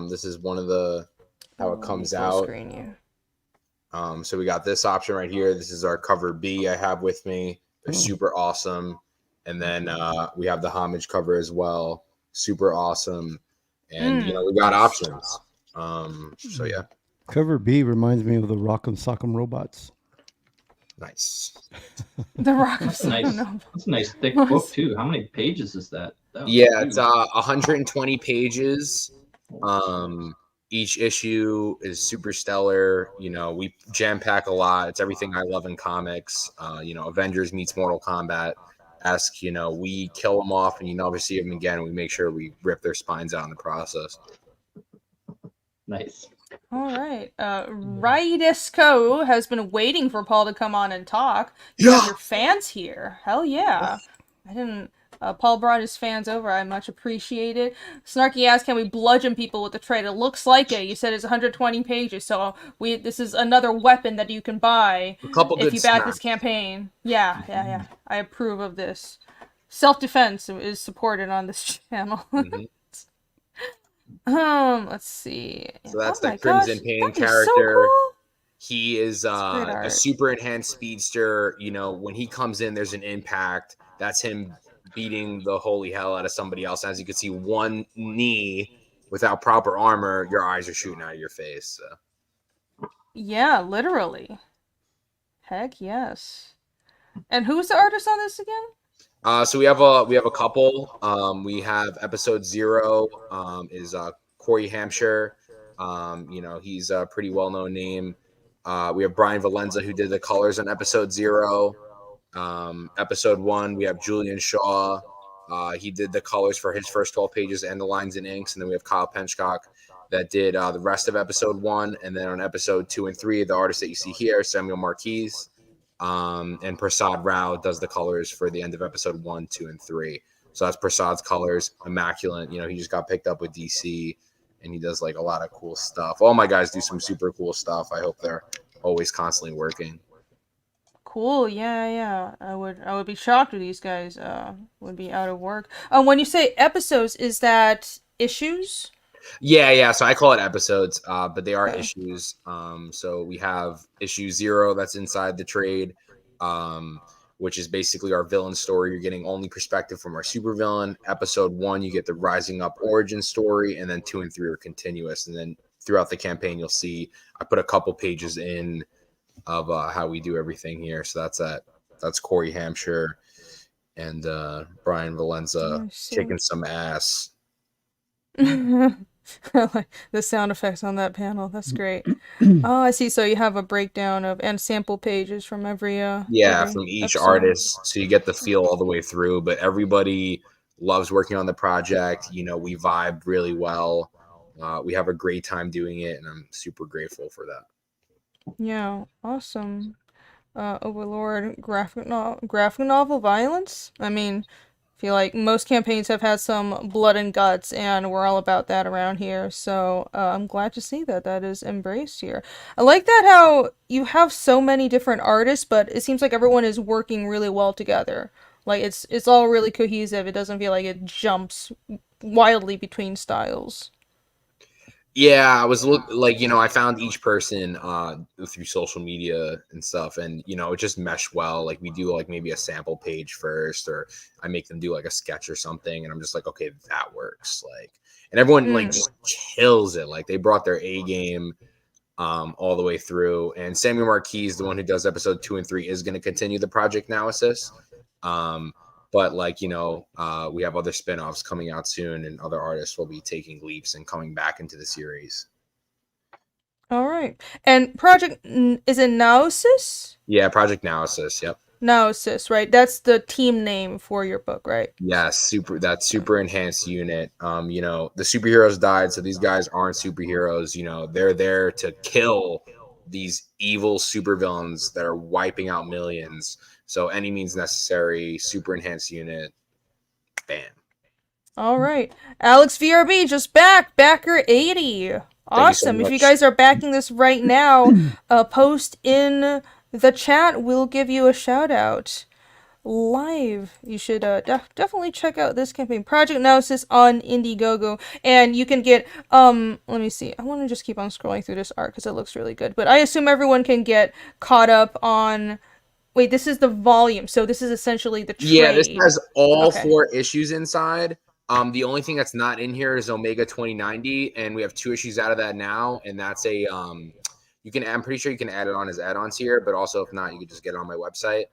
This is one of the how it comes out. Screen you. So we got this option right here. This is our cover B I have with me. They're super awesome. And then we have the homage cover as well. Super awesome. And, we got options. So, yeah. Cover B reminds me of the Rock'em Sock'em Robots. Nice. The Rock'em Sock'em Robots. That's a nice thick book, too. How many pages is that? It's 120 pages. Each issue is super stellar. We jam pack a lot. It's everything I love in comics. Avengers meets Mortal Kombat. We kill them off and you never see them again. We make sure we rip their spines out in the process. Nice. All right. Raidisco has been waiting for Paul to come on and talk. You have your fans here. Hell yeah. Paul brought his fans over. I much appreciate it. Snarky asked, can we bludgeon people with the trade? It looks like it. You said it's 120 pages, so this is another weapon that you can buy if you back this campaign. Yeah. I approve of this. Self-defense is supported on this channel. Let's see. So that's the Crimson Pain character. So cool. He is a super enhanced speedster. When he comes in, there's an impact. That's him beating the holy hell out of somebody else. As you can see, one knee without proper armor, your eyes are shooting out of your face. So. Yeah, literally. Heck yes. And who's the artist on this again? So we have a couple. We have episode 0 is Corey Hampshire. He's a pretty well-known name. We have Brian Valenza, who did the colors on episode 0. Episode 1, we have Julian Shaw. He did the colors for his first 12 pages and the lines and inks. And then we have Kyle Penchcock that did the rest of episode 1. And then on episode 2 and 3, the artist that you see here, Samuel Marquise, and Prasad Rao does the colors for the end of episode 1, 2, and 3. So that's Prasad's colors, immaculate. You know, he just got picked up with DC, and he does like a lot of cool stuff. All my guys do some super cool stuff. I hope they're always constantly working. Cool. Yeah. I would be shocked if these guys would be out of work. When you say episodes, is that issues? Yeah. So I call it episodes, but they are issues. So we have issue 0 that's inside the trade, which is basically our villain story. You're getting only perspective from our supervillain. Episode 1, you get the rising up origin story, and then 2 and 3 are continuous. And then throughout the campaign, you'll see I put a couple pages in of how we do everything here. So that's Corey Hampshire and Brian Valenza kicking some ass. Like the sound effects on that panel. That's great. Oh, I see. So you have a breakdown of and sample pages from every from each episode. artist, so you get the feel all the way through. But everybody loves working on the project. You know, we vibe really well. We have a great time doing it, and I'm super grateful for that. Yeah, awesome. Overlord graphic novel violence. I mean, I feel like most campaigns have had some blood and guts, and we're all about that around here. So I'm glad to see that is embraced here. I like that how you have so many different artists, but it seems like everyone is working really well together. Like it's all really cohesive. It doesn't feel like it jumps wildly between styles. Yeah, I was I found each person through social media and stuff, and it just meshed well. Like we do like maybe a sample page first, or I make them do like a sketch or something, and I'm just like, okay, that works. Like, and everyone like just kills it. Like they brought their A game all the way through. And Samuel Marquise, the one who does episode 2 and 3, is going to continue the project analysis. But we have other spinoffs coming out soon, and other artists will be taking leaps and coming back into the series. All right. And Project, is it Naosis? Yeah, Project Naosis. Yep. Naosis, right? That's the team name for your book, right? Yes, that super enhanced unit. The superheroes died, so these guys aren't superheroes. They're there to kill these evil supervillains that are wiping out millions. So any means necessary, super enhanced unit, bam. All right. Alex VRB just backer 80. Awesome. So if you guys are backing this right now, post in the chat. We'll give you a shout out live. You should definitely check out this campaign, Project Analysis, on Indiegogo, and you can get let me see. I want to just keep on scrolling through this art because it looks really good. But I assume everyone can get caught up on. Wait, this is the volume, so this is essentially the trade. Yeah, this has all 4 issues inside. The only thing that's not in here is Omega 2090, and we have 2 issues out of that now, and that's a I'm pretty sure you can add it on as add-ons here, but also if not, you can just get it on my website.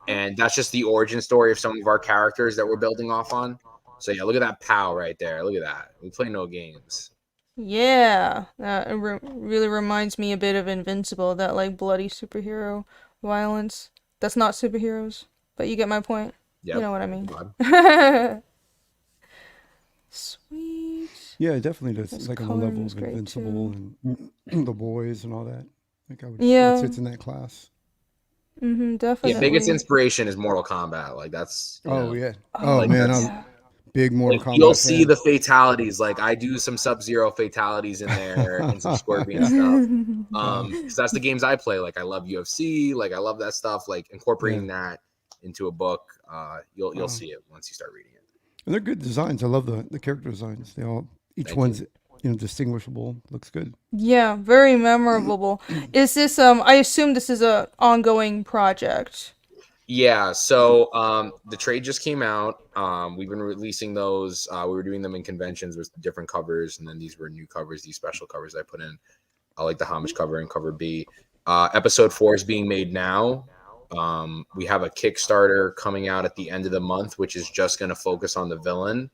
And that's just the origin story of some of our characters that we're building off on. So yeah, look at that POW right there. Look at that. We play no games. Yeah, that really reminds me a bit of Invincible, that like bloody superhero violence. That's not superheroes, but you get my point. Yep. You know what I mean. Sweet. Yeah, it definitely does. It's like on the level of Invincible and The Boys and all that. Like I would it sits in that class. Definitely. Yeah, biggest inspiration is Mortal Kombat. Like that's. Yeah. Oh like, man, I'm big Mortal Kombat. You'll see the fatalities. Like I do some Sub-Zero fatalities in there and some Scorpion stuff. Because that's the games I play. Like I love UFC. Like I love that stuff. Like incorporating that into a book. You'll see it once you start reading it. And they're good designs. I love the character designs. Each one's distinguishable. Looks good. Yeah, very memorable. Is this I assume this is a ongoing project. Yeah, so the trade just came out. We've been releasing those. We were doing them in conventions with different covers, and then these were new covers, these special covers I put in. I like the homage cover and cover B. Episode 4 is being made now. We have a Kickstarter coming out at the end of the month, which is just going to focus on the villain,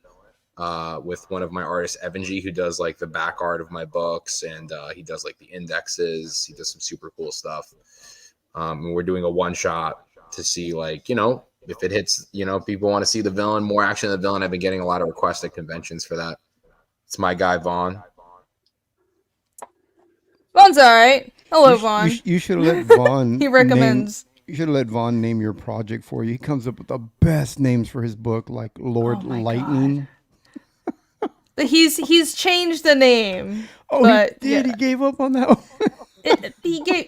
with one of my artists, Evan G, who does like the back art of my books, and he does like the indexes. He does some super cool stuff. And we're doing a one shot to see, like, if it hits, people want to see the villain, more action of the villain. I've been getting a lot of requests at conventions for that. It's my guy Vaughn. Vaughn's all right. Hello, Vaughn. You should have let Vaughn. He recommends. You should have let Vaughn name your project for you. He comes up with the best names for his book, like Lord Lightning. He's changed the name. Oh, but, he did. Yeah. He gave up on that one. He did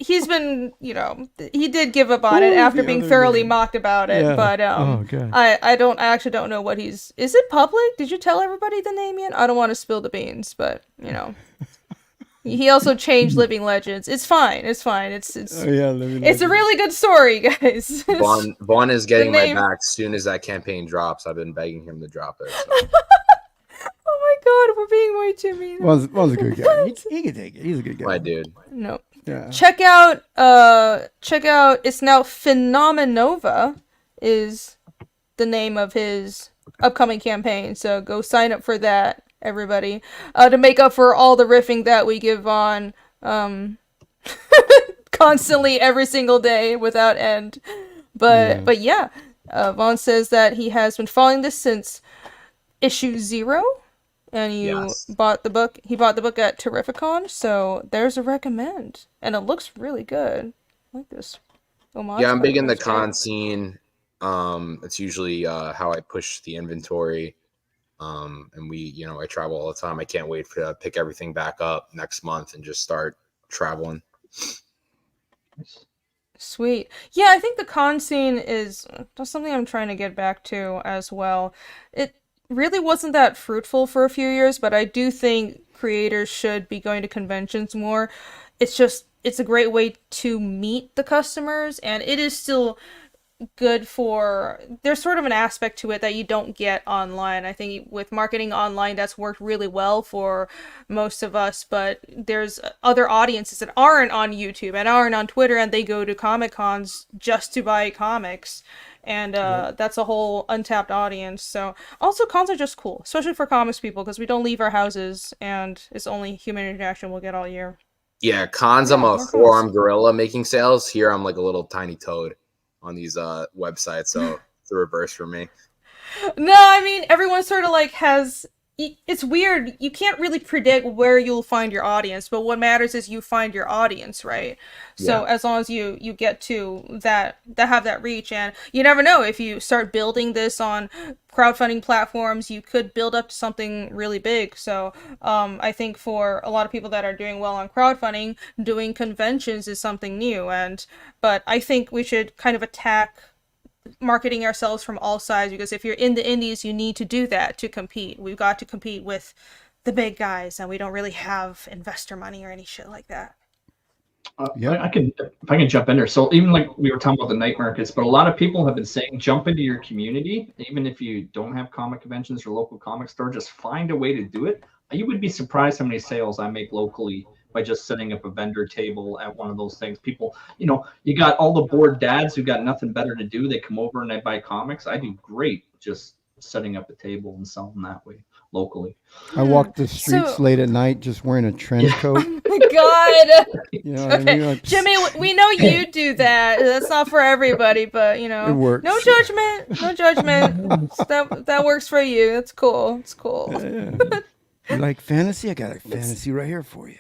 give up on it after being thoroughly mocked about it. Yeah. But I actually don't know what is it public? Did you tell everybody the name yet? I don't want to spill the beans, but he also changed Living Legends. It's fine. It's a really good story, guys. Vaughn is getting my back as soon as that campaign drops. I've been begging him to drop it. So. Oh my god, we're being way too mean. Vaughn's a good guy. He can take it. He's a good guy. My dude. No. Yeah. Check out. It's now Phenomenova is the name of his upcoming campaign. So go sign up for that, everybody, to make up for all the riffing that we give on constantly every single day without end. But yeah, Vaughn says that he has been following this since issue 0. And bought the book. He bought the book at Terrificon, so there's a recommend, and it looks really good. I like this homage. Yeah, I'm big in the con scene. It's usually how I push the inventory. And I travel all the time. I can't wait to pick everything back up next month and just start traveling. Sweet. Yeah, I think the con scene is something I'm trying to get back to as well. It really wasn't that fruitful for a few years, but I do think creators should be going to conventions more. It's a great way to meet the customers, and it is still good there's sort of an aspect to it that you don't get online. I think with marketing online, that's worked really well for most of us, but there's other audiences that aren't on YouTube and aren't on Twitter, and they go to Comic Cons just to buy comics. And that's a whole untapped audience. So also cons are just cool, especially for comics people, because we don't leave our houses and it's only human interaction we'll get all year. Yeah, cons, I'm a four-armed gorilla making sales. Here I'm like a little tiny toad on these websites, so it's the reverse for me. No, I mean, everyone sort of like has... It's weird. You can't really predict where you'll find your audience, but what matters is you find your audience, right? Yeah. So as long as you get to that have that reach, and you never know, if you start building this on crowdfunding platforms, you could build up to something really big. So I think for a lot of people that are doing well on crowdfunding, doing conventions is something new. But I think we should kind of attack marketing ourselves from all sides, because if you're in the indies, you need to do that to compete. We've got to compete with the big guys, and we don't really have investor money or any shit like that. If I can jump in there. So even like we were talking about the night markets, but a lot of people have been saying jump into your community, even if you don't have comic conventions or local comic store, just find a way to do it. You would be surprised how many sales I make locally by just setting up a vendor table at one of those things. People, you got all the bored dads who got nothing better to do. They come over and they buy comics. I do great just setting up a table and selling that way locally. I walk the streets late at night just wearing a trench coat. Oh my God. You know what I mean? Like, Jimmy, we know you do that. That's not for everybody, but it works. No judgment. No judgment. that works for you. That's cool. It's cool. Yeah. You like fantasy? I got a fantasy right here for you.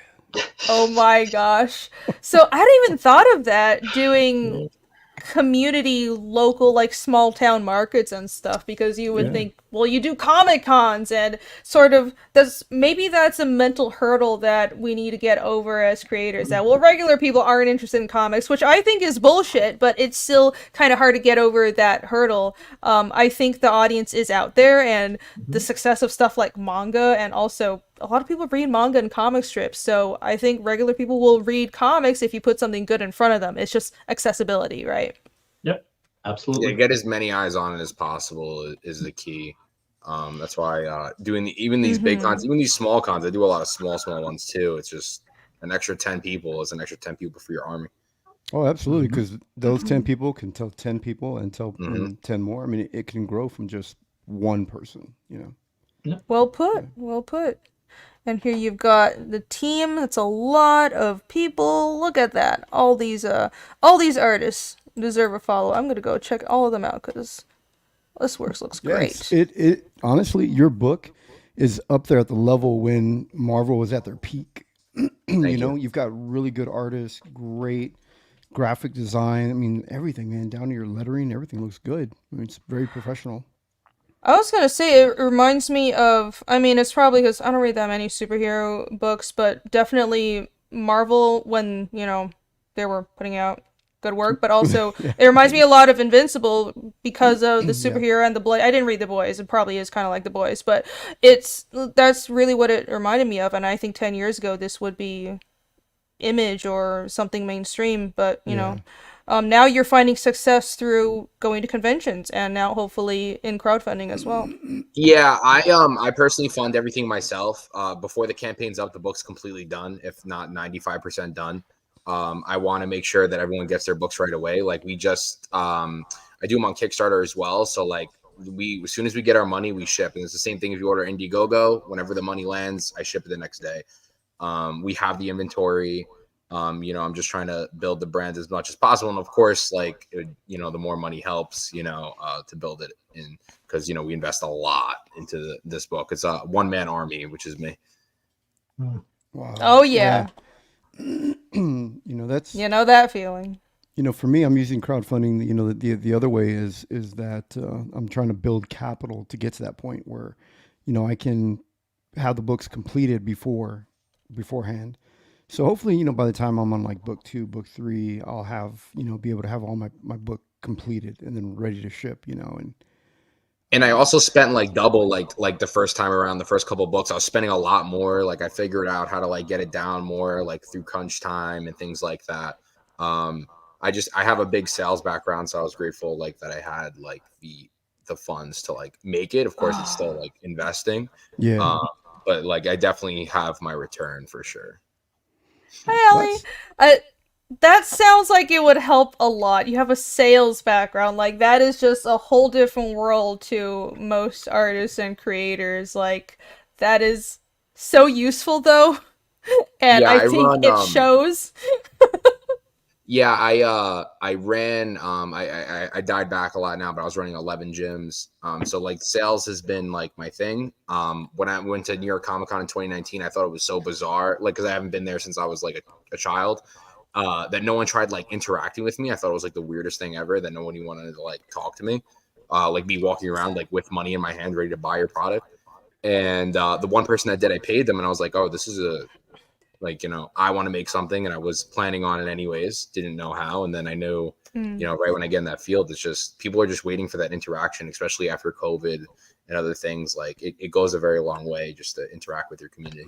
Oh my gosh. So I hadn't even thought of that, doing community local, like small town markets and stuff, because you would think, well, you do Comic Cons, and sort of that's a mental hurdle that we need to get over as creators, that regular people aren't interested in comics, which I think is bullshit, but it's still kind of hard to get over that hurdle. I think the audience is out there, and the success of stuff like manga, and also a lot of people read manga and comic strips, so I think regular people will read comics if you put something good in front of them. It's just accessibility, right? Yep, absolutely. Yeah, get as many eyes on it as possible is the key. That's why doing even these big cons, even these small cons, I do a lot of small ones too. It's just an extra 10 people is an extra 10 people for your army. Oh, absolutely, because those 10 people can tell 10 people and tell 10 more. I mean, it can grow from just one person, Well put. And here you've got the team. It's a lot of people. Look at that. All these artists. deserve a follow. I'm gonna go check all of them out because this work looks great. It honestly, your book is up there at the level when Marvel was at their peak. You know, you've got really good artists, great graphic design. I mean, everything, man, down to your lettering, everything looks good. I mean, it's very professional. I was gonna say it reminds me of. I mean, it's probably because I don't read that many superhero books, but definitely Marvel when they were putting out good work. But also, it reminds me a lot of Invincible because of the superhero and the blood. I didn't read The Boys. It probably is kind of like The Boys, but that's really what it reminded me of. And I think 10 years ago this would be Image or something mainstream, but now you're finding success through going to conventions and now hopefully in crowdfunding as well. Yeah, I personally fund everything myself. Before the campaign's up, the book's completely done, if not 95% done. I want to make sure that everyone gets their books right away. Like we just I do them on Kickstarter as well. So like as soon as we get our money, we ship. And it's the same thing if you order Indiegogo. Whenever the money lands, I ship it the next day. We have the inventory. I'm just trying to build the brand as much as possible. And of course, like, the more money helps, to build it in, because, we invest a lot into this book. It's a one-man army, which is me. Wow. Oh yeah. That's that feeling. For me, I'm using crowdfunding. The other way is that I'm trying to build capital to get to that point where, I can have the books completed beforehand. So hopefully, by the time I'm on like book 2, book 3, I'll have, be able to have all my book completed and then ready to ship, And I also spent like double, like the first time around, the first couple of books, I was spending a lot more. Like I figured out how to like get it down more, like through crunch time and things like that. I have a big sales background, so I was grateful like that I had like the funds to like make it. Of course, it's still like investing. Yeah. But like I definitely have my return for sure. Hey, Ellie. That sounds like it would help a lot. You have a sales background. Like, that is just a whole different world to most artists and creators. Like, that is so useful, though. And I think it shows. Yeah, I ran, I died back a lot now, but I was running 11 gyms. So like sales has been like my thing. When I went to New York Comic Con in 2019, I thought it was so bizarre, like, cause I haven't been there since I was like a child, that no one tried like interacting with me. I thought it was like the weirdest thing ever, that nobody wanted to like talk to me, like me walking around like with money in my hand, ready to buy your product. And the one person that did, I paid them, and I was like, oh, this is I want to make something, and I was planning on it anyways, didn't know how. And then I knew, right when I get in that field, it's just, people are just waiting for that interaction, especially after COVID and other things. Like it goes a very long way just to interact with your community.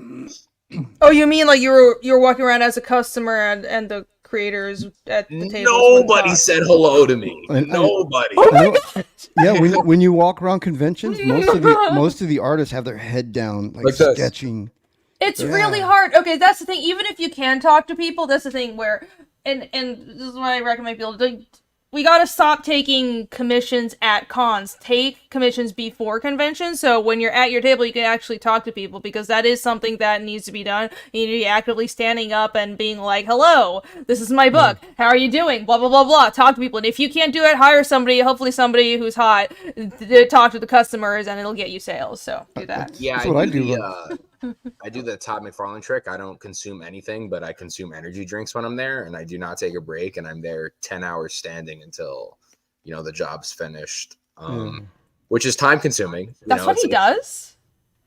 Oh, you mean like you're walking around as a customer and the creators at the table? Nobody said hello to me. Nobody. Oh my God. Yeah, when you walk around conventions, most of the artists have their head down, like sketching. It's really hard. Okay, that's the thing. Even if you can talk to people, that's the thing where, and this is what I recommend people do. We gotta stop taking commissions at cons. Take commissions before conventions, so when you're at your table, you can actually talk to people, because that is something that needs to be done. You need to be actively standing up and being like, hello, this is my book. How are you doing? Blah, blah, blah, blah. Talk to people. And if you can't do it, hire somebody, hopefully somebody who's hot, to talk to the customers, and it'll get you sales. So do that. Yeah, that's what I do. I do the Todd McFarlane trick. I don't consume anything, but I consume energy drinks when I'm there, and I do not take a break, and I'm there 10 hours standing until, the job's finished, which is time consuming. That's what he does?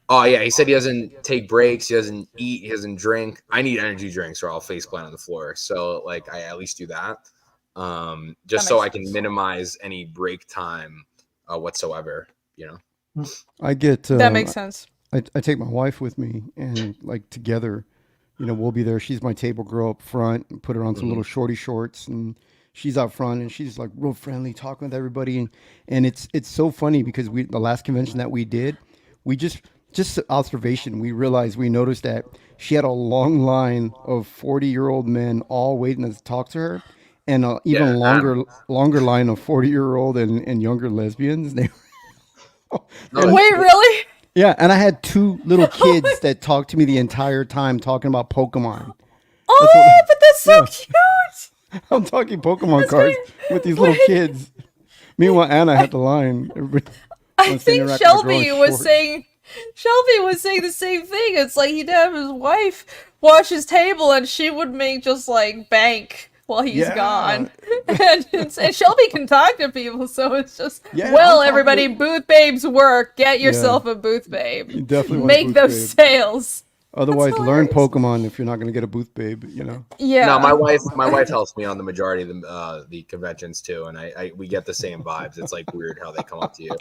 Oh, yeah. He said he doesn't take breaks. He doesn't eat. He doesn't drink. I need energy drinks or I'll face plant on the floor. So, like, I at least do that, just so I can minimize any break time whatsoever, I get... that makes sense. I take my wife with me, and like together, we'll be there. She's my table girl up front, and put her on some little shorty shorts, and she's out front, and she's like real friendly, talking with everybody. And it's so funny because the last convention that we did, we just observation, we noticed that she had a long line of 40-year-old men all waiting to talk to her, and even longer line of 40-year-old and younger lesbians. Wait, really? Yeah, and I had 2 little kids that talked to me the entire time, talking about Pokemon. But that's so cute. I'm talking Pokemon That's cards great. with these little Wait. kids. Meanwhile, Anna had the line. Everybody I wants to think interact with the girl in Shelby was shorts. saying the same thing. It's like he'd have his wife watch his table and she would make just like bank while he's Yeah. gone. And Shelby can talk to people, so it's just Yeah, well, I'm everybody, talking booth babes work. Get yourself a booth babe. You definitely want a Make booth those babe. sales. Otherwise, learn hilarious. Pokemon if you're not going to get a booth babe, you know? Yeah. No, my wife helps me on the majority of the conventions too, and we get the same vibes. It's like weird how they come up to you.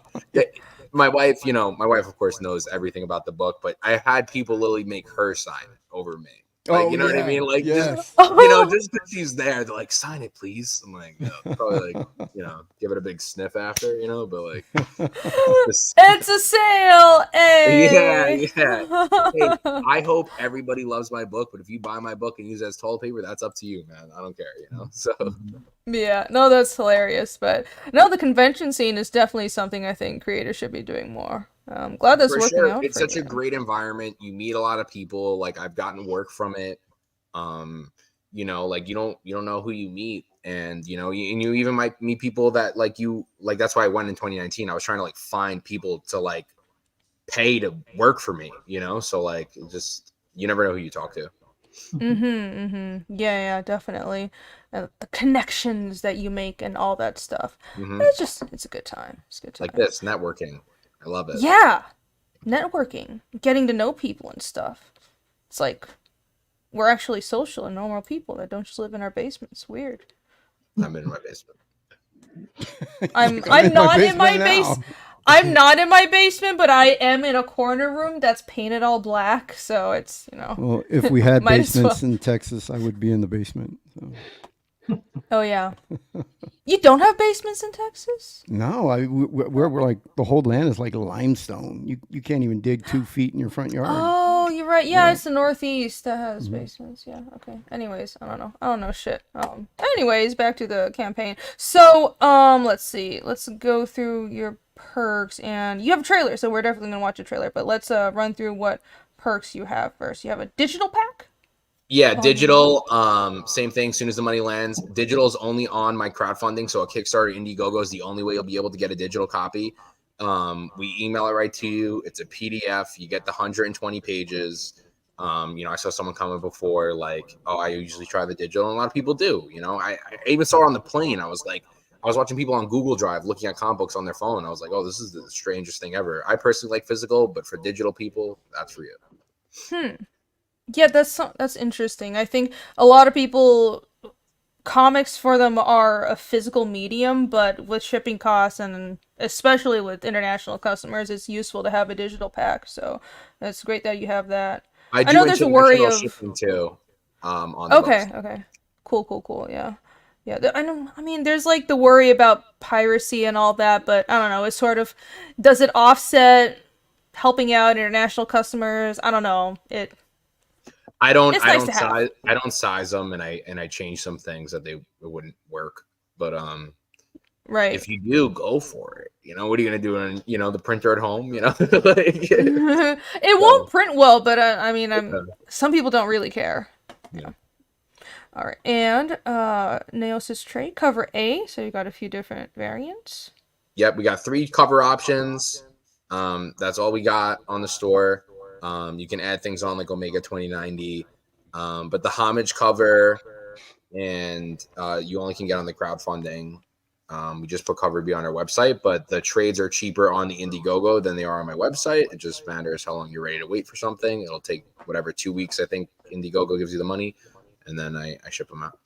My wife, of course knows everything about the book, but I had people literally make her sign it over me. Like, you know what I mean? Like, yes. just because she's there, they're like, sign it, please. I'm like, no, probably like, give it a big sniff after, but like, it's a sale. Hey. yeah. Hey, I hope everybody loves my book, but if you buy my book and use it as toilet paper, that's up to you, man. I don't care, So. Yeah, no, that's hilarious. But no, the convention scene is definitely something I think creators should be doing more. I'm glad that's For working sure. out. It's for such you. a great environment. You meet a lot of people. Like, I've gotten work from it. Like you don't know who you meet, and you even might meet people that that's why I went in 2019. I was trying to like find people to like pay to work for me, so like just you never know who you talk to. Yeah, definitely. The connections that you make and all that stuff. Mm-hmm. It's a good time. It's a good time. Like this networking. I love it. Yeah. Networking, getting to know people and stuff. It's like we're actually social and normal people that don't just live in our basements. Weird. I'm in my basement. I'm not in my basement. I'm not in my basement, but I am in a corner room that's painted all black, so it's, Well, if we had basements in Texas, I would be in the basement. So. Oh, yeah. You don't have basements in Texas? No, we're like, the whole land is like limestone. You can't even dig 2 feet in your front yard. Oh, you're right. Yeah, it's the Northeast that has basements. Yeah, okay. Anyways, I don't know shit. Anyways, back to the campaign. So, let's see. Let's go through your perks, and you have a trailer, so we're definitely gonna watch a trailer, but let's run through what perks you have first. You have a digital pack? Yeah, digital, same thing. As soon as the money lands, digital is only on my crowdfunding. So a Kickstarter, Indiegogo is the only way you'll be able to get a digital copy. We email it right to you. It's a PDF. You get the 120 pages. I saw someone comment before, like, oh, I usually try the digital, and a lot of people do. I even saw it on the plane. I was watching people on Google Drive looking at comic books on their phone. I was like, oh, this is the strangest thing ever. I personally like physical, but for digital people, that's for you. Yeah, that's interesting. I think a lot of people, comics for them are a physical medium, but with shipping costs and especially with international customers, it's useful to have a digital pack. So it's great that you have that. I know there's a worry of shipping too. On the books. Okay, cool. Yeah. I know. I mean, there's like the worry about piracy and all that, but I don't know. It's sort of, does it offset helping out international customers? I don't know. I don't size them, and I change some things that it wouldn't work. But right. If you do, go for it. What are you gonna do in the printer at home? It won't print well, but I mean, some people don't really care. Yeah. All right, and Neosis trade cover A. So you got a few different variants. Yep, we got 3 cover options. That's all we got on the store. You can add things on like Omega 2090, but the homage cover, and you only can get on the crowdfunding. We just put cover B on our website, but the trades are cheaper on the Indiegogo than they are on my website. It just matters how long you're ready to wait for something. It'll take whatever 2 weeks, I think Indiegogo gives you the money, and then I ship them out.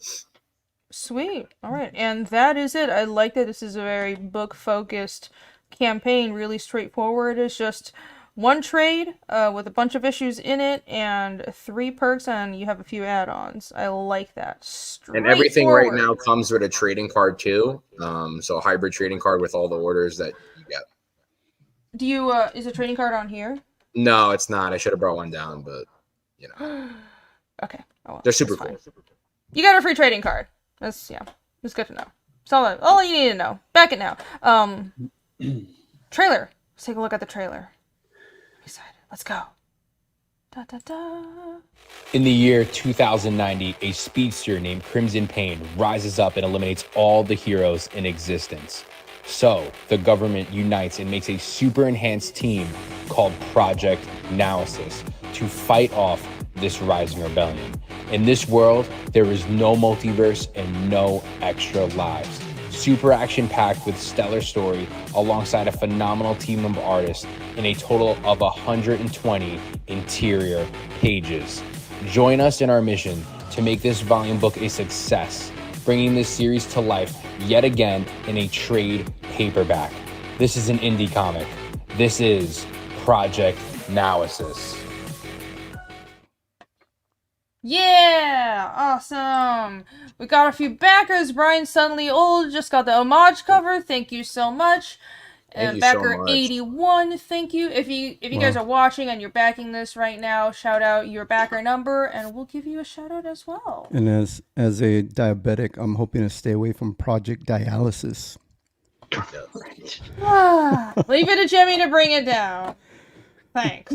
Sweet. All right, and that is it. I like that this is a very book-focused campaign, really straightforward. It's just one trade with a bunch of issues in it and 3 perks, and you have a few add-ons. I like that. And everything right now comes with a trading card too. So a hybrid trading card with all the orders that you get. Do you is a trading card on here? No, it's not. I should have brought one down, but Okay. Oh, well, they're super cool. You got a free trading card. That's good to know. That's all you need to know. Back it now. Trailer. Let's take a look at the trailer. Excited. Let's go. Da, da, da. In the year 2090, a speedster named Crimson Pain rises up and eliminates all the heroes in existence. So, the government unites and makes a super enhanced team called Project Analysis to fight off this rising rebellion. In this world, there is no multiverse and no extra lives. Super action-packed with stellar story alongside a phenomenal team of artists in a total of 120 interior pages. Join us in our mission to make this volume book a success, bringing this series to life yet again in a trade paperback. This is an indie comic. This is Project Analysis. Yeah, awesome. We got a few backers. Brian Suddenly Old just got the homage cover. Thank you so much. And backer 81, thank you. If you guys are watching and you're backing this right now, shout out your backer number and we'll give you a shout out as well. And as a diabetic, I'm hoping to stay away from Project Dialysis. Leave it to Jimmy to bring it down. Thanks.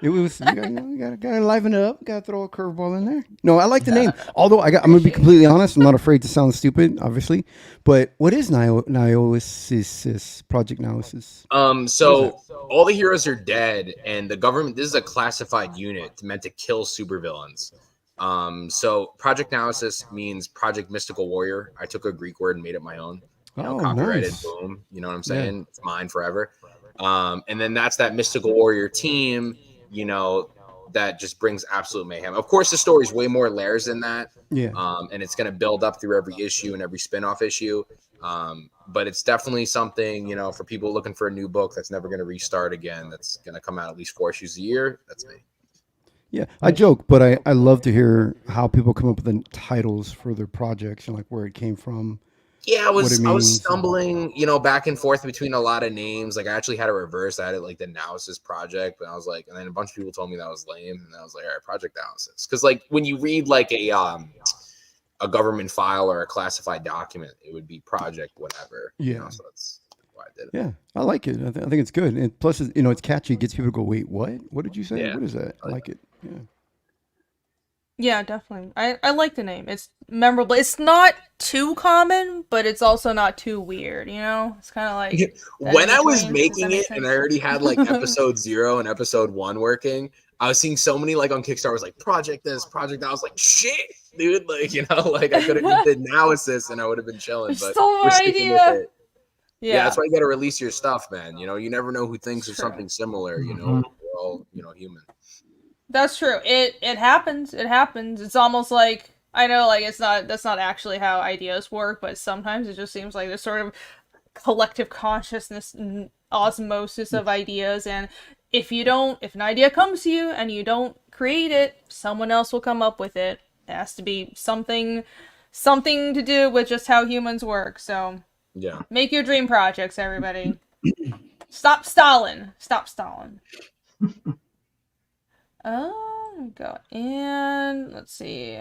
It was you gotta liven it up. Gotta throw a curveball in there. No, I like the name. Although I'm gonna be completely honest. I'm not afraid to sound stupid, obviously. But what is Niosis? Project Analysis? So all the heroes are dead, and the government. This is a classified unit meant to kill supervillains. So Project Analysis means Project Mystical Warrior. I took a Greek word and made it my own. Copyrighted. Nice. Boom. You know what I'm saying? Yeah. It's mine forever. And then that's that Mystical Warrior team. That just brings absolute mayhem. Of course, the story's way more layers than that. Yeah. And it's going to build up through every issue and every spin-off issue. But it's definitely something, for people looking for a new book that's never going to restart again, that's going to come out at least 4 issues a year. That's me. Yeah, I joke, but I love to hear how people come up with the titles for their projects and like where it came from. Yeah, I was stumbling, back and forth between a lot of names. Like I actually had a reverse. I had it like the Analysis Project, but I was like, and then a bunch of people told me that was lame, and I was like, all right, Project Analysis, because like when you read like a government file or a classified document, it would be Project whatever. Yeah, so that's why I did it. Yeah, I like it. I think it's good, and plus, it's catchy. It gets people to go, wait, what? What did you say? Yeah. What is that? I like it. Yeah. Yeah, definitely. I like the name. It's memorable. It's not too common, but it's also not too weird, It's kind of like... When I was making it, and I already had, like, episode 0 and episode 1 working, I was seeing so many, like, on Kickstarter, was like, project this, project that. I was like, shit, dude. Like, like, I could have did Analysis, and I would have been chilling, but we're sticking with it. Yeah, that's why you got to release your stuff, man. You never know who thinks of something similar, We're all, human. That's true. It happens. It happens. It's almost like, I know, like, that's not actually how ideas work, but sometimes it just seems like there's sort of collective consciousness and osmosis of ideas, and if an idea comes to you and you don't create it, someone else will come up with it. It has to be something to do with just how humans work. So yeah, make your dream projects, everybody. Stop stalling. Go and let's see.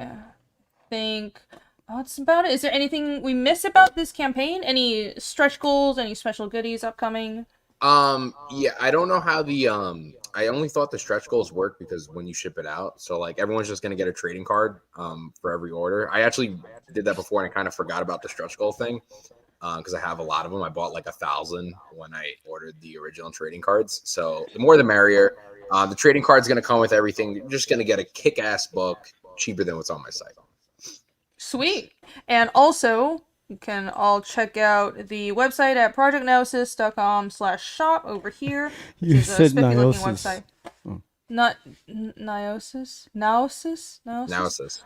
That's about it. Is there anything we missed about this campaign? Any stretch goals? Any special goodies upcoming? Yeah, I don't know how the I only thought the stretch goals work because when you ship it out, so like everyone's just gonna get a trading card for every order. I actually did that before and I kind of forgot about the stretch goal thing because I have a lot of them. I bought like 1,000 when I ordered the original trading cards. So the more the merrier. The trading card's going to come with everything. You're just going to get a kick-ass book cheaper than what's on my site. Sweet. And also, you can all check out the website at projectanalysis.com/shop over here. You said Niosis. Website. Oh. Not Niosis? Niosis?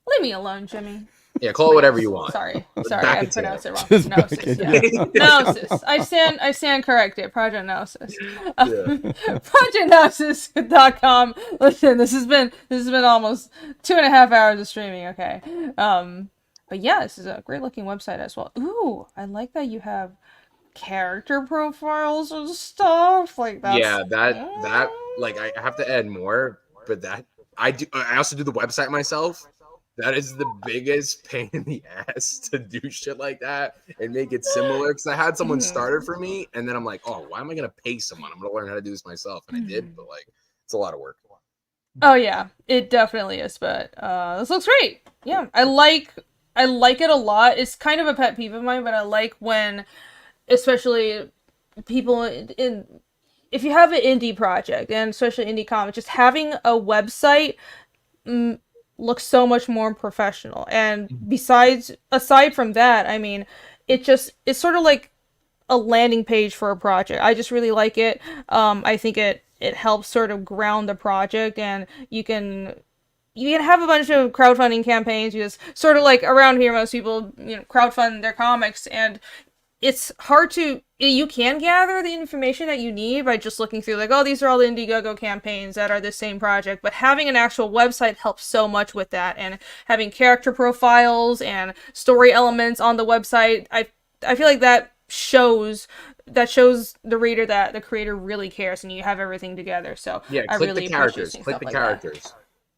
Leave me alone, Jimmy. Yeah, call it whatever you want. Sorry, I pronounced it wrong. Gnosis, yeah. Gnosis. I stand corrected. Project Analysis. ProjectAnalysis.com. Listen, this has been almost 2.5 hours of streaming. Okay, but yeah, this is a great looking website as well. Ooh, I like that you have character profiles and stuff like that. Yeah, that like I have to add more, but that I do. I also do the website myself. That is the biggest pain in the ass to do shit like that and make it similar. Because I had someone start it for me, and then I'm like, oh, why am I gonna pay someone? I'm gonna learn how to do this myself, and I did. But like, it's a lot of work. Oh yeah, it definitely is. But this looks great. Yeah, I like it a lot. It's kind of a pet peeve of mine, but I like when, especially people if you have an indie project, and especially indie comic, just having a website looks so much more professional. And aside from that, I mean, it's sort of like a landing page for a project. I just really like it. I think it helps sort of ground the project, and you can have a bunch of crowdfunding campaigns. Because sort of like around here, most people crowdfund their comics, and it's hard to, you can gather the information that you need by just looking through like, oh, these are all the Indiegogo campaigns that are the same project, but having an actual website helps so much with that, and having character profiles and story elements on the website, I feel like that shows the reader that the creator really cares, and you have everything together. So yeah, I click really the characters. appreciate Click the like characters. That.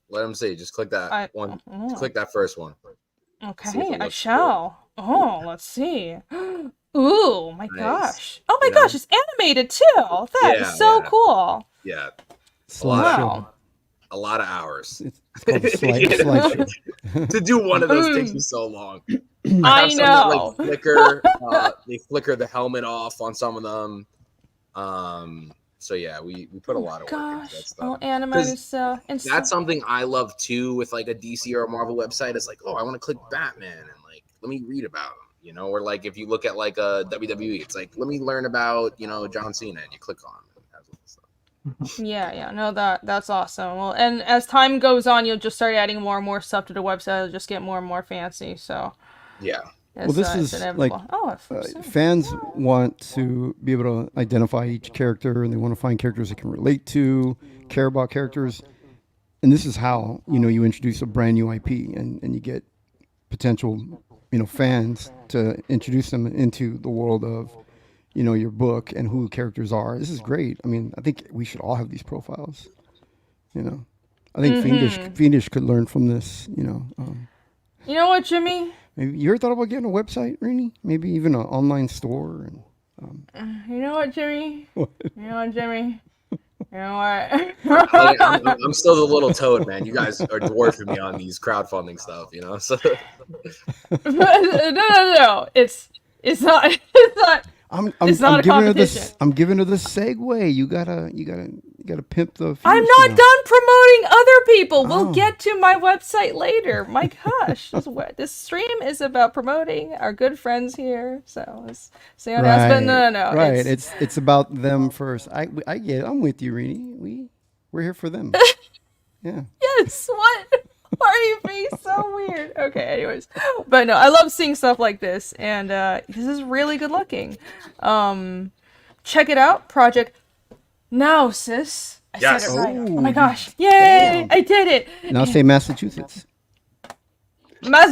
Let them see. Just click that one. Click that first one. Okay, I shall. Good. Oh, let's see. Ooh, my gosh. Oh my gosh, it's animated too. That is so cool. Yeah. Wow. A lot of hours. It's called a slideshow. To do one of those takes me so long. I know. That, like, flicker. They flicker the helmet off on some of them. So yeah, we put a lot of work into that stuff. Animated stuff. That's something I love too with like a DC or a Marvel website. It's like, oh, I want to click Batman and like let me read about him, or like if you look at like a WWE, it's like let me learn about John Cena, and you click on it. It has all this stuff. Yeah, no, that's awesome. Well, and as time goes on, you'll just start adding more and more stuff to the website. It'll just get more and more fancy. So yeah. Well, this is like fans want to be able to identify each character, and they want to find characters they can relate to, care about characters, and this is how you introduce a brand new IP, and you get potential fans to introduce them into the world of your book and who the characters are. This is great. I mean, I think we should all have these profiles. I think Fiendish could learn from this. You know what, Jimmy? Maybe you ever thought about getting a website, Rini? Maybe even an online store. And you know what, Jimmy? What? You know what, Jimmy? You know what? I'm still the little toad, man. You guys are dwarfing me on these crowdfunding stuff, So no. It's not. It's not. I'm giving her the segue. You gotta pimp the. I'm not done promoting other people. We'll get to my website later. My gosh, this stream is about promoting our good friends here. So let's see how that's been. No. Right, it's about them first. I get it. I'm with you, Rini. We're here for them. Yeah. Yes. What? Why are you being so weird? Okay, anyways. But no, I love seeing stuff like this, and this is really good looking. Check it out, Project Now, sis. I said it right. Oh my gosh. Yay! Damn. I did it! Now say Massachusetts. Anyways,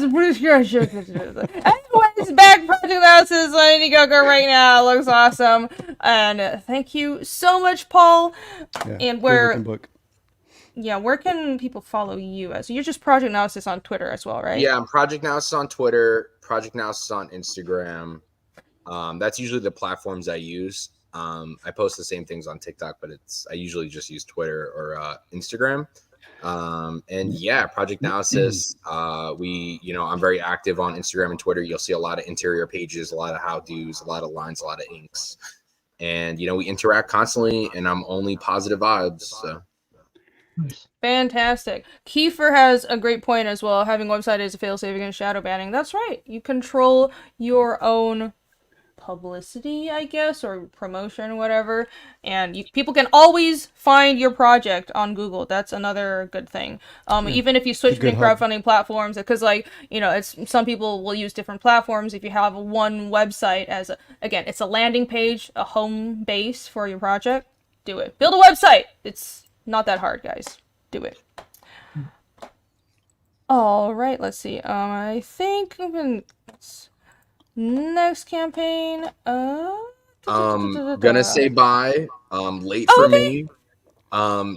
back Project Analysis on Indiegogo right now. It looks awesome. And thank you so much, Paul. Yeah, and where can people follow you as? You're just Project Analysis on Twitter as well, right? Yeah, I'm Project Analysis on Twitter, Project Analysis on Instagram. That's usually the platforms I use. I post the same things on TikTok, but I usually just use Twitter or Instagram. And yeah, Project Analysis. I'm very active on Instagram and Twitter. You'll see a lot of interior pages, a lot of how-dos, a lot of lines, a lot of inks. And we interact constantly, and I'm only positive vibes. So. Fantastic. Kiefer has a great point as well. Having a website is a failsafe against shadow banning. That's right. You control your own publicity, I guess, or promotion, whatever. And people can always find your project on Google. That's another good thing. Even if you switch between crowdfunding platforms, because it's some people will use different platforms. If you have one website it's a landing page, a home base for your project, do it. Build a website. It's not that hard, guys. Do it. All right, let's see. I think next campaign. Gonna say bye. Late for me.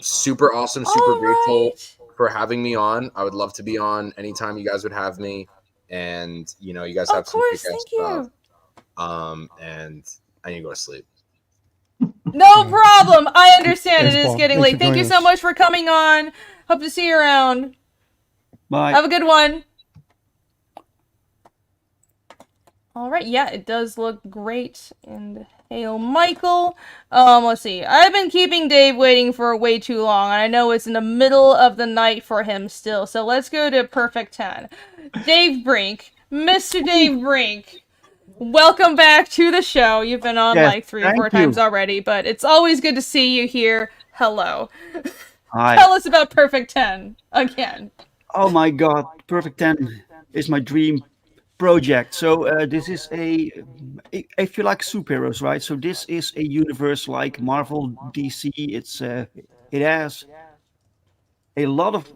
Super awesome. Super grateful. for having me on. I would love to be on anytime you guys would have me. And you guys have some kick-ass thank stuff. you. And I need to go to sleep. No problem. I understand. Thanks, It is Paul. getting Thanks late. for Thank you joining so us. much for coming on. Hope to see you around. Bye. Have a good one. All right, yeah, it does look great. And hail, Michael. Let's see. I've been keeping Dave waiting for way too long, and I know it's in the middle of the night for him still. So let's go to Perfect 10. Dave Brink, Mr. Dave Brink. Welcome back to the show. You've been on Yes, like 3 or 4 thank times you. already, but it's always good to see you here. Hello. Hi. Tell us about Perfect 10 again. Oh my God, Perfect 10 is my dream project. So this is if you like superheroes, right? So this is a universe like Marvel, DC. It has a lot of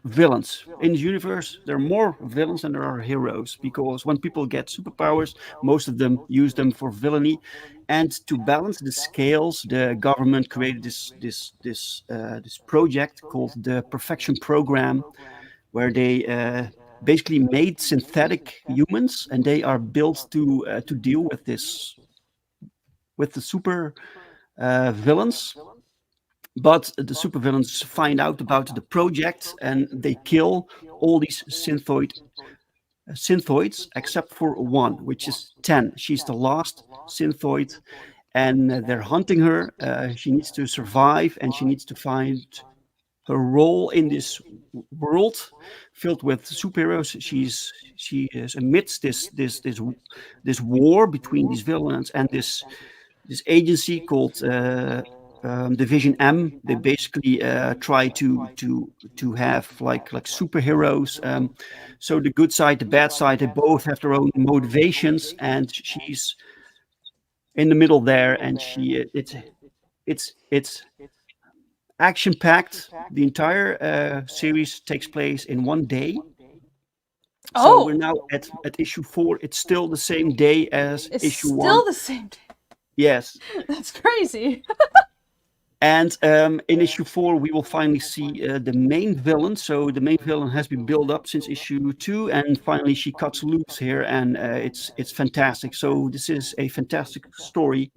villains in the universe. There are more villains than there are heroes, because when people get superpowers, most of them use them for villainy. And to balance the scales, the government created this project called the Perfection Program, where they basically made synthetic humans, and they are built to deal with the super villains. But the supervillains find out about the project, and they kill all these synthoids except for one, which is 10. She's the last synthoid, and they're hunting her. She needs to survive, and she needs to find her role in this world filled with superheroes. She is amidst this war between these villains and this agency called Division M. They basically try to have like superheroes. So the good side, the bad side, they both have their own motivations, and she's in the middle there, and it's action packed. The entire series takes place in one day. So we're now at issue 4. It's still the same day as issue 1. It's still the same day. Yes. That's crazy. And in issue 4, we will finally see the main villain. So the main villain has been built up since issue 2, and finally she cuts loose here, and it's fantastic. So this is a fantastic story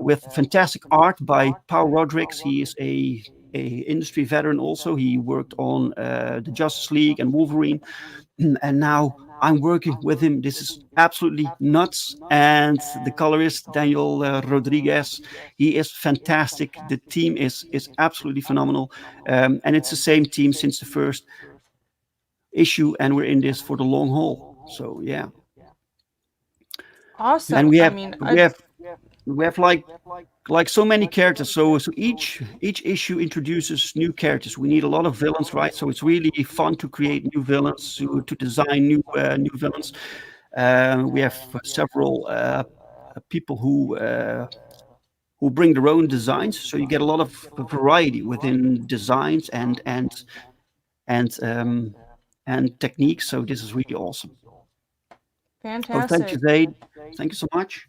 with fantastic art by P.O Rodriguez. He is a industry veteran also. He worked on the Justice League and Wolverine, and now I'm working with him. This is absolutely nuts. And the colorist, Daniel Rodriguez, he is fantastic. The team is absolutely phenomenal. And it's the same team since the first issue, and we're in this for the long haul. So, yeah. Awesome. And we have, I we have like so many characters. So each issue introduces new characters. We need a lot of villains, right? So it's really fun to create new villains, to design new villains. We have several people who bring their own designs. So you get a lot of variety within designs and techniques. So this is really awesome. Fantastic. Oh, thank you, Zaid. Thank you so much.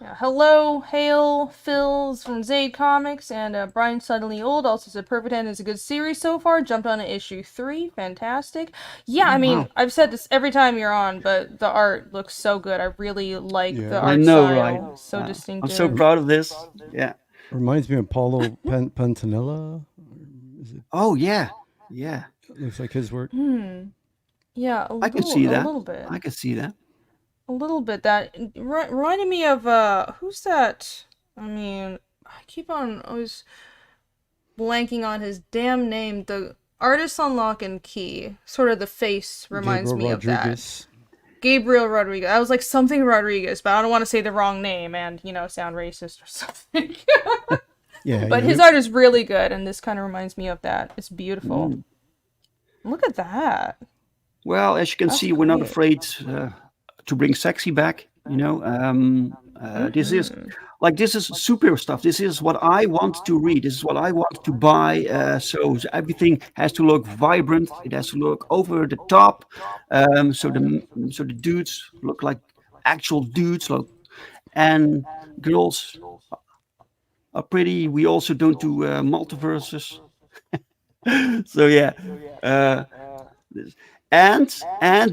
Yeah, hello, hail, Phil's from Zaid Comics, and Brian Suddenly Old also said Perfect 10 is a good series so far. Jumped on to issue 3, fantastic. Yeah, I mean, I've said this every time you're on, but the art looks so good. I really like the art style. Right? So distinctive. I'm so proud of this. Yeah. Reminds me of Paulo Pantanella. Oh yeah. Looks like his work. Yeah, I can see that. A little bit. I can see that. A little bit. That reminded me of who's that? I mean, I was blanking on his damn name. The artist on Lock and Key, sort of the face reminds me of that. Gabriel Rodriguez. I was like something Rodriguez, but I don't want to say the wrong name and sound racist or something. But his art is really good, and this kind of reminds me of that. It's beautiful. Look at that. Well, as you can see, we're not afraid to bring sexy back. This is superhero stuff. This is what I want to read. This is what I want to buy. So everything has to look vibrant. It has to look over the top. So the dudes look like actual dudes. And girls are pretty. We also don't do multiverses. So yeah, uh, and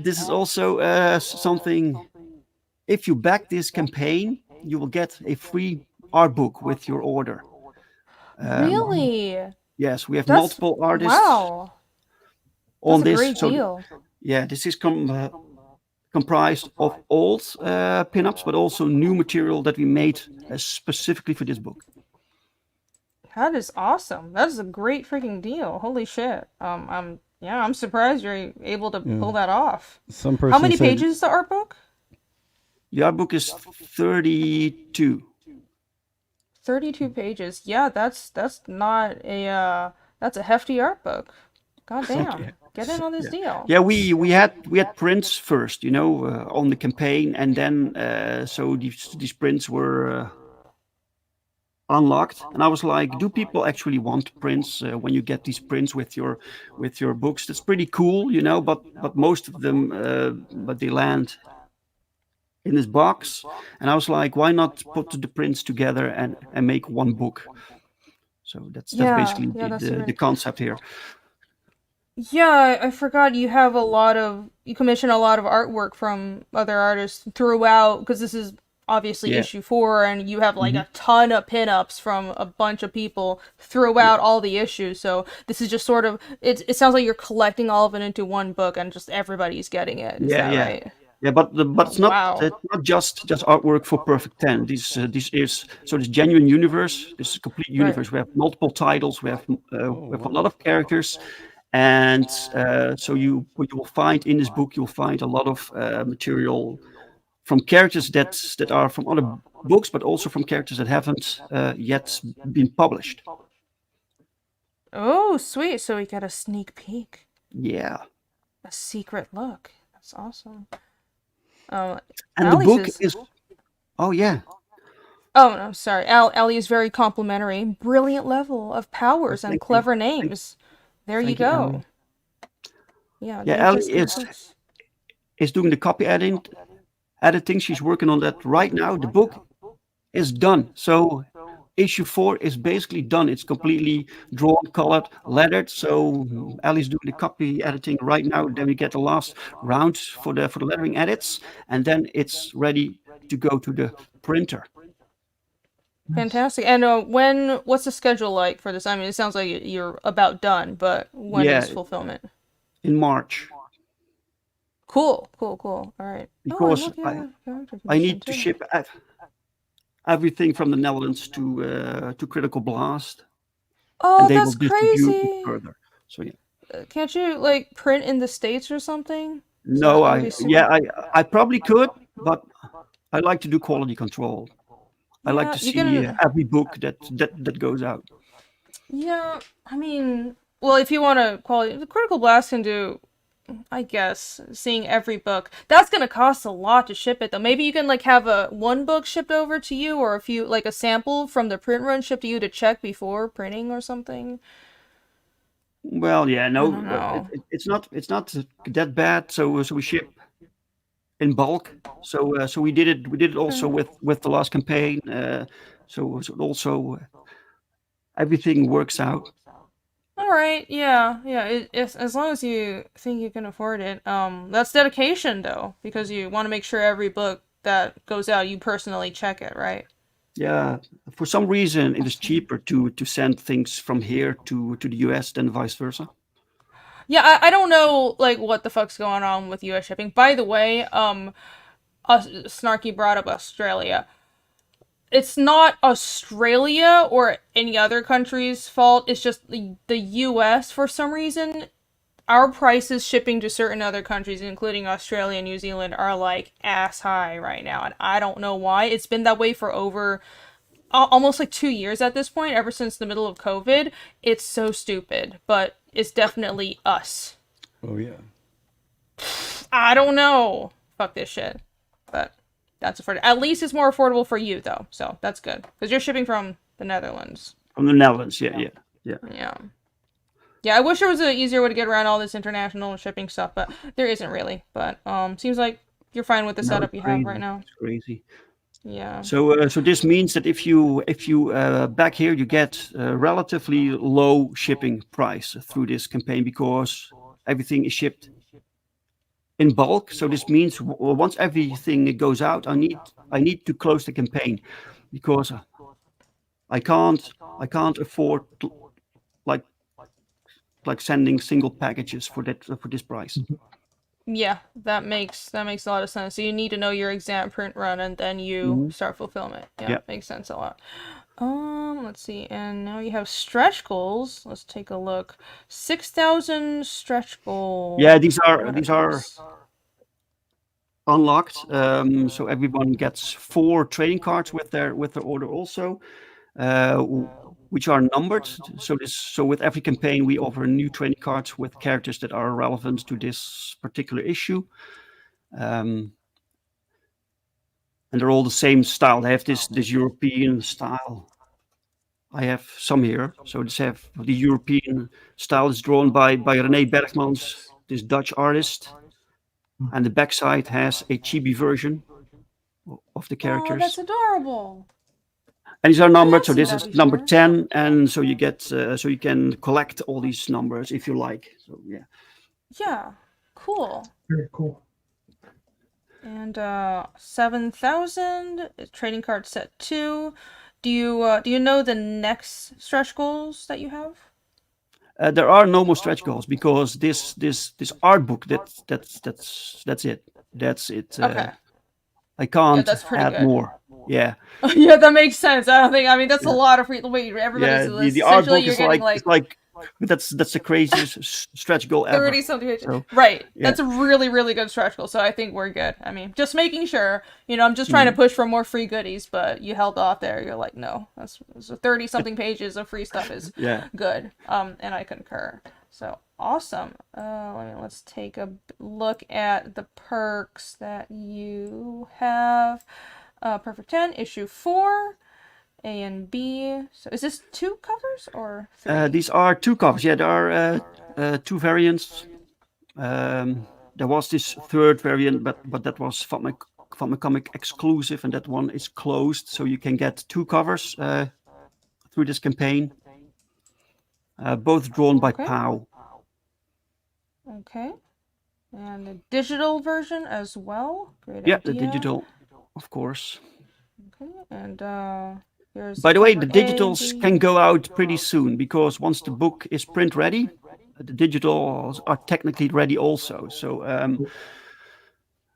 this is also something. If you back this campaign, you will get a free art book with your order. Really? Yes, we have That's multiple artists wow. on That's a this. great So deal. yeah, this is comprised of old pinups, but also new material that we made specifically for this book. That is awesome. That is a great freaking deal. Holy shit. I'm surprised you're able to pull that off. Some person How many said, pages is the art book? The art book is 32. 32 pages. Yeah, that's not a that's a hefty art book. God damn. Get in on this deal. Yeah, we had prints first, on the campaign, and then so these prints were unlocked, and I was like, do people actually want prints when you get these prints with your books? That's pretty cool, but most of them but they land in this box, and I was like, why not put the prints together and make one book? So that's basically the concept here. Yeah, I forgot you commission a lot of artwork from other artists throughout, because this is obviously issue 4, and you have like a ton of pinups from a bunch of people throughout all the issues. So this is just sort of, it sounds like you're collecting all of it into one book, and just everybody's getting it. Is that right? Yeah, but it's not just artwork for Perfect 10. This is this genuine universe. This is a complete universe. We have multiple titles. We have a lot of characters. And what you will find in this book, you'll find a lot of material from characters that are from other books, but also from characters that haven't yet been published. Oh, sweet. So we got a sneak peek. Yeah. A secret look. That's awesome. And the book is... Oh, yeah. Oh, no, sorry. Ali is very complimentary. Brilliant level of powers and clever names. There you go. Yeah, Ali is doing the copy editing. She's working on that right now. The book is done. So issue 4 is basically done. It's completely drawn, colored, lettered. So Ali's doing the copy editing right now. Then we get the last round for the lettering edits, and then it's ready to go to the printer. Fantastic. And what's the schedule like for this? I mean, it sounds like you're about done, but when is fulfillment? In March. Cool. All right. Because I need to ship everything from the Netherlands to Critical Blast. Oh, that's crazy. Further. So yeah. Can't you like print in the States or something? No, I probably could, but I like to do quality control. I like to see every book that goes out. Yeah, I mean, well, if you want to quality, the Critical Blast can do, I guess, seeing every book. That's gonna cost a lot to ship it, though. Maybe you can like have one book shipped over to you, or a sample from the print run shipped to you to check before printing or something. Well, yeah, no, it's not that bad. So we ship in bulk. So we did it also with the last campaign. So also everything works out. All right, yeah. As long as you think you can afford it. That's dedication though, because you want to make sure every book that goes out, you personally check it, right? Yeah. For some reason, it is cheaper to send things from here to the US than vice versa. Yeah, I don't know like what the fuck's going on with US shipping. By the way, Snarky brought up Australia. It's not Australia or any other country's fault. It's just the US, for some reason, our prices shipping to certain other countries, including Australia and New Zealand, are like ass high right now. And I don't know why. It's been that way for over almost like 2 years at this point, ever since the middle of COVID. It's so stupid, but it's definitely us. Oh, yeah. I don't know. Fuck this shit. But that's affordable. At least it's more affordable for you, though. So that's good. Because you're shipping from the Netherlands. From the Netherlands, yeah. Yeah, I wish there was an easier way to get around all this international shipping stuff, but there isn't really. But seems like you're fine with the setup you have right now. It's crazy. Yeah. So this means that if you back here, you get a relatively low shipping price through this campaign because everything is shipped in bulk. So this means once everything goes out, I need to close the campaign because I can't afford like sending single packages for this price. Yeah, that makes a lot of sense. So you need to know your exact print run and then you start fulfillment. Yeah, makes sense a lot. Let's see, and now you have stretch goals. Let's take a look. 6,000 stretch goals. Yeah, these are unlocked. So everyone gets 4 trading cards with their order also, which are numbered. So with every campaign, we offer new trading cards with characters that are relevant to this particular issue. And they're all the same style. They have this European style. I have some here. So this have the European style is drawn by René Bergmans, this Dutch artist. And the backside has a chibi version of the characters. Oh, that's adorable. And these are numbered, so this is number 10, and so you get so you can collect all these numbers if you like. So yeah. Yeah, cool. Very cool. And 7,000 trading card set 2. Do you know the next stretch goals that you have? There are no more stretch goals because this art book that's it. That's it. Okay. I can't that's pretty add good. more. Yeah. Yeah, that makes sense. I mean, that's a lot of free. Wait, everybody's the art book you're is getting like that's the craziest stretch goal ever. 30 something pages. So, right. yeah. That's a really, really good stretch goal. So I think we're good. I mean, just making sure, I'm just trying to push for more free goodies, but you held off there. You're like, no, that's 30 something pages of free stuff is good. And I concur. So awesome. Let's take a look at the perks that you have. Perfect 10, issue 4. A and B. So is this 2 covers or 3? These are 2 covers. Yeah, there are 2 variants. There was this 3rd variant, but that was from a comic exclusive, and that one is closed. So you can get 2 covers through this campaign, both drawn by POW. Okay. And the digital version as well. Great idea. The digital, of course. Okay, and by the way, the digitals can go out pretty soon because once the book is print ready, the digitals are technically ready also. So,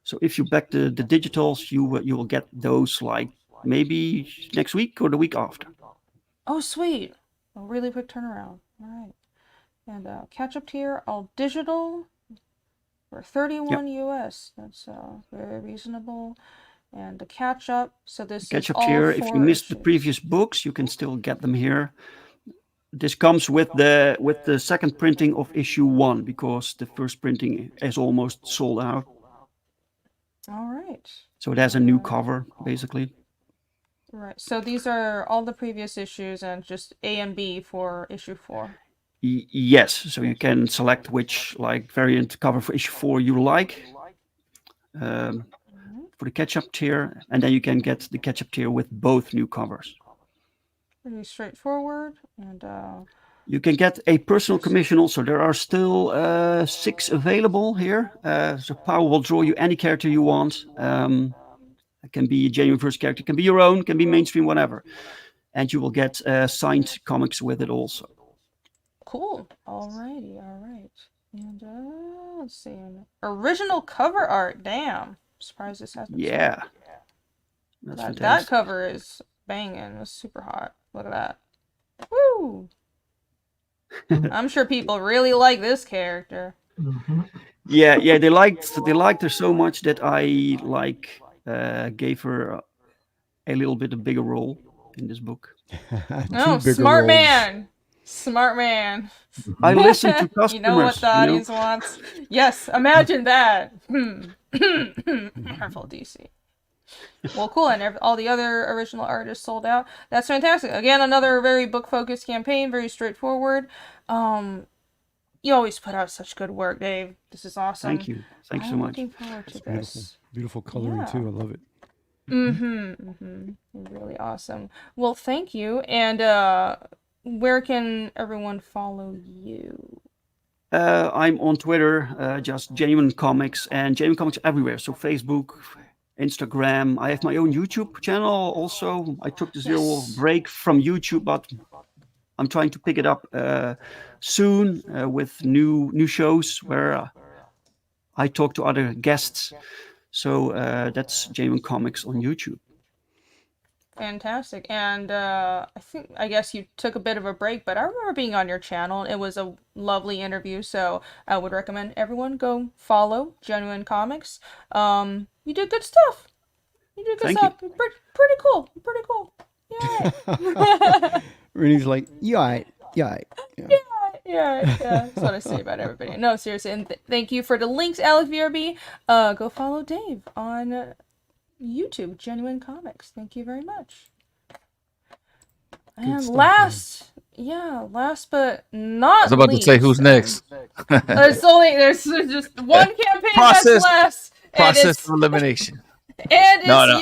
so if you back the digitals, you will get those like maybe next week or the week after. Oh, sweet! A really quick turnaround. All right, and catch up tier, all digital for 31 US. That's very reasonable. And the catch up. So this catch is up all here. If you missed the previous books, you can still get them here. This comes with the second printing of issue 1 because the first printing is almost sold out. All right. So it has a new cover, basically. Right. So these are all the previous issues and just A and B for issue 4. Yes. So you can select which variant cover for issue 4 you like. For the catch-up tier, and then you can get the catch-up tier with both new covers. Pretty straightforward, and you can get a personal commission also. There are still 6 available here. So POW will draw you any character you want. It can be a genuine first character, it can be your own, can be mainstream, whatever. And you will get signed comics with it also. Cool. Alrighty, all right. And let's see. Original cover art. Damn. Surprised this hasn't. Yeah. That cover is banging. It's super hot. Look at that. Woo! I'm sure people really like this character. Yeah, they liked her so much that I gave her a little bit of bigger role in this book. Oh, smart man. Smart man. I listen to customers. You know what the audience wants? Yes, imagine that. Careful, DC. Well, cool, and all the other original art is sold out. That's fantastic. Again, another very book-focused campaign, very straightforward. You always put out such good work, Dave. This is awesome. Thank you. Thanks so much. Looking forward to this. Beautiful coloring too. I love it. Really awesome. Well, thank you. And where can everyone follow you? I'm on Twitter, just Genuine Comics, and Genuine Comics everywhere. So Facebook, Instagram. I have my own YouTube channel also. I took this little break from YouTube, but I'm trying to pick it up soon with new shows where I talk to other guests. So that's Genuine Comics on YouTube. Fantastic. And I guess you took a bit of a break, but I remember being on your channel. It was a lovely interview, so I would recommend everyone go follow Genuine Comics. You did good stuff. You did good stuff. Pretty cool. Pretty cool. Yeah. Renee's like, yeah. That's what I say about everybody. No, seriously. And thank you for the links, Alex VRB. Go follow Dave on YouTube, Genuine Comics. Thank you very much. And last but not least. I was about to say, who's next? there's just one campaign that's left. Process of elimination. And it's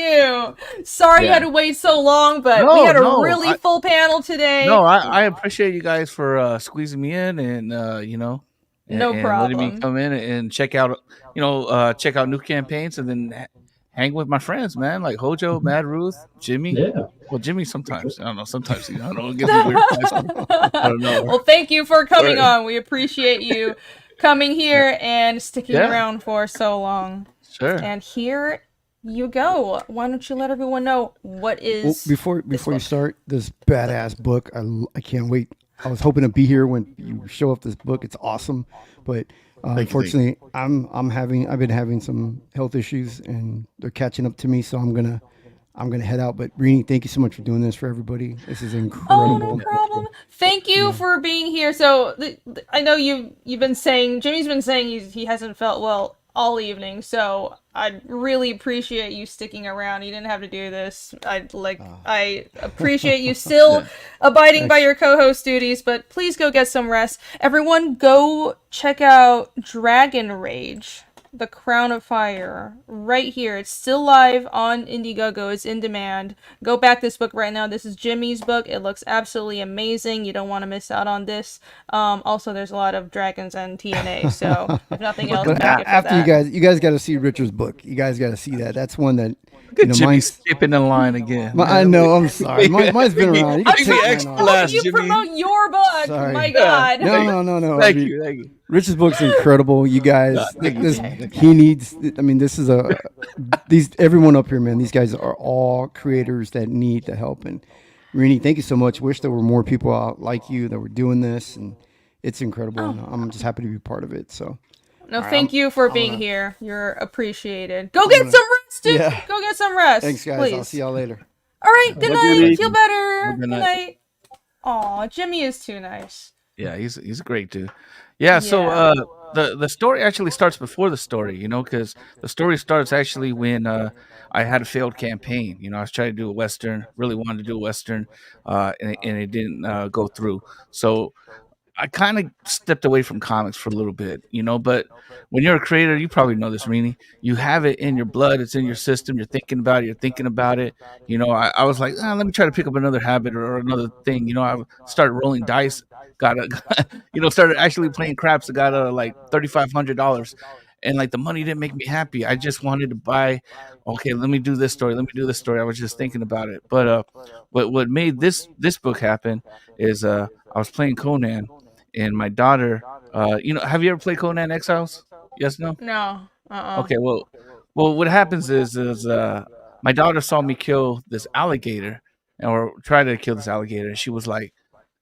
you. Sorry you had to wait so long, but we had a really full panel today. No, I appreciate you guys for squeezing me in and no problem. Letting me come in and check out new campaigns and then hang with my friends, man, like Hojo, Mad Ruth, Jimmy. Yeah. Well, Jimmy sometimes. I don't know. Sometimes I don't know. It gives me weird vibes. I don't know. Well, thank you for coming on. We appreciate you coming here and sticking around for so long. Sure. And here you go. Why don't you let everyone know what is before you start this badass book? I can't wait. I was hoping to be here when you show up this book. It's awesome, but unfortunately, I've been having some health issues and they're catching up to me. So I'm gonna head out. But Rini, thank you so much for doing this for everybody. This is incredible. Oh, no problem. Thank you for being here. So I know you've been saying, Jimmy's been saying he hasn't felt well all evening. So I really appreciate you sticking around. You didn't have to do this. I appreciate you still abiding by your co-host duties, but please go get some rest. Everyone go check out DRAGONRAGE, The Crown of Fire, right here. It's still live on Indiegogo. It's in demand. Go back this book right now. This is Jimmy's book. It looks absolutely amazing. You don't want to miss out on this. Also, there's a lot of dragons and TNA, so if nothing else, after you guys got to see Richard's book. You guys got to see that. That's one that Jimmy's skipping the line again. I know. I'm sorry. Mine's been around. You promote your book. Sorry. My God. No. Thank you. Richard's book's incredible. You guys, he needs. I mean, this is everyone up here, man. These guys are all creators that need the help. And Rini, thank you so much. Wish there were more people out like you that were doing this, and it's incredible. And I'm just happy to be part of it. So. No, thank you for being here. You're appreciated. Go get some rest, dude. Yeah. Go get some rest. Thanks, guys. Please. I'll see y'all later. All right. Good night. Feel better. Good night. Aw, Jimmy is too nice. Yeah, he's a great dude. Yeah. So the story actually starts before the story, because the story starts actually when I had a failed campaign. I was trying to do a Western, really wanted to do a Western, and it didn't go through. So I kind of stepped away from comics for a little bit, but when you're a creator, you probably know this, Rini. You have it in your blood. It's in your system. You're thinking about it. I was like, let me try to pick up another habit or another thing. I started rolling dice, started actually playing craps. I got like $3,500. And like the money didn't make me happy. I just wanted to buy. Okay, let me do this story. I was just thinking about it. But what made this book happen is I was playing Conan, and my daughter. Have you ever played Conan Exiles? Yes, no. No. Okay, well, what happens is my daughter saw me kill this alligator, or try to kill this alligator, and she was like,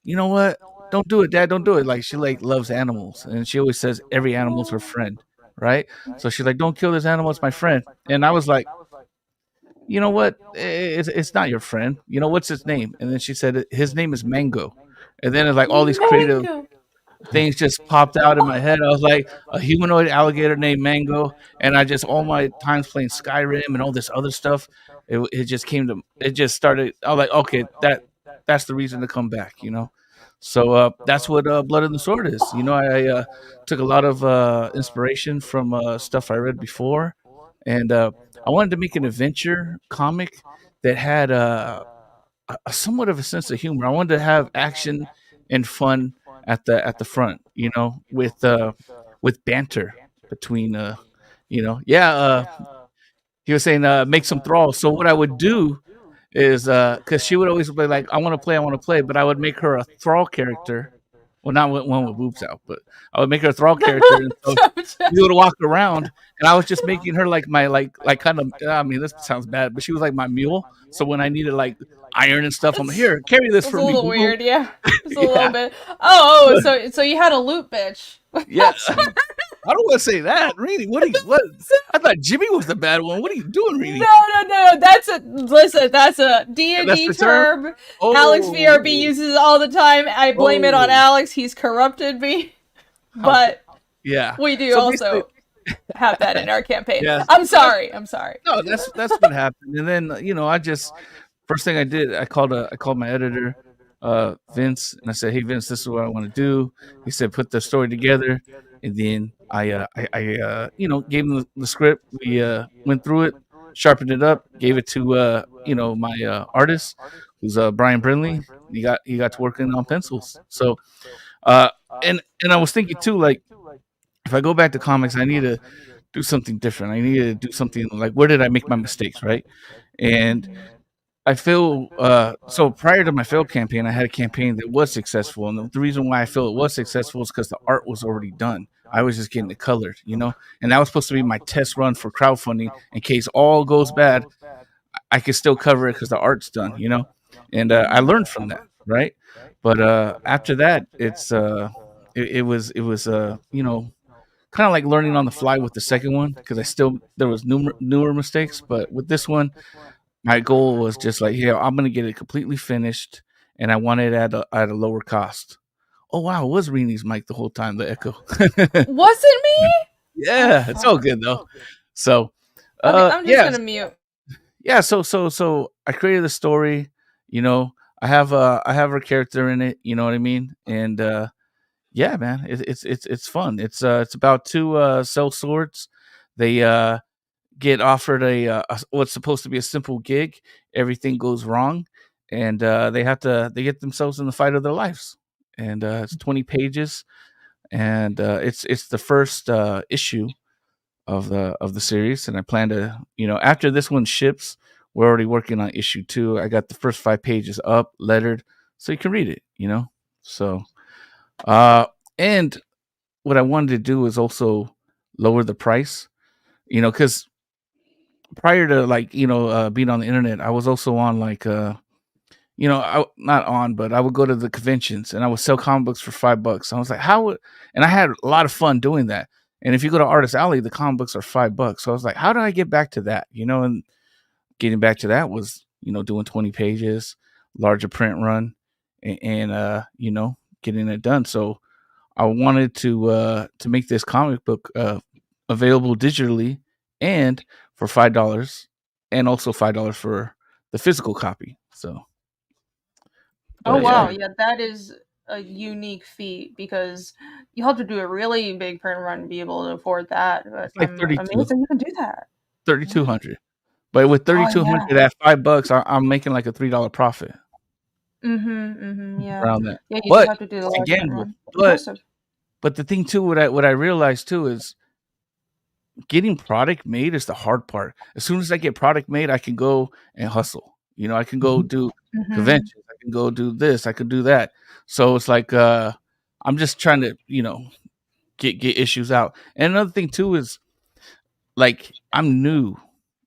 "You know what? Don't do it, Dad. Don't do it." Like she loves animals, and she always says every animal's her friend. Right? So she's like, "Don't kill this animal, it's my friend." And I was like, "You know what? It's not your friend. What's his name?" And then she said, "His name is Mango." And then it's like all these creative things just popped out in my head. I was like, a humanoid alligator named Mango. And I just, all my times playing Skyrim and all this other stuff, it just started. I was like, okay, that's the reason to come back, So that's what Blood and the Sword is. I took a lot of inspiration from stuff I read before, and I wanted to make an adventure comic that had a somewhat of a sense of humor. I wanted to have action and fun at the front, with banter between he was saying make some thralls. So what I would do is because she would always be like, I want to play, but I would make her a thrall character. Well, not one with boobs out, but I would make her a thrall character, and so we would walk around, and I was just making her like my like kind of. I mean, this sounds bad, but she was like my mule. So when I needed like iron and stuff, I'm like, here, carry this It's for a me. little weird, yeah. It's a Yeah. little bit. Oh, so you had a loot bitch. Yeah. I don't want to say that, Reedy. What? I thought Jimmy was the bad one. What are you doing, Reedy? No. That's a That's D&D the term? term. Oh. Alex VRB uses it all the time. I blame it on Alex. He's corrupted me. But Yeah. we do So also have that in our campaign. Yeah. I'm sorry. No, that's what happened. And then I just first thing I did, I called my editor, Vince, and I said, "Hey Vince, this is what I want to do." He said, "Put the story together," and then I gave him the script. We went through it, sharpened it up, gave it to my artist, who's Brian Brindley. He got to working on pencils. So and I was thinking too, like, if I go back to comics, I need to do something different. I need to do something like, where did I make my mistakes, right? And I feel so prior to my failed campaign, I had a campaign that was successful, and the reason why I feel it was successful is because the art was already done. I was just getting it colored, and that was supposed to be my test run for crowdfunding in case all goes bad. I could still cover it because the art's done, and I learned from that, right? But after that, it was kind of like learning on the fly with the second one, because there was newer mistakes, but with this one, my goal was just like, yeah, I'm gonna get it completely finished, and I want it at a lower cost. Oh wow, it was Reenie's mic the whole time, the echo. Was it me? Yeah, it's all good though. So Okay, I'm just gonna mute. yeah, so I created the story, I have her character in it, you know what I mean? And yeah, man, it's fun. It's about two sellswords. They get offered a what's supposed to be a simple gig. Everything goes wrong, and they get themselves in the fight of their lives. And it's 20 pages, and it's the first issue of the series. And I plan to, after this one ships, we're already working on issue 2. I got the first 5 pages up, lettered, so you can read it. So and what I wanted to do is also lower the price, because prior to being on the internet, I was also on not on, but I would go to the conventions and I would sell comic books for $5. I was like, and I had a lot of fun doing that. And if you go to Artist Alley, the comic books are $5. So I was like, how do I get back to that? And getting back to that was, doing 20 pages, larger print run, and getting it done. So I wanted to make this comic book available digitally and for $5, and also $5 for the physical copy. So, Oh wow, yeah, that is a unique feat, because you have to do a really big print run to be able to afford that. But it's like I'm 32. amazing you can do that. 3,200. But with 3,200 at $5, I'm making like a $3 profit. Yeah. Around that. Yeah, you But do have to do the large again, print run. but Impressive. the thing too, what I realized too is getting product made is the hard part. As soon as I get product made, I can go and hustle. I can go do conventions. I can go do this. I can do that. So it's like I'm just trying to get issues out. And another thing too is, like, I'm new.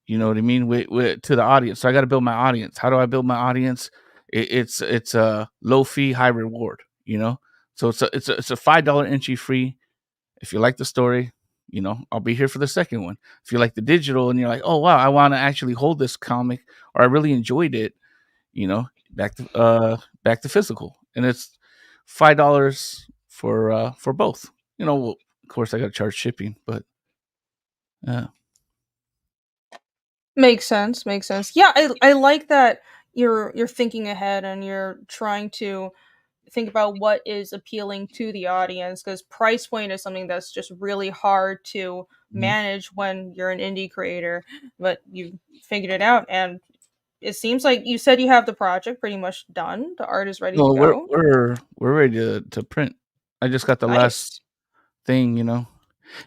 You know what I mean? With to the audience, so I got to build my audience. How do I build my audience? It's a low fee, high reward. So it's a $5 entry fee. If you like the story, I'll be here for the second one. If you like the digital and you're like, oh wow, I want to actually hold this comic, or I really enjoyed it, back to physical, and it's $5 for both. Well, of course I got to charge shipping, but Makes sense. Yeah, I like that you're thinking ahead and you're trying to think about what is appealing to the audience, because price point is something that's just really hard to manage when you're an indie creator, but you figured it out, and it seems like you said you have the project pretty much done. The art is ready to No, go. we're ready to print. I just got the last Nice. thing, you know.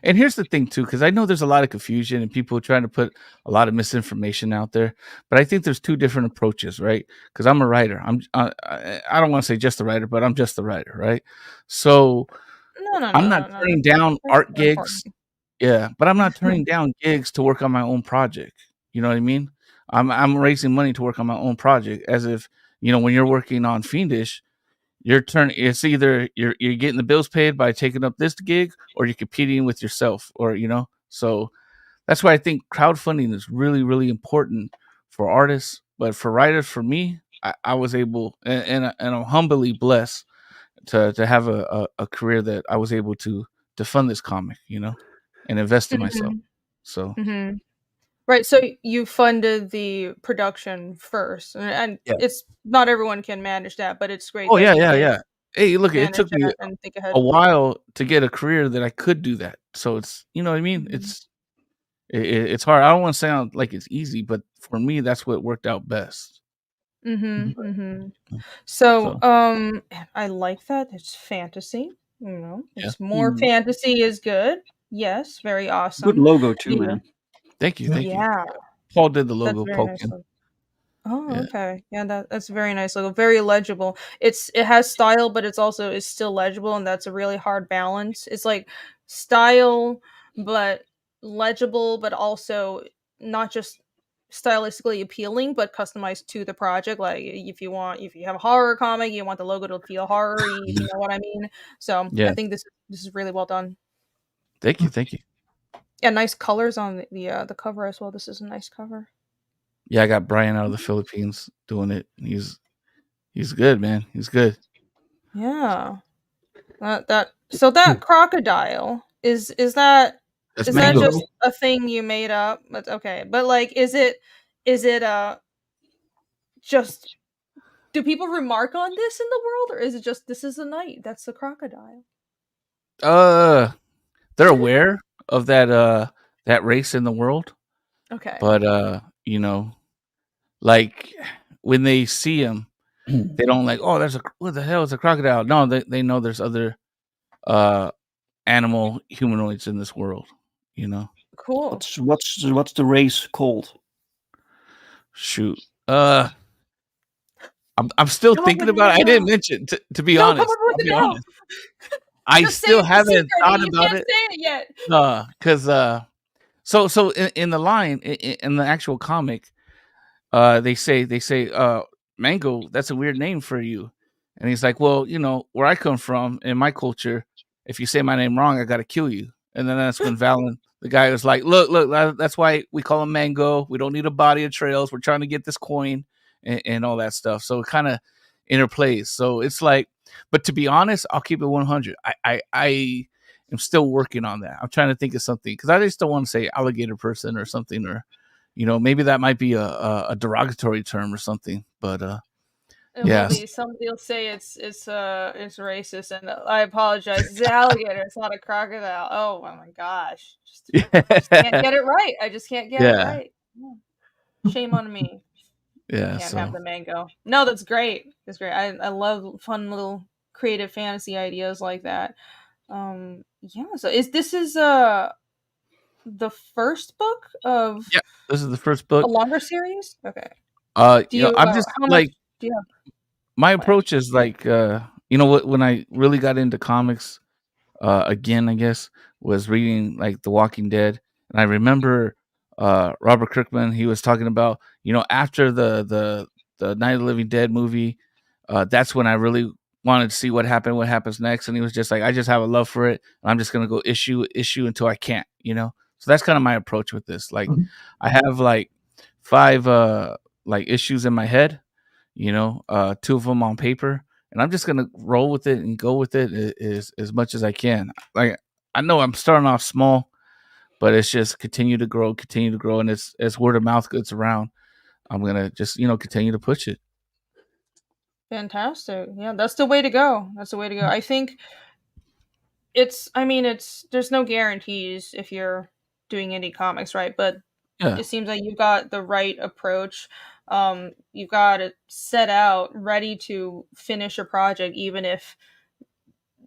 And here's the thing too, because I know there's a lot of confusion and people trying to put a lot of misinformation out there. But I think there's two different approaches, right? Because I'm a writer. I don't want to say just a writer, but I'm just a writer, right? So I'm not No. turning down That's art not gigs. important. Yeah, but I'm not turning down gigs to work on my own project. You know what I mean? I'm raising money to work on my own project, as if, you know, when you're working on Fiendish, it's either you're getting the bills paid by taking up this gig, or you're competing with yourself, or, you know. So that's why I think crowdfunding is really, really important for artists. But for writers, for me, I was able, and I'm humbly blessed to have a career that I was able to fund this comic, you know, and invest in myself. So Mm-hmm. Right, so you funded the production first, and yeah. it's not everyone can manage that, but it's great Oh that yeah, you yeah, did yeah. Hey, look, it manage took me that and think ahead. a while to get a career that I could do that. So it's, you know what I mean? Mhm. It's hard. I don't want to sound like it's easy, but for me, that's what worked out best. So, So I like that. It's fantasy. You know, yeah. it's more fantasy is good. Yes, very Good awesome. logo too, The man. Thank you, thank you. Yeah, Paul did the that's logo, very nice. Poking. Oh, Yeah. okay. Yeah, that's a very nice logo. Very legible. It has style, but it's still legible, and that's a really hard balance. It's like style, but legible, but also not just stylistically appealing, but customized to the project. Like if you have a horror comic, you want the logo to feel horror-y, if you know what I mean. So I Yeah. think this is really well done. Thank you, thank you. Yeah, nice colors on the cover as well. This is a nice cover. Yeah, I got Brian out of the Philippines doing it. He's good, man. He's good. Yeah. That crocodile That's is that Mango. just a thing you made up? But okay. But like is it just do people remark on this in the world, or is it just this is a knight, that's a crocodile? They're aware of that race in the world, Okay. but you know, like when they see him, they don't like, oh, what the hell is a crocodile? No, they know there's other uh animal humanoids in this world, you know. Cool. What's the race called? Shoot. I'm still Come up thinking with about it it. I didn't now. mention, to be No, come honest. up with I'll it be now. honest. I Just say still it's a haven't secret thought and you about can't it. say it yet. Cuz so in the line in the actual comic, they say Mango, that's a weird name for you. And he's like, well, you know, where I come from in my culture, if you say my name wrong, I got to kill you. And then that's when Valen, the guy, was like, look, that's why we call him Mango. We don't need a body of trails. We're trying to get this coin and all that stuff. So it kind of interplays. So it's like, but to be honest, I'll keep it 100. I am still working on that. I'm trying to think of something, because I just don't want to say alligator person or something, or, you know, maybe that might be a derogatory term or something. But It will yeah. be. Somebody will say it's racist, and I apologize. It's an alligator. It's not a crocodile. Oh my gosh! Just can't get it right. I just can't get it Yeah. right. Shame on me. Yeah. Can't have So the mango. No, that's great. That's great. I love fun little creative fantasy ideas like that. Yeah. So is the first book of yeah, this is the first a book. longer series? Okay. Do You know, you I'm just how much like, do you have my planned? approach is like, you know what, when I really got into comics again, I guess, was reading like The Walking Dead. And I remember Robert Kirkman, he was talking about, you know, after the Night of the Living Dead movie, that's when I really wanted to see what happens next. And he was just like, I just have a love for it, and I'm just gonna go issue until I can't, you know. So that's kind of my approach with this. Like, I have like 5 like issues in my head, you know, 2 of them on paper, and I'm just gonna roll with it and go with it as much as I can. Like, I know I'm starting off small, but it's just continue to grow, and as word of mouth gets around, I'm gonna just, you know, continue to push it. Fantastic. Yeah, that's the way to go. That's the way to go. I think it's I mean it's there's no guarantees if you're doing indie comics, right? But Yeah. it seems like you've got the right approach. You've got it set out, ready to finish a project, even if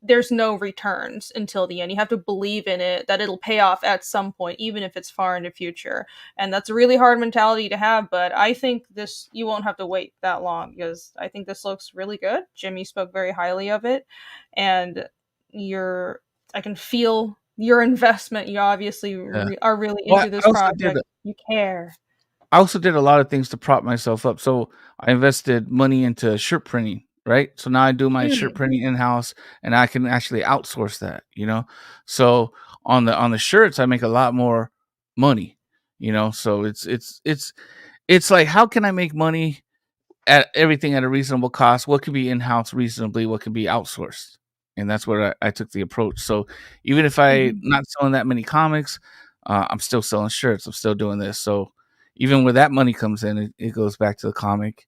there's no returns until the end. You have to believe in it, that it'll pay off at some point, even if it's far in the future. And that's a really hard mentality to have, but I think this, you won't have to wait that long, because I think this looks really good. Jimmy spoke very highly of it, and I can feel your investment. You obviously Yeah. are really Well, into this project. You care. I also did a lot of things to prop myself up. So I invested money into shirt printing, right? So now I do my shirt printing in house, and I can actually outsource that. So on the shirts, I make a lot more money. So it's like, how can I make money at everything at a reasonable cost? What could be in house reasonably? What could be outsourced? And that's where I took the approach. So even if I'm not selling that many comics, I'm still selling shirts. I'm still doing this. So even where that money comes in, it goes back to the comic,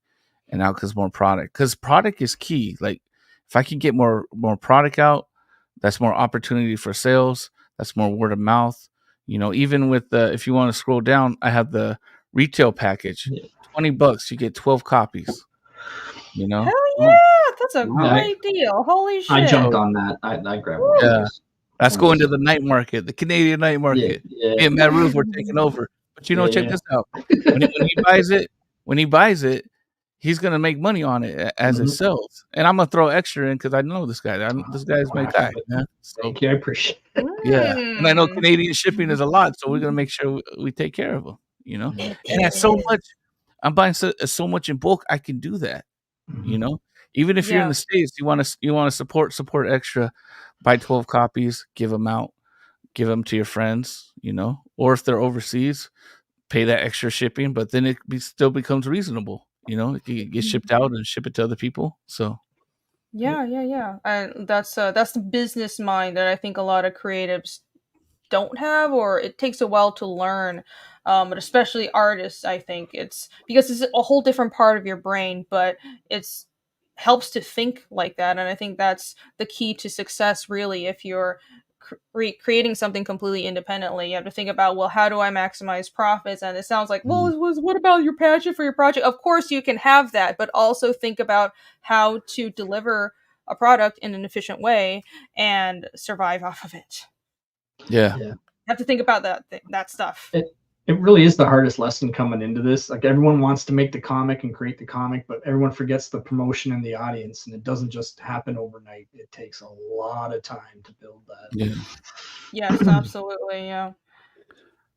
and out comes more product. Because product is key. Like, if I can get more product out, that's more opportunity for sales. That's more word of mouth. Even with if you want to scroll down, I have the retail package. $20, you get 12 copies. Hell yeah, that's a great deal. Holy shit! I jumped on that. I grabbed one of those. That's going to the night market, the Canadian night market. Me and Matt Roof were taking over. But check this out. When he buys it, he's gonna make money on it as it sells, and I'm gonna throw extra in because I know this guy. This guy's my guy. Yeah? Thank you. I appreciate it. Yeah, and I know Canadian shipping is a lot, so we're gonna make sure we take care of him. And that's so much. I'm buying so much in bulk. I can do that. Even if you're in the States, you want to support extra. Buy 12 copies, give them out, give them to your friends. Or if they're overseas, pay that extra shipping. But then it still becomes reasonable. It can get shipped out and ship it to other people. So. Yeah. That's the business mind that I think a lot of creatives don't have, or it takes a while to learn. But especially artists, I think it's because it's a whole different part of your brain, but it's helps to think like that. And I think that's the key to success, really. If you're creating something completely independently, you have to think about, well, how do I maximize profits? And it sounds like, well, what about your passion for your project? Of course you can have that, but also think about how to deliver a product in an efficient way and survive off of it. Yeah. You have to think about that stuff. It really is the hardest lesson coming into this. Like, everyone wants to make the comic and create the comic, but everyone forgets the promotion and the audience, and it doesn't just happen overnight. It takes a lot of time to build that. Yeah. Yes, absolutely. Yeah.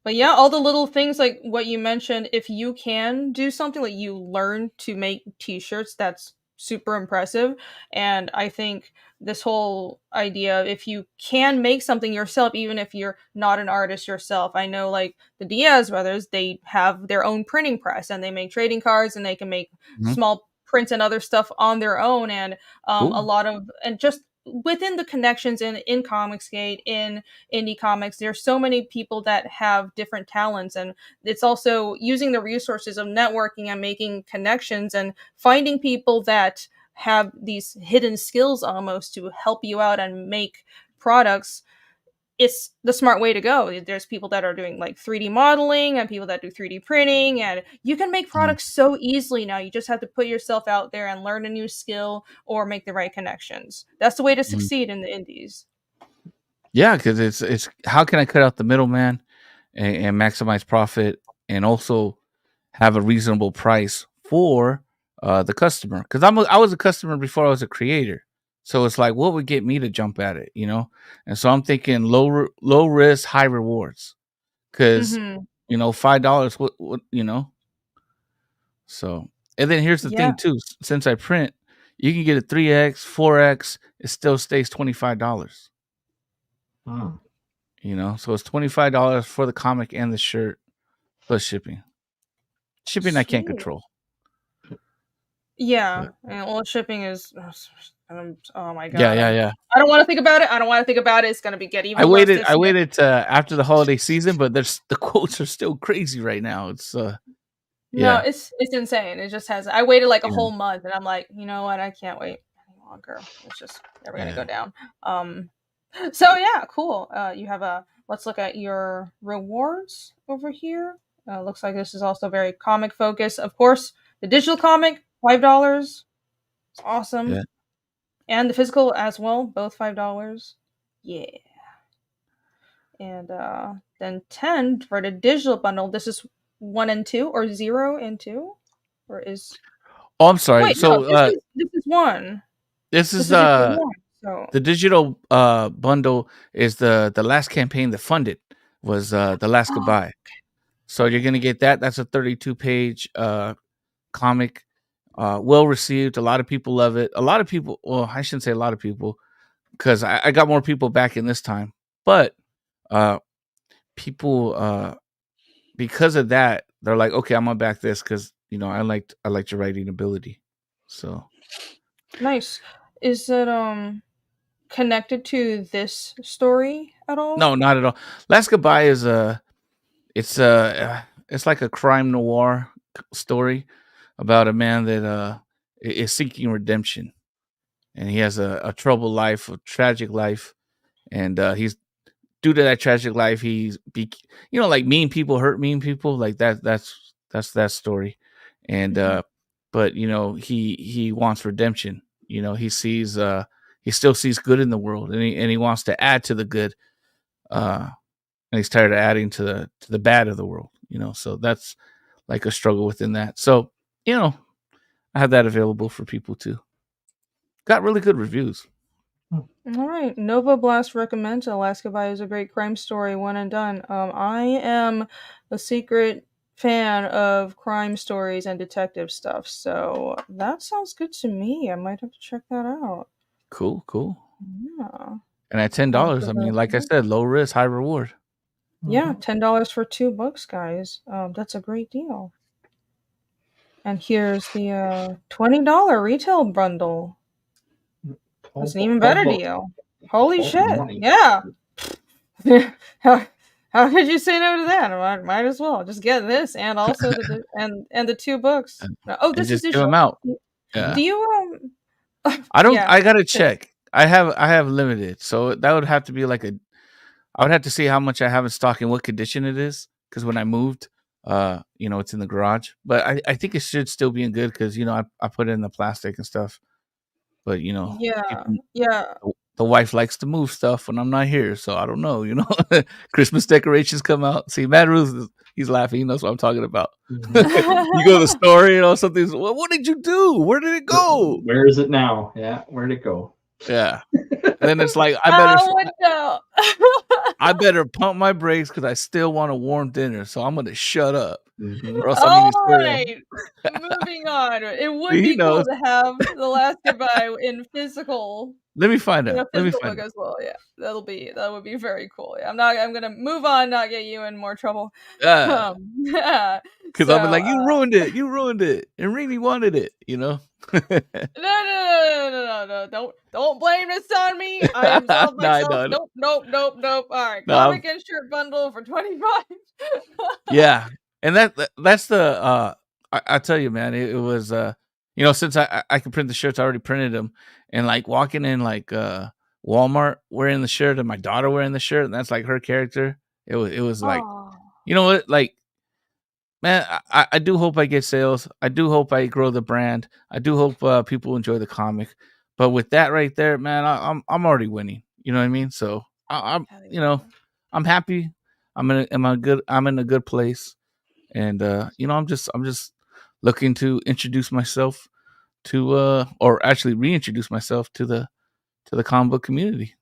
But yeah, all the little things like what you mentioned, if you can do something like you learn to make t-shirts, that's super impressive. And I think this whole idea of if you can make something yourself, even if you're not an artist yourself. I know like the Diaz brothers, they have their own printing press and they make trading cards and they can make small prints and other stuff on their own. And a lot of, and just within the connections in Comicsgate, in indie comics, there's so many people that have different talents, and it's also using the resources of networking and making connections and finding people that have these hidden skills almost to help you out and make products. It's the smart way to go. There's people that are doing like 3D modeling and people that do 3D printing, and you can make products so easily now. You just have to put yourself out there and learn a new skill or make the right connections. That's the way to succeed in the indies. Yeah, because it's how can I cut out the middleman and maximize profit and also have a reasonable price for the customer? Because I was a customer before I was a creator. So it's like, what would get me to jump at it, And so I'm thinking low risk, high rewards. Because, $5, what. So, and then here's the thing too. Since I print, you can get a 3X, 4X. It still stays $25. Wow. So it's $25 for the comic and the shirt plus shipping. Shipping I can't control. Yeah. And shipping is oh my god. Yeah. I don't want to think about it. It's gonna get even worse. I waited after the holiday season, but the quotes are still crazy right now. It's No, it's insane. It just has. I waited like a whole month, and I'm like, you know what? I can't wait any longer. It's just never gonna go down. So yeah, cool. You have a let's look at your rewards over here. Looks like this is also very comic focused. Of course, the digital comic, $5. It's awesome. Yeah. And the physical as well, both $5. Yeah. And then 10 for the digital bundle. This is 1 and 2 or 0 and 2? Or is Oh, I'm sorry. Wait, So no, this is 1. this This is is just the 1. So the digital bundle is the last campaign that funded was The Last Goodbye. So you're gonna get that. That's a 32-page comic. Well received. A lot of people love it. A lot of people, well, I shouldn't say a lot of people, because I got more people back in this time. But people because of that, they're like, okay, I'm gonna back this because I liked your writing ability. So nice. Is it connected to this story at all? no, not at all. Last Goodbye is it's like a crime noir story about a man that is seeking redemption, and he has a troubled life, a tragic life, and he's due to that tragic life, like mean people hurt mean people, like that. That's that story, and but he wants redemption. He sees he still sees good in the world, and he wants to add to the good, and he's tired of adding to the bad of the world. So that's like a struggle within that. So I have that available for people too. Got really good reviews. All right, Nova Blast recommends Alaska Goodbye is a great crime story, one and done. I am a secret fan of crime stories and detective stuff, so that sounds good to me. I might have to check that out. Cool. Yeah. And at $10, I mean, like I said, low risk, high reward. Yeah, $10 for 2 books, guys. That's a great deal. And here's the $20 retail bundle. That's an even better deal. Holy shit! Money. Yeah. How could you say no to that? Might as well just get this and also the 2 books. Oh, this is just give digital. them out. Yeah. Do you I don't. Yeah. I gotta check. I have limited, so that would have to be like I would have to see how much I have in stock and what condition it is. Because when I moved, it's in the garage. But I think it should still be in good because I put it in the plastic and stuff. But Yeah. the wife likes to move stuff when I'm not here, so I don't know. Christmas decorations come out. See, Matt Ruth, he's laughing. He knows what I'm talking about. You go to the store, something's. Well, what did you do? Where did it go? Where is it now? Yeah, where'd it go? Yeah. And then it's like I better pump my brakes because I still want a warm dinner, so I'm gonna shut up. Or else All right. Moving on. It would be cool to have The Last Goodbye in physical. Let me find out. Physical book as well. Yeah, that would be very cool. Yeah, I'm gonna move on, not get you in more trouble. Because I'm like, you ruined it, and really wanted it, No. Don't blame this on me. I absolved myself. Nope. All right, comic and shirt bundle for $25. Yeah, and that's the I tell you, man, it was since I can print the shirts, I already printed them, and like walking in like Walmart wearing the shirt and my daughter wearing the shirt, and that's like her character. It was like, you know what, like, man, I do hope I get sales. I do hope I grow the brand. I do hope people enjoy the comic. But with that right there, man, I'm already winning. You know what I mean? So I'm happy. I'm in a good place, and I'm just looking to introduce myself to or actually reintroduce myself to the comic book community.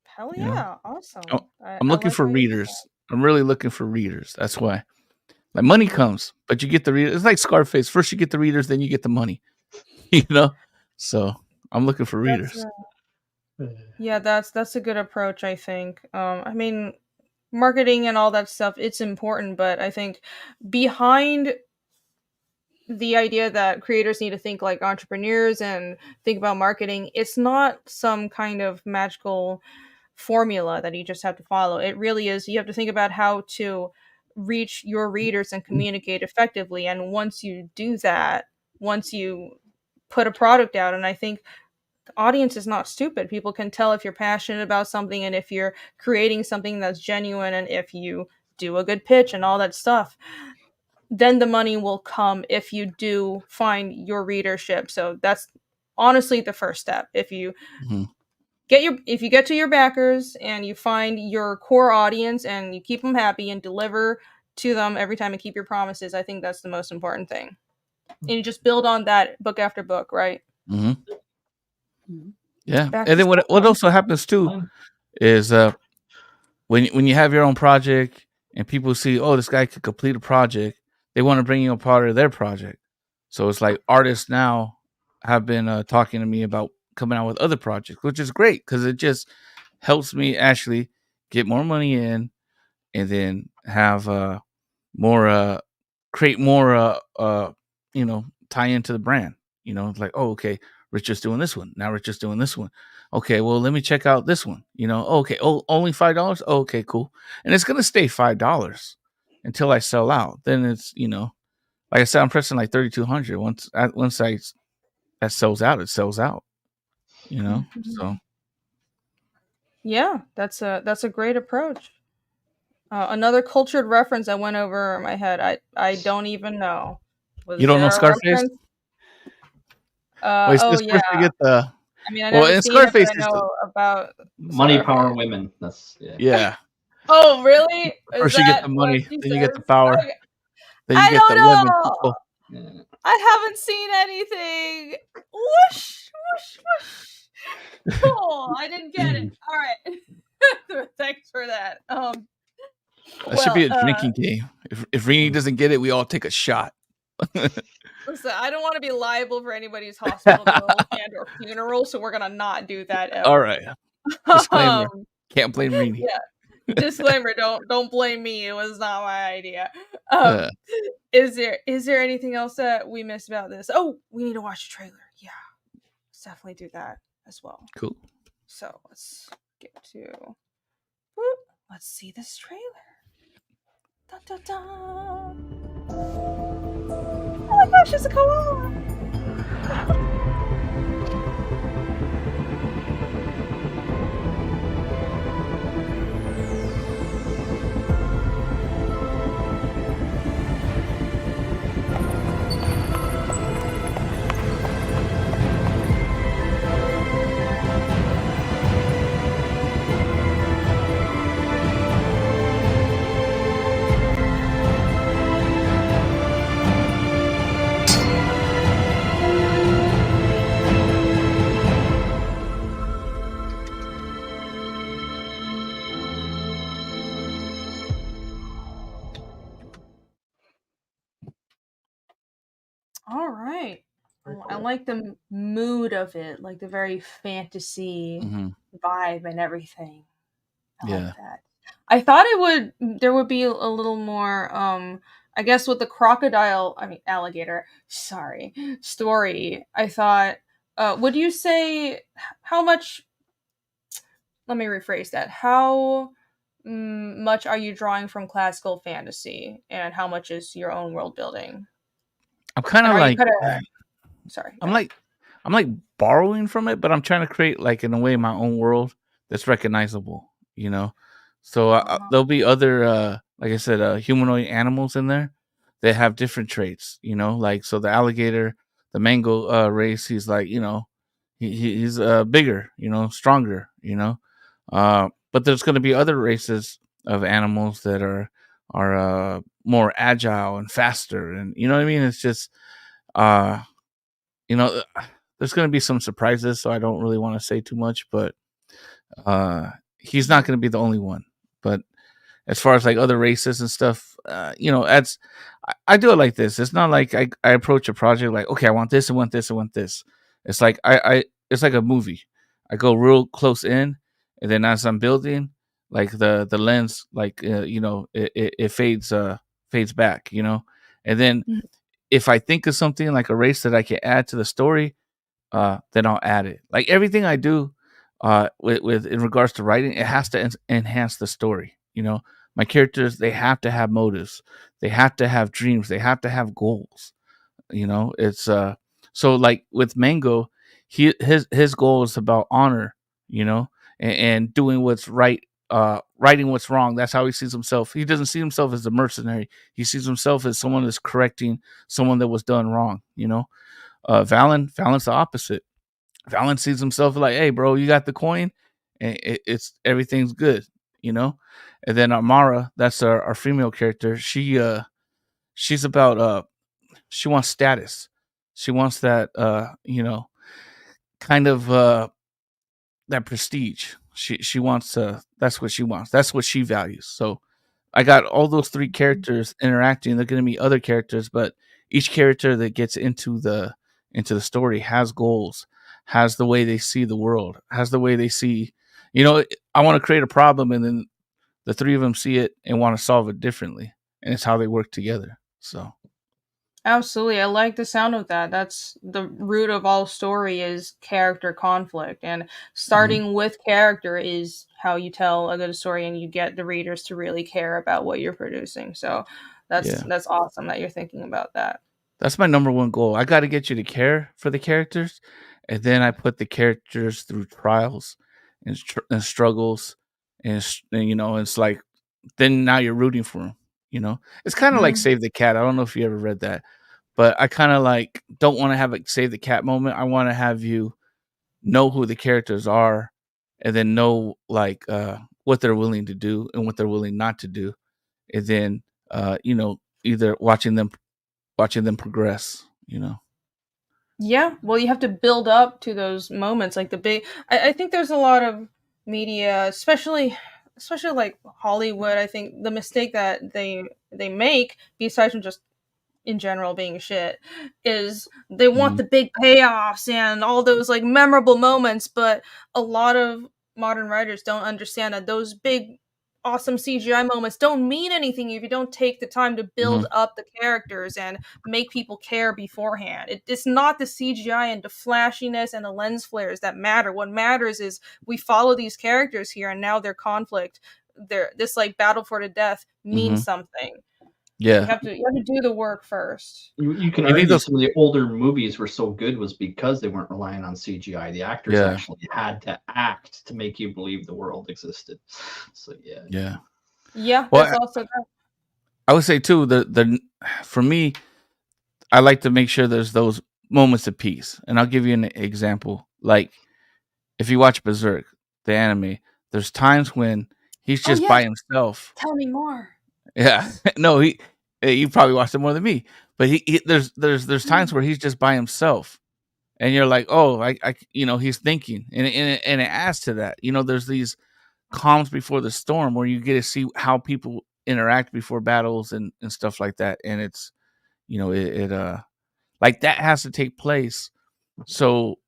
Hell yeah, awesome. I'm looking for readers. I'm really looking for readers. That's why. Like, money comes, but you get the readers. It's like Scarface. First you get the readers, then you get the money. So I'm looking for readers. Yeah, that's a good approach, I think. I mean, marketing and all that stuff, it's important, but I think behind the idea that creators need to think like entrepreneurs and think about marketing, it's not some kind of magical formula that you just have to follow. It really is, you have to think about how to reach your readers and communicate effectively. And once you do that, once you put a product out, and I think the audience is not stupid. People can tell if you're passionate about something and if you're creating something that's genuine and if you do a good pitch and all that stuff. Then the money will come if you do find your readership. So that's honestly the first step. If you get to your backers and you find your core audience and you keep them happy and deliver to them every time and keep your promises, I think that's the most important thing. And you just build on that book after book, right? Yeah. And then what also happens too is when you have your own project and people see, oh, this guy could complete a project, they want to bring you a part of their project. So it's like artists now have been talking to me about coming out with other projects, which is great because it just helps me actually get more money in and then have more create more tie into the brand. It's like, oh, okay, Rich is doing this one. Now Rich is doing this one. Okay, well, let me check out this one. Okay, only $5. Oh, okay, cool. And it's gonna stay $5 until I sell out. Then it's like I said, I'm pressing like 3,200. Once that sells out, it sells out. So yeah, that's a great approach. Another cultured reference that went over my head. I don't even know. You don't know Scarface? Oh yeah. First to get the. I mean, I never seen Scarface it, but I know about money, power, women. That's yeah. Oh really? First you get the money, then you get the power. Okay. Then you I get don't the women. know. I haven't seen anything. Whoosh, whoosh, whoosh. Cool. I didn't get it. All right. Thanks for that. That should be a drinking game. If Rini doesn't get it, we all take a shot. Listen, I don't want to be liable for anybody's hospital bill and or funeral, so we're gonna not do that ever. All right. Disclaimer. Can't blame Rini. Yeah. Disclaimer, don't blame me. It was not my idea. Is there anything else that we missed about this? Oh, we need to watch the trailer. Yeah. Let's definitely do that as well. Cool. So let's get to let's see this trailer. Dun, dun, dun. Oh my gosh, it's a koala! All right. Cool. I like the mood of it, like the very fantasy vibe and everything. I like that. I thought there would be a little more I guess with the alligator, story. I thought would you say how much, let me rephrase that. How much are you drawing from classical fantasy and how much is your own world building? I'm kind of like sorry. I'm like borrowing from it, but I'm trying to create like in a way my own world that's recognizable, So there'll be other like I said humanoid animals in there that have different traits, like so the alligator, the mango race, he's like, he's bigger, stronger, but there's going to be other races of animals that are more agile and faster, and you know what I mean. It's just there's going to be some surprises, so I don't really want to say too much, but he's not going to be the only one. But as far as like other races and stuff, I do it like this. It's not like I approach a project like, okay, I want this, I want this, I want this. It's like it's like a movie. I go real close in, and then as I'm building, like the lens, like it fades back, and then if I think of something like a race that I can add to the story, then I'll add it. Like everything I do, with in regards to writing, it has to enhance the story. My characters, they have to have motives, they have to have dreams, they have to have goals. It's so like with Mango, his goal is about honor, and doing what's right, righting what's wrong. That's how he sees himself. He doesn't see himself as a mercenary. He sees himself as someone that's correcting someone that was done wrong. Valen's the opposite. Valen sees himself like, hey, bro, you got the coin, and it's everything's good. And then Amara, that's our female character. She's about she wants status. She wants that kind of that prestige. She wants that's what she wants. That's what she values. So I got all those three characters interacting. They're going to be other characters, but each character that gets into the story has goals, has the way they see the world, has the way they see. I want to create a problem, and then the three of them see it and want to solve it differently, and it's how they work together. So. Absolutely. I like the sound of that. That's the root of all story is character conflict. And starting with character is how you tell a good story and you get the readers to really care about what you're producing. So that's awesome that you're thinking about that. That's my number one goal. I got to get you to care for the characters, and then I put the characters through trials and struggles, and it's like then now you're rooting for them. It's kind of like Save the Cat. I don't know if you ever read that, but I kind of like don't want to have a Save the Cat moment. I want to have you know who the characters are, and then know like what they're willing to do and what they're willing not to do, and then either watching them progress. Yeah, well, you have to build up to those moments, like the big. I think there's a lot of media, especially like Hollywood. I think the mistake that they make, besides from just in general being shit, is they want the big payoffs and all those like memorable moments, but a lot of modern writers don't understand that those big awesome CGI moments don't mean anything if you don't take the time to build up the characters and make people care beforehand. It's not the CGI and the flashiness and the lens flares that matter. What matters is we follow these characters here, and now their conflict, this like battle for the death means something. Yeah, you have to do the work first. You can argue some of the older movies were so good was because they weren't relying on CGI. The actors actually had to act to make you believe the world existed. So yeah. Well, that's also that. I would say too, for me, I like to make sure there's those moments of peace, and I'll give you an example. Like if you watch Berserk, the anime, there's times when he's just by himself. Tell me more. Yeah, no, you probably watched it more than me, but there's times where he's just by himself, and you're like, oh, I he's thinking, and it adds to that. There's these calms before the storm where you get to see how people interact before battles and stuff like that, and it's like that has to take place. So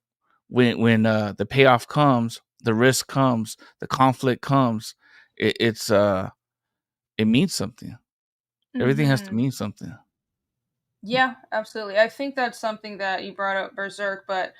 when the payoff comes, the risk comes, the conflict comes, it means something. Everything has to mean something. Yeah, absolutely. I think that's something that you brought up Berserk, but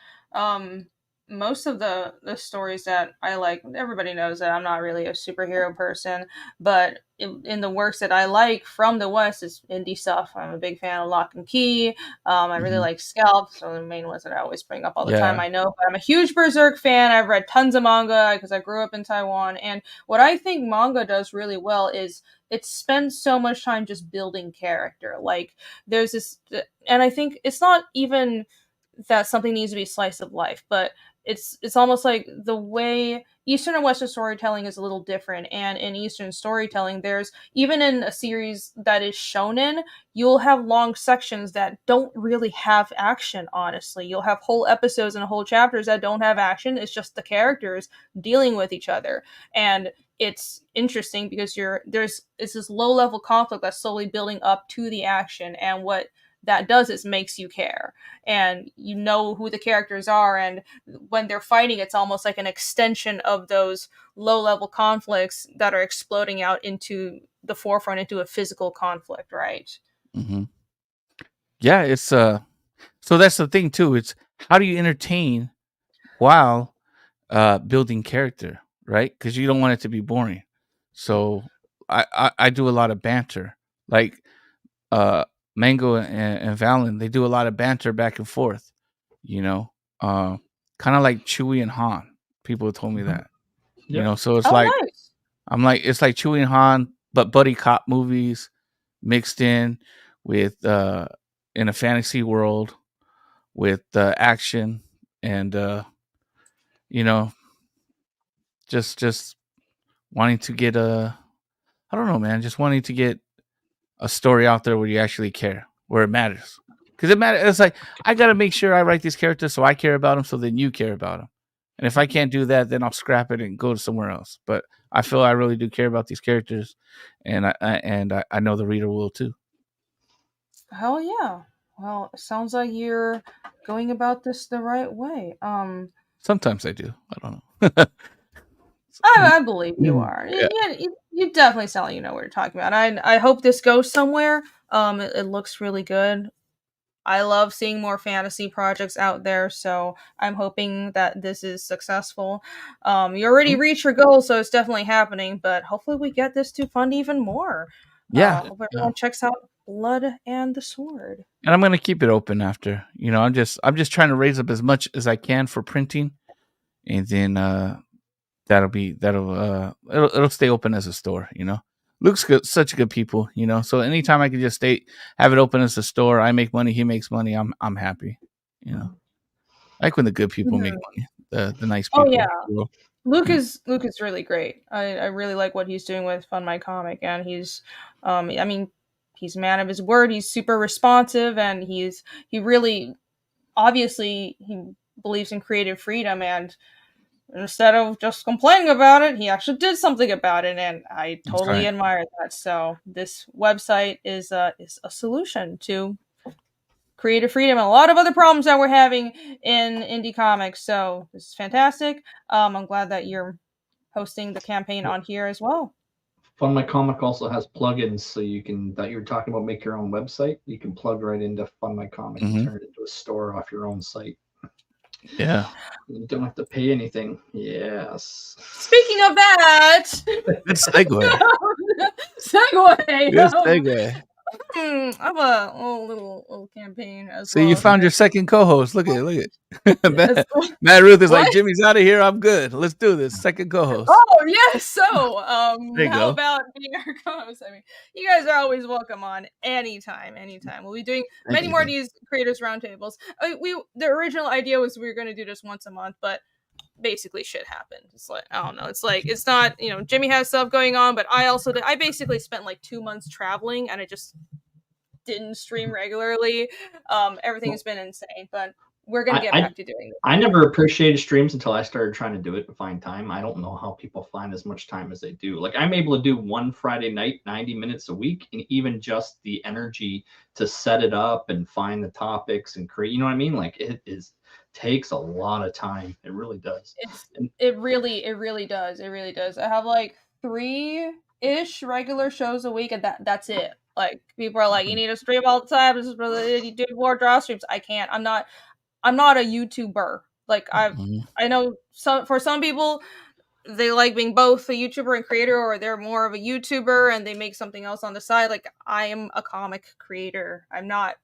most of the stories that I like, everybody knows that I'm not really a superhero person, but in the works that I like from the West is indie stuff. I'm a big fan of Lock and Key. I really like Scalp, so the main ones that I always bring up all the time. I know, but I'm a huge Berserk fan. I've read tons of manga because I grew up in Taiwan, and what I think manga does really well is it spends so much time just building character. Like there's this, and I think it's not even that something needs to be slice of life, but it's almost like the way Eastern and Western storytelling is a little different. And in Eastern storytelling, there's even in a series that is shonen, you'll have long sections that don't really have action. Honestly, you'll have whole episodes and whole chapters that don't have action. It's just the characters dealing with each other, and it's interesting because it's this low level conflict that's slowly building up to the action, and what that does is makes you care, and you know who the characters are, and when they're fighting, it's almost like an extension of those low level conflicts that are exploding out into the forefront into a physical conflict, right? Yeah, it's so that's the thing too. It's how do you entertain while building character, right? Because you don't want it to be boring. So I do a lot of banter, like Mango and Valen. They do a lot of banter back and forth, kind of like Chewie and Han. People told me that. You Yep. know, so it's Oh, like nice. I'm like it's like Chewie and Han, but buddy cop movies mixed in with in a fantasy world with action and you know, just wanting to get I don't know, man, just wanting to get a story out there where you actually care, where it matters. Because it matters. It's like I got to make sure I write these characters so I care about them, so then you care about them. And if I can't do that, then I'll scrap it and go to somewhere else. But I feel I really do care about these characters, and I know the reader will too. Hell yeah. Well, it sounds like you're going about this the right way. Sometimes I do. I don't know. I believe you are. Yeah. You definitely sound like you know what you're talking about. I hope this goes somewhere. It looks really good. I love seeing more fantasy projects out there, so I'm hoping that this is successful. You already reached your goal, so it's definitely happening. But hopefully, we get this to fund even more. Yeah. Hope everyone checks out Blood and the Sword. And I'm gonna keep it open after. You know, I'm just trying to raise up as much as I can for printing, and then it'll stay open as a store. You know, Luke's good, such good people. You know, so anytime I can just have it open as a store, I make money, he makes money. I'm happy. You know, like when the good people make money, the nice people. Oh yeah. Luke is really great. I really like what he's doing with Fund My Comic, and he's he's a man of his word. He's super responsive, and he really obviously he believes in creative freedom, and instead of just complaining about it, he actually did something about it, and I totally admire that. So this website is a solution to creative freedom and a lot of other problems that we're having in indie comics. So this is fantastic. I'm glad that you're hosting the campaign on here as well. Fund My Comic also has plugins, so you can that you were talking about make your own website. You can plug right into Fund My Comic and turn it into a store off your own site. Yeah. You don't have to pay anything. Yes. Speaking of that, good segue. Segue. Good segue. I have a little campaign as So well. you found your second co-host. Look at it. Matt Ruth is like, Jimmy's out of here. I'm good. Let's do this. Second co-host. Oh yes. So there you how go. about being our co-host? I mean, you guys are always welcome on anytime. We'll be doing many more of these creators roundtables. The original idea was we were going to do this once a month, but basically shit happened. It's like I don't know. It's like it's not, you know, Jimmy has stuff going on, but I basically spent like 2 months traveling, and I just didn't stream regularly. Everything has been insane, but we're gonna get back to doing this. I never appreciated streams until I started trying to do it to find time. I don't know how people find as much time as they do. Like I'm able to do one Friday night, 90 minutes a week, and even just the energy to set it up and find the topics and create, you know what I mean? Like takes a lot of time. It really does. It really does. I have like 3-ish regular shows a week, and that's it. Like people are like, you need to stream all the time. This is really, you do more draw streams. I can't. I'm not a YouTuber. Like I know for some people they like being both a YouTuber and creator, or they're more of a YouTuber and they make something else on the side. Like I am a comic creator. I'm not.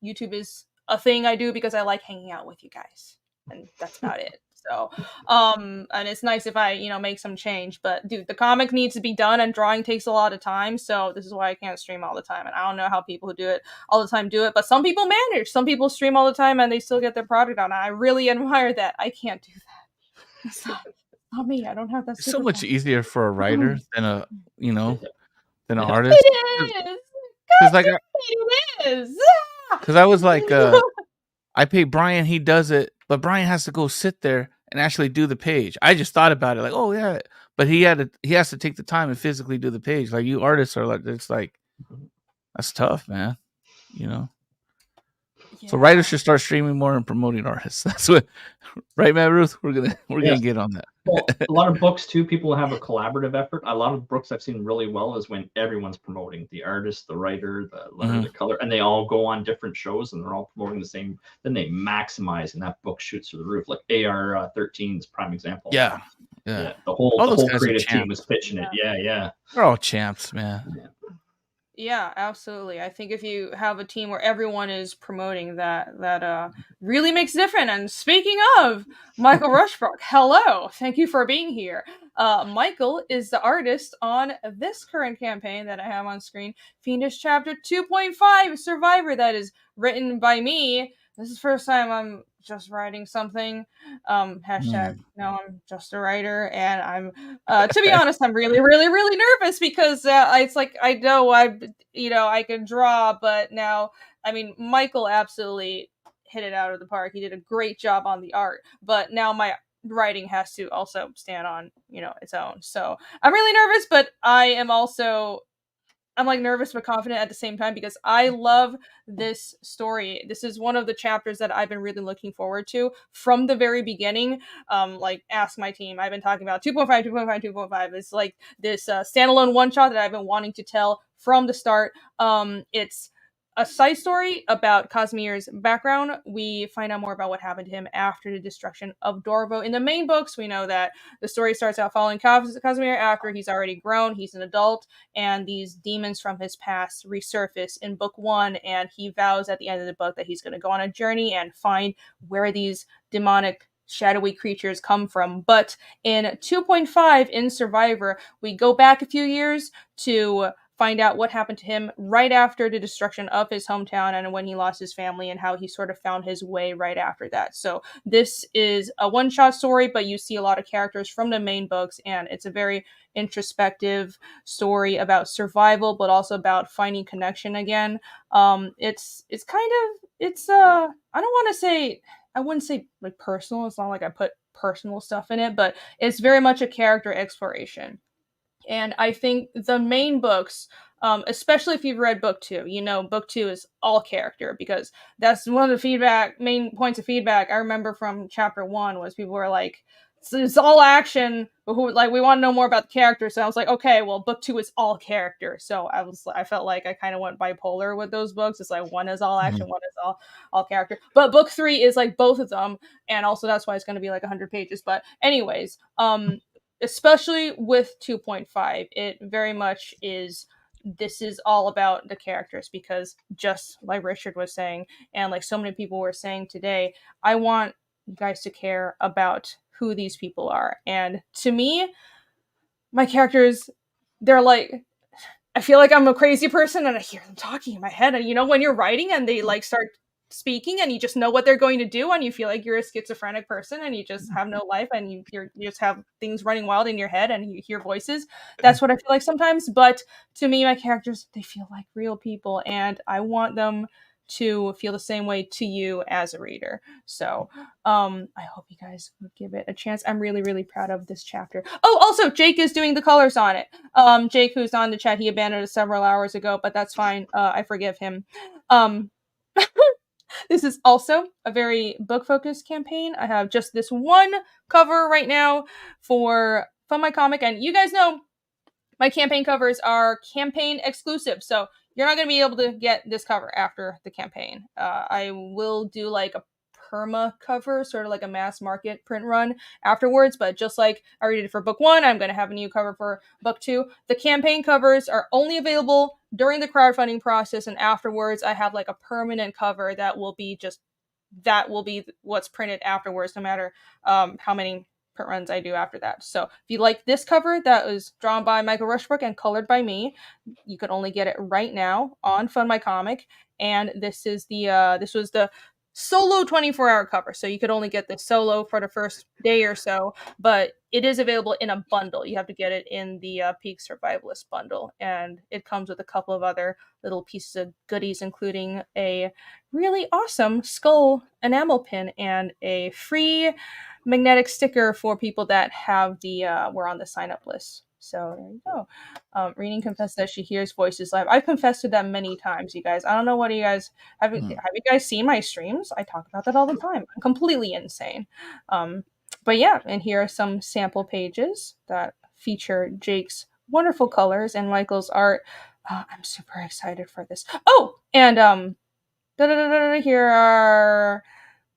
YouTube is a thing I do because I like hanging out with you guys, and that's about it. So, and it's nice if I, make some change, but dude, the comic needs to be done and drawing takes a lot of time. So this is why I can't stream all the time. And I don't know how people who do it all the time do it, but some people manage. Some people stream all the time and they still get their product on. I really admire that. I can't do that. It's not me. I don't have that. It's so much easier for a writer than than an artist. It is. It is. Because I was like, I pay Brian, he does it, but Brian has to go sit there and actually do the page. I just thought about it, like, oh yeah, but he has to take the time and physically do the page. Like you artists are like, it's like that's tough, man. Yeah. So writers should start streaming more and promoting artists. That's what, right, Matt Ruth? We're gonna get on that. Well, a lot of books too, people have a collaborative effort. A lot of books I've seen really well is when everyone's promoting the artist, the writer, the letter, the color, and they all go on different shows and they're all promoting the same. Then they maximize, and that book shoots through the roof. Like AR 13 is a prime example. Yeah. The whole creative team was pitching it. Yeah. They're all champs, man. Yeah, absolutely. I think if you have a team where everyone is promoting that, that really makes a difference. And speaking of Michael Rushbrook, hello, thank you for being here. Michael is the artist on this current campaign that I have on screen, Fiendish Chapter 2.5 Survivor, that is written by me. This is the first time I'm just writing something. Hashtag no, I'm just a writer, and I'm to be honest, I'm really, really, really nervous because it's like I know I can draw, but now I mean Michael absolutely hit it out of the park. He did a great job on the art, but now my writing has to also stand on its own. So I'm really nervous, but I'm like nervous but confident at the same time because I love this story. This is one of the chapters that I've been really looking forward to from the very beginning. Like ask my team. I've been talking about 2.5, 2.5, 2.5. It's like this standalone one shot that I've been wanting to tell from the start. It's a side story about Casimir's background. We find out more about what happened to him after the destruction of Dorvo. In the main books, we know that the story starts out following Casimir after he's already grown, he's an adult, and these demons from his past resurface in book 1, and he vows at the end of the book that he's going to go on a journey and find where these demonic shadowy creatures come from. But in 2.5 in Survivor, we go back a few years to find out what happened to him right after the destruction of his hometown and when he lost his family and how he sort of found his way right after that. So this is a one-shot story, but you see a lot of characters from the main books, and it's a very introspective story about survival, but also about finding connection again. It's I wouldn't say like personal. It's not like I put personal stuff in it, but it's very much a character exploration. And I think the main books, especially if you've read book 2, book 2 is all character because that's one of the main points of feedback I remember from chapter 1 was people were like, it's all action, but we want to know more about the characters. So I was like, okay, well, book 2 is all character. So I felt like I kind of went bipolar with those books. It's like one is all action, one is all character. But book 3 is like both of them, and also that's why it's going to be like 100 pages. But anyways, especially with 2.5, it very much this is all about the characters because just like Richard was saying and like so many people were saying today, I want you guys to care about who these people are. And to me, my characters, they're like, I feel like I'm a crazy person and I hear them talking in my head. And when you're writing and they like start speaking and you just know what they're going to do and you feel like you're a schizophrenic person and you just have no life and you just have things running wild in your head and you hear voices. That's what I feel like sometimes. But to me, my characters, they feel like real people and I want them to feel the same way to you as a reader. So I hope you guys would give it a chance. I'm really, really proud of this chapter. Oh, also, Jake is doing the colors on it. Jake, who's on the chat, he abandoned it several hours ago, but that's fine. I forgive him. This is also a very book-focused campaign. I have just this one cover right now for Fun My Comic, and you guys know my campaign covers are campaign exclusive, so you're not going to be able to get this cover after the campaign. I will do like a perma cover, sort of like a mass market print run afterwards, but just like I already did for book 1, I'm going to have a new cover for book 2. The campaign covers are only available during the crowdfunding process, and afterwards I have like a permanent cover that will be what's printed afterwards, no matter how many print runs I do after that. So if you like this cover that was drawn by Michael Rushbrook and colored by me, you can only get it right now on Fun My Comic. And this was the solo 24-hour cover, so you could only get the solo for the first day or so, but it is available in a bundle. You have to get it in the Peak Survivalist bundle, and it comes with a couple of other little pieces of goodies, including a really awesome skull enamel pin and a free magnetic sticker for people that have were on the sign up list. So there you go. Reading confessed that she hears voices live. I've confessed to that many times, you guys. I don't know what you guys have you guys seen my streams? I talk about that all the time. I'm completely insane. But yeah, and here are some sample pages that feature Jake's wonderful colors and Michael's art. I'm super excited for this. Oh, and here are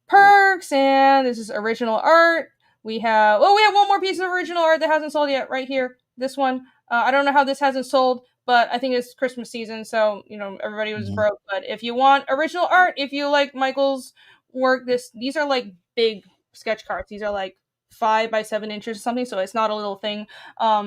perks, and this is original art. We have one more piece of original art that hasn't sold yet right here. This one. I don't know how this hasn't sold, but I think it's Christmas season, so everybody was broke. But if you want original art, if you like Michael's work, these are like big sketch cards. These are like 5 by 7 inches or something, so it's not a little thing.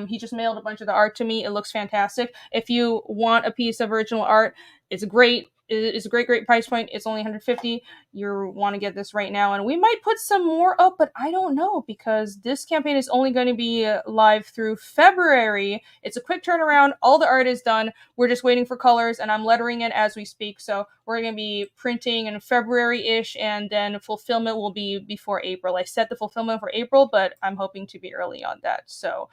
He just mailed a bunch of the art to me. It looks fantastic. If you want a piece of original art, it's great. It's a great price point. It's only $150. You want to get this right now, and we might put some more up, but I don't know because this campaign is only going to be live through February. It's a quick turnaround. All the art is done. We're just waiting for colors, and I'm lettering it as we speak. So we're going to be printing in February-ish, and then fulfillment will be before April. I set the fulfillment for April, but I'm hoping to be early on that. So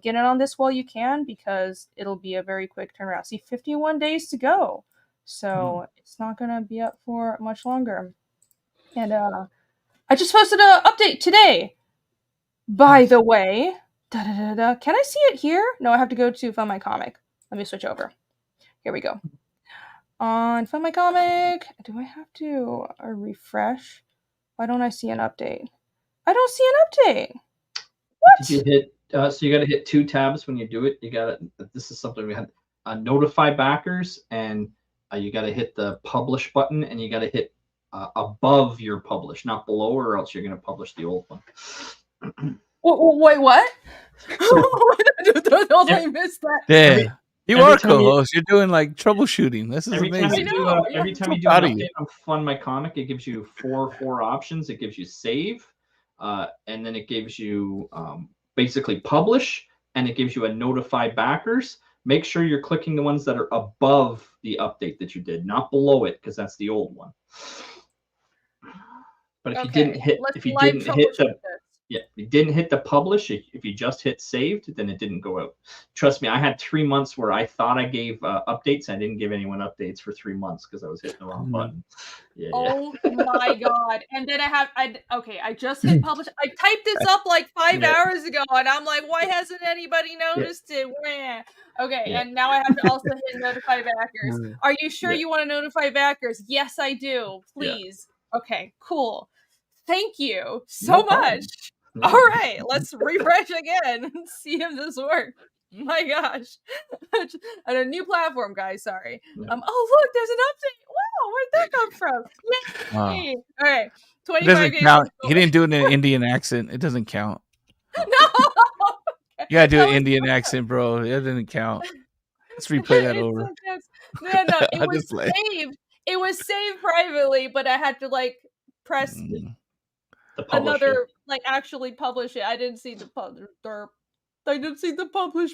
get in on this while you can because it'll be a very quick turnaround. See, 51 days to go. So it's not going to be up for much longer. And I just posted an update today. By the way, can I see it here? No, I have to go to Find My Comic. Let me switch over. Here we go. On Find My Comic, do I have to refresh? Why don't I see an update? I don't see an update. What? Did you hit? So you got to hit 2 tabs when you do it. You got to. This is something we had. Notify backers, and you got to hit the publish button, and you got to hit above your publish, not below, or else you're going to publish the old one. Wait, what? So, I missed that. Yeah. You are co-host. You're doing like troubleshooting. This is amazing. Every time you do an update on Fund My Comic, it gives you four options. It gives you save, and then it gives you basically publish, and it gives you a notify backers. Make sure you're clicking the ones that are above the update that you did, not below it, because that's the old one. But if you didn't hit, you didn't hit the publish. If you just hit saved, then it didn't go out. Trust me, I had 3 months where I thought I gave updates. I didn't give anyone updates for 3 months because I was hitting the wrong button. Yeah. Oh my god! And then I just hit publish. I typed this up like 5 hours ago, and I'm like, why hasn't anybody noticed it? Okay, and now I have to also hit notify backers. Are you sure you want to notify backers? Yes, I do. Please. Okay, cool. Thank you so much. All right, let's refresh again and see if this works. My gosh. On a new platform, guys. Sorry. Oh, look, there's an update. Wow, where'd that come from? Yay. All right. 25 it doesn't count. He didn't do it in an Indian accent. It doesn't count. No. You gotta do an Indian accent, bro. It doesn't count. Let's replay that over. No, it was saved. It was saved privately, but I had to like press another actually publish it. I didn't see the publish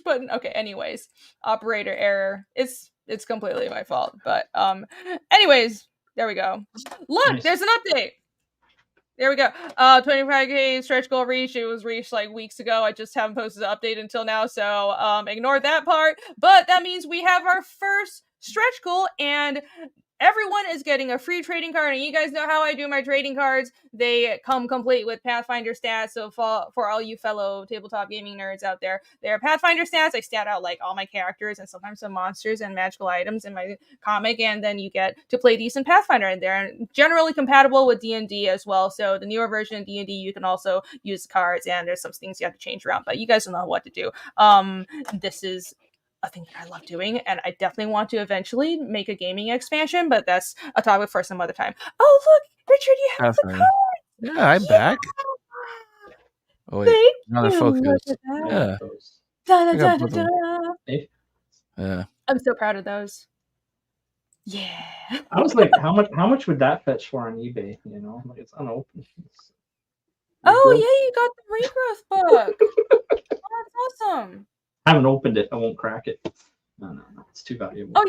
button. Okay, anyways, operator error. It's completely my fault. But anyways, there we go. Look, there's an update. There we go. 25K stretch goal reached. It was reached like weeks ago. I just haven't posted an update until now, so ignore that part. But that means we have our first stretch goal, and everyone is getting a free trading card, and you guys know how I do my trading cards. They come complete with Pathfinder stats, so for all you fellow tabletop gaming nerds out there, they're Pathfinder stats. I stat out like all my characters and sometimes some monsters and magical items in my comic, and then you get to play decent Pathfinder, and they're generally compatible with D&D as well. So the newer version of D&D, you can also use cards, and there's some things you have to change around, but you guys don't know what to do. This is a thing that I love doing, and I definitely want to eventually make a gaming expansion, but that's a topic for some other time. Oh, look, Richard, you have the card! Yeah, I'm back. Oh, wait. Thank Another you. focus. Yeah. Yeah. I'm so proud of those. Yeah. I was like, how much would that fetch for on eBay? You know, like it's unopened. Oh yeah, you got the regrowth book. Oh, that's awesome. I haven't opened it. I won't crack it. No. It's too valuable. Oh,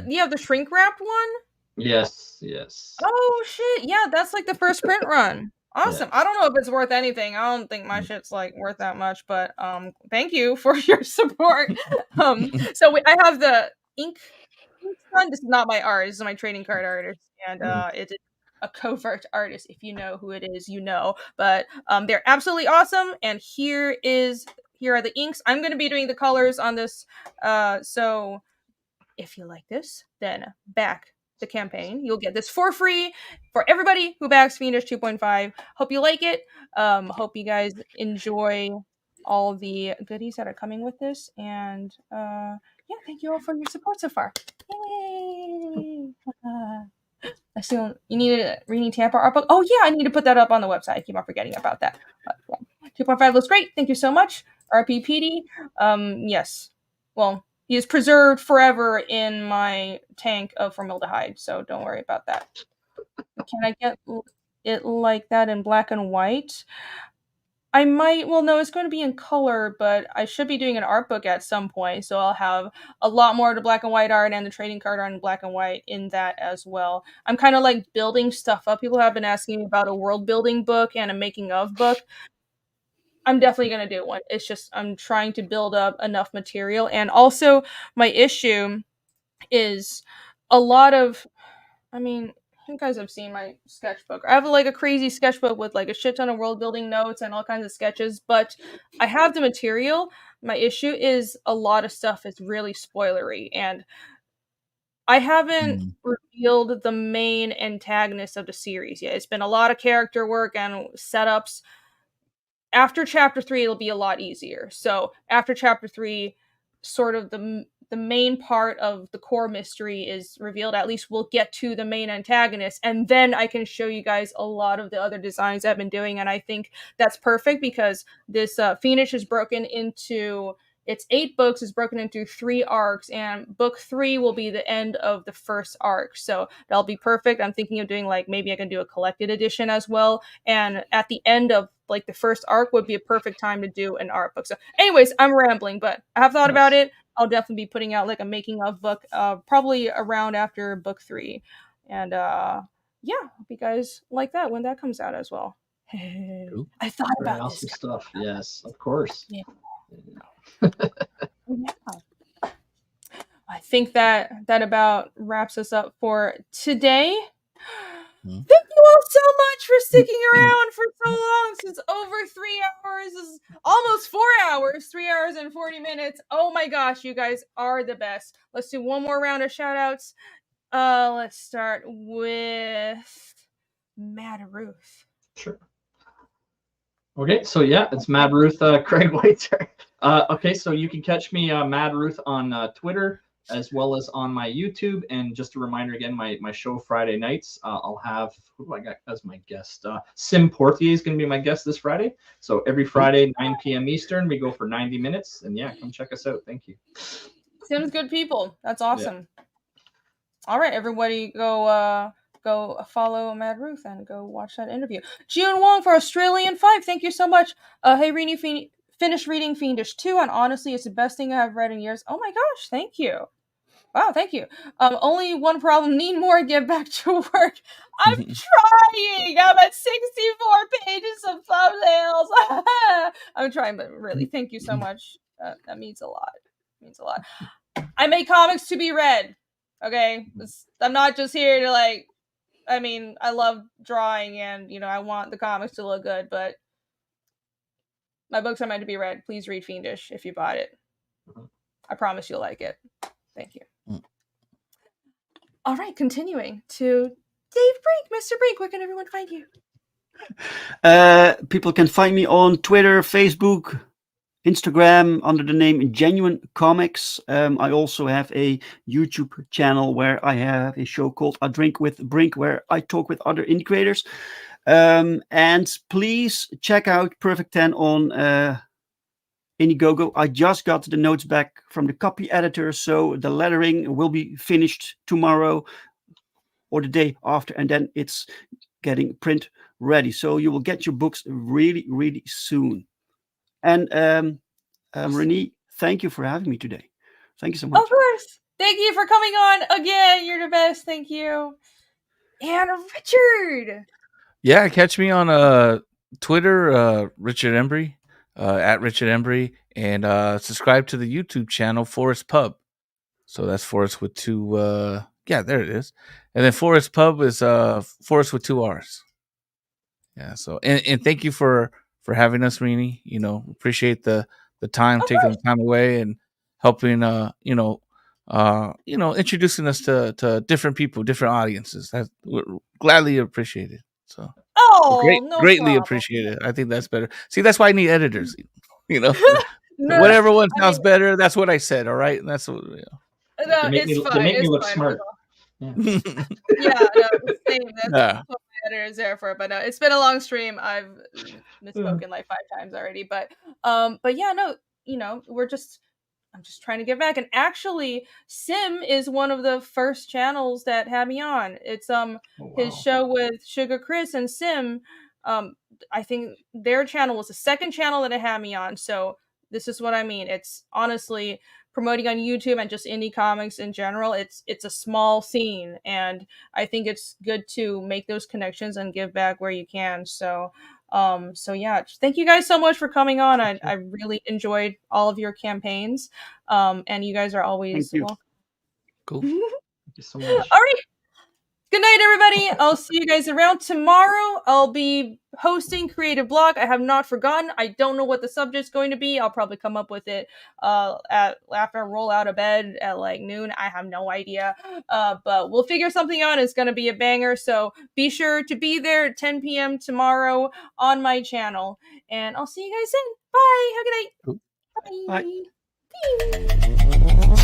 you have the shrink wrapped one? Yes. Oh shit. Yeah, that's like the first print run. Awesome. Yeah. I don't know if it's worth anything. I don't think my shit's like worth that much, but thank you for your support. So I have the ink one. This is not my art. This is my trading card artist, and it's a covert artist. If you know who it is, you know. But they're absolutely awesome. And here are the inks. I'm going to be doing the colors on this. So if you like this, then back the campaign. You'll get this for free for everybody who backs Fiendish 2.5. Hope you like it. Hope you guys enjoy all the goodies that are coming with this. And yeah, thank you all for your support so far. Yay! I still, you need a Reading Tampa art book. Oh yeah, I need to put that up on the website. I keep on forgetting about that. 2.5 looks great. Thank you so much, RPPD. Yes. Well, he is preserved forever in my tank of formaldehyde, so don't worry about that. Can I get it like that in black and white? I might, well, no, it's going to be in color, but I should be doing an art book at some point, so I'll have a lot more of the black and white art and the trading card art in black and white in that as well. I'm kind of like building stuff up. People have been asking me about a world building book and a making of book. I'm definitely going to do one. It's just I'm trying to build up enough material. And also, my issue is a lot of, I mean, you guys have seen my sketchbook. I have like a crazy sketchbook with like a shit ton of world building notes and all kinds of sketches, but I have the material. My issue is a lot of stuff is really spoilery, and I haven't revealed the main antagonist of the series yet. It's been a lot of character work and setups. After chapter 3, it'll be a lot easier. So after chapter 3, sort of the main part of the core mystery is revealed. At least we'll get to the main antagonist, and then I can show you guys a lot of the other designs I've been doing. And I think that's perfect because this Fiendish is broken into, it's 8 books, is broken into 3 arcs, and book 3 will be the end of the first arc. So that'll be perfect. I'm thinking of doing like, maybe I can do a collected edition as well. And at the end of like the first arc would be a perfect time to do an art book. So anyways, I'm rambling, but I have thought about it. I'll definitely be putting out like a making of book, probably around after book 3. And yeah, hope you guys like that when that comes out as well. Cool. I thought Very about awesome this stuff. Yes, of course. Yeah. Yeah. I think that about wraps us up for today. Thank you all so much for sticking around for so long, since over 3 hours is almost 4 hours, 3 hours and 40 minutes. Oh my gosh, you guys are the best. Let's do one more round of shout outs. Let's start with Mad Ruth. Sure. Okay, so yeah, it's Mad Ruth, Craig Whiter. Okay, so you can catch me, Mad Ruth, on Twitter, as well as on my YouTube. And just a reminder again, my show Friday nights, I'll have, who do I got as my guest? Sim Portier is going to be my guest this Friday. So every Friday, 9 p.m. Eastern, we go for 90 minutes. And yeah, come check us out. Thank you. Sim's good people. That's awesome. Yeah. All right, everybody, go follow Mad Ruth and go watch that interview. June Wong for Australian 5. Thank you so much. Hey, Rini, finished reading Fiendish 2, and honestly, it's the best thing I've read in years. Oh my gosh, thank you. Wow, thank you. Only one problem, need more, get back to work. I'm trying. I'm at 64 pages of thumbnails. I'm trying, but really, thank you so much. That means a lot. It means a lot. I make comics to be read. Okay? I'm not just here to like, I mean, I love drawing and, you know, I want the comics to look good, but my books are meant to be read. Please read Fiendish if you bought it. I promise you'll like it. Thank you. All right, continuing to Dave Brink. Mr. Brink, where can everyone find you? People can find me on Twitter, Facebook, Instagram under the name Genuine Comics. I also have a YouTube channel where I have a show called A Drink with Brink, where I talk with other indie creators. And please check out Perfect 10 on Indiegogo. I just got the notes back from the copy editor, so the lettering will be finished tomorrow or the day after, and then it's getting print ready. So you will get your books really, really soon. And Renee, thank you for having me today. Thank you so much. Of course. Thank you for coming on again. You're the best. Thank you. And Richard. Yeah, catch me on Twitter, Richard Embry, at Richard Embry, and subscribe to the YouTube channel Forest Pub. So that's Forest with 2. Yeah, there it is. And then Forest Pub is Forest with 2 R's. Yeah. So and thank you for having us, Rini. You know, appreciate the time, taking the time away and helping. Introducing us to different people, different audiences. That we're gladly appreciated. So no greatly problem. Appreciated. I think that's better. See, that's why I need editors. You know. No, Whatever one I sounds mean, better, that's what I said. All right, and that's what. no, They make it's me, fine. they make me It's look fine. smart. Yeah, no, same. That's Yeah. what my editor is there for. But no, it's been a long stream. I've misspoken like 5 times already. But yeah, no, I'm just trying to get back. And actually, Sim is one of the first channels that had me on. It's his show with Sugar Chris and Sim. I think their channel was the second channel that it had me on. So this is what I mean. It's honestly promoting on YouTube and just indie comics in general. It's a small scene, and I think it's good to make those connections and give back where you can. So yeah, thank you guys so much for coming on. I really enjoyed all of your campaigns. And you guys are always welcome. Cool. Thank you so much. All right. Good night, everybody. I'll see you guys around tomorrow. I'll be hosting Creative Block. I have not forgotten. I don't know what the subject's going to be. I'll probably come up with it after I roll out of bed at like noon. I have no idea. But we'll figure something out. It's going to be a banger. So be sure to be there at 10 p.m. tomorrow on my channel. And I'll see you guys then. Bye. Have a good night. Bye. Bye.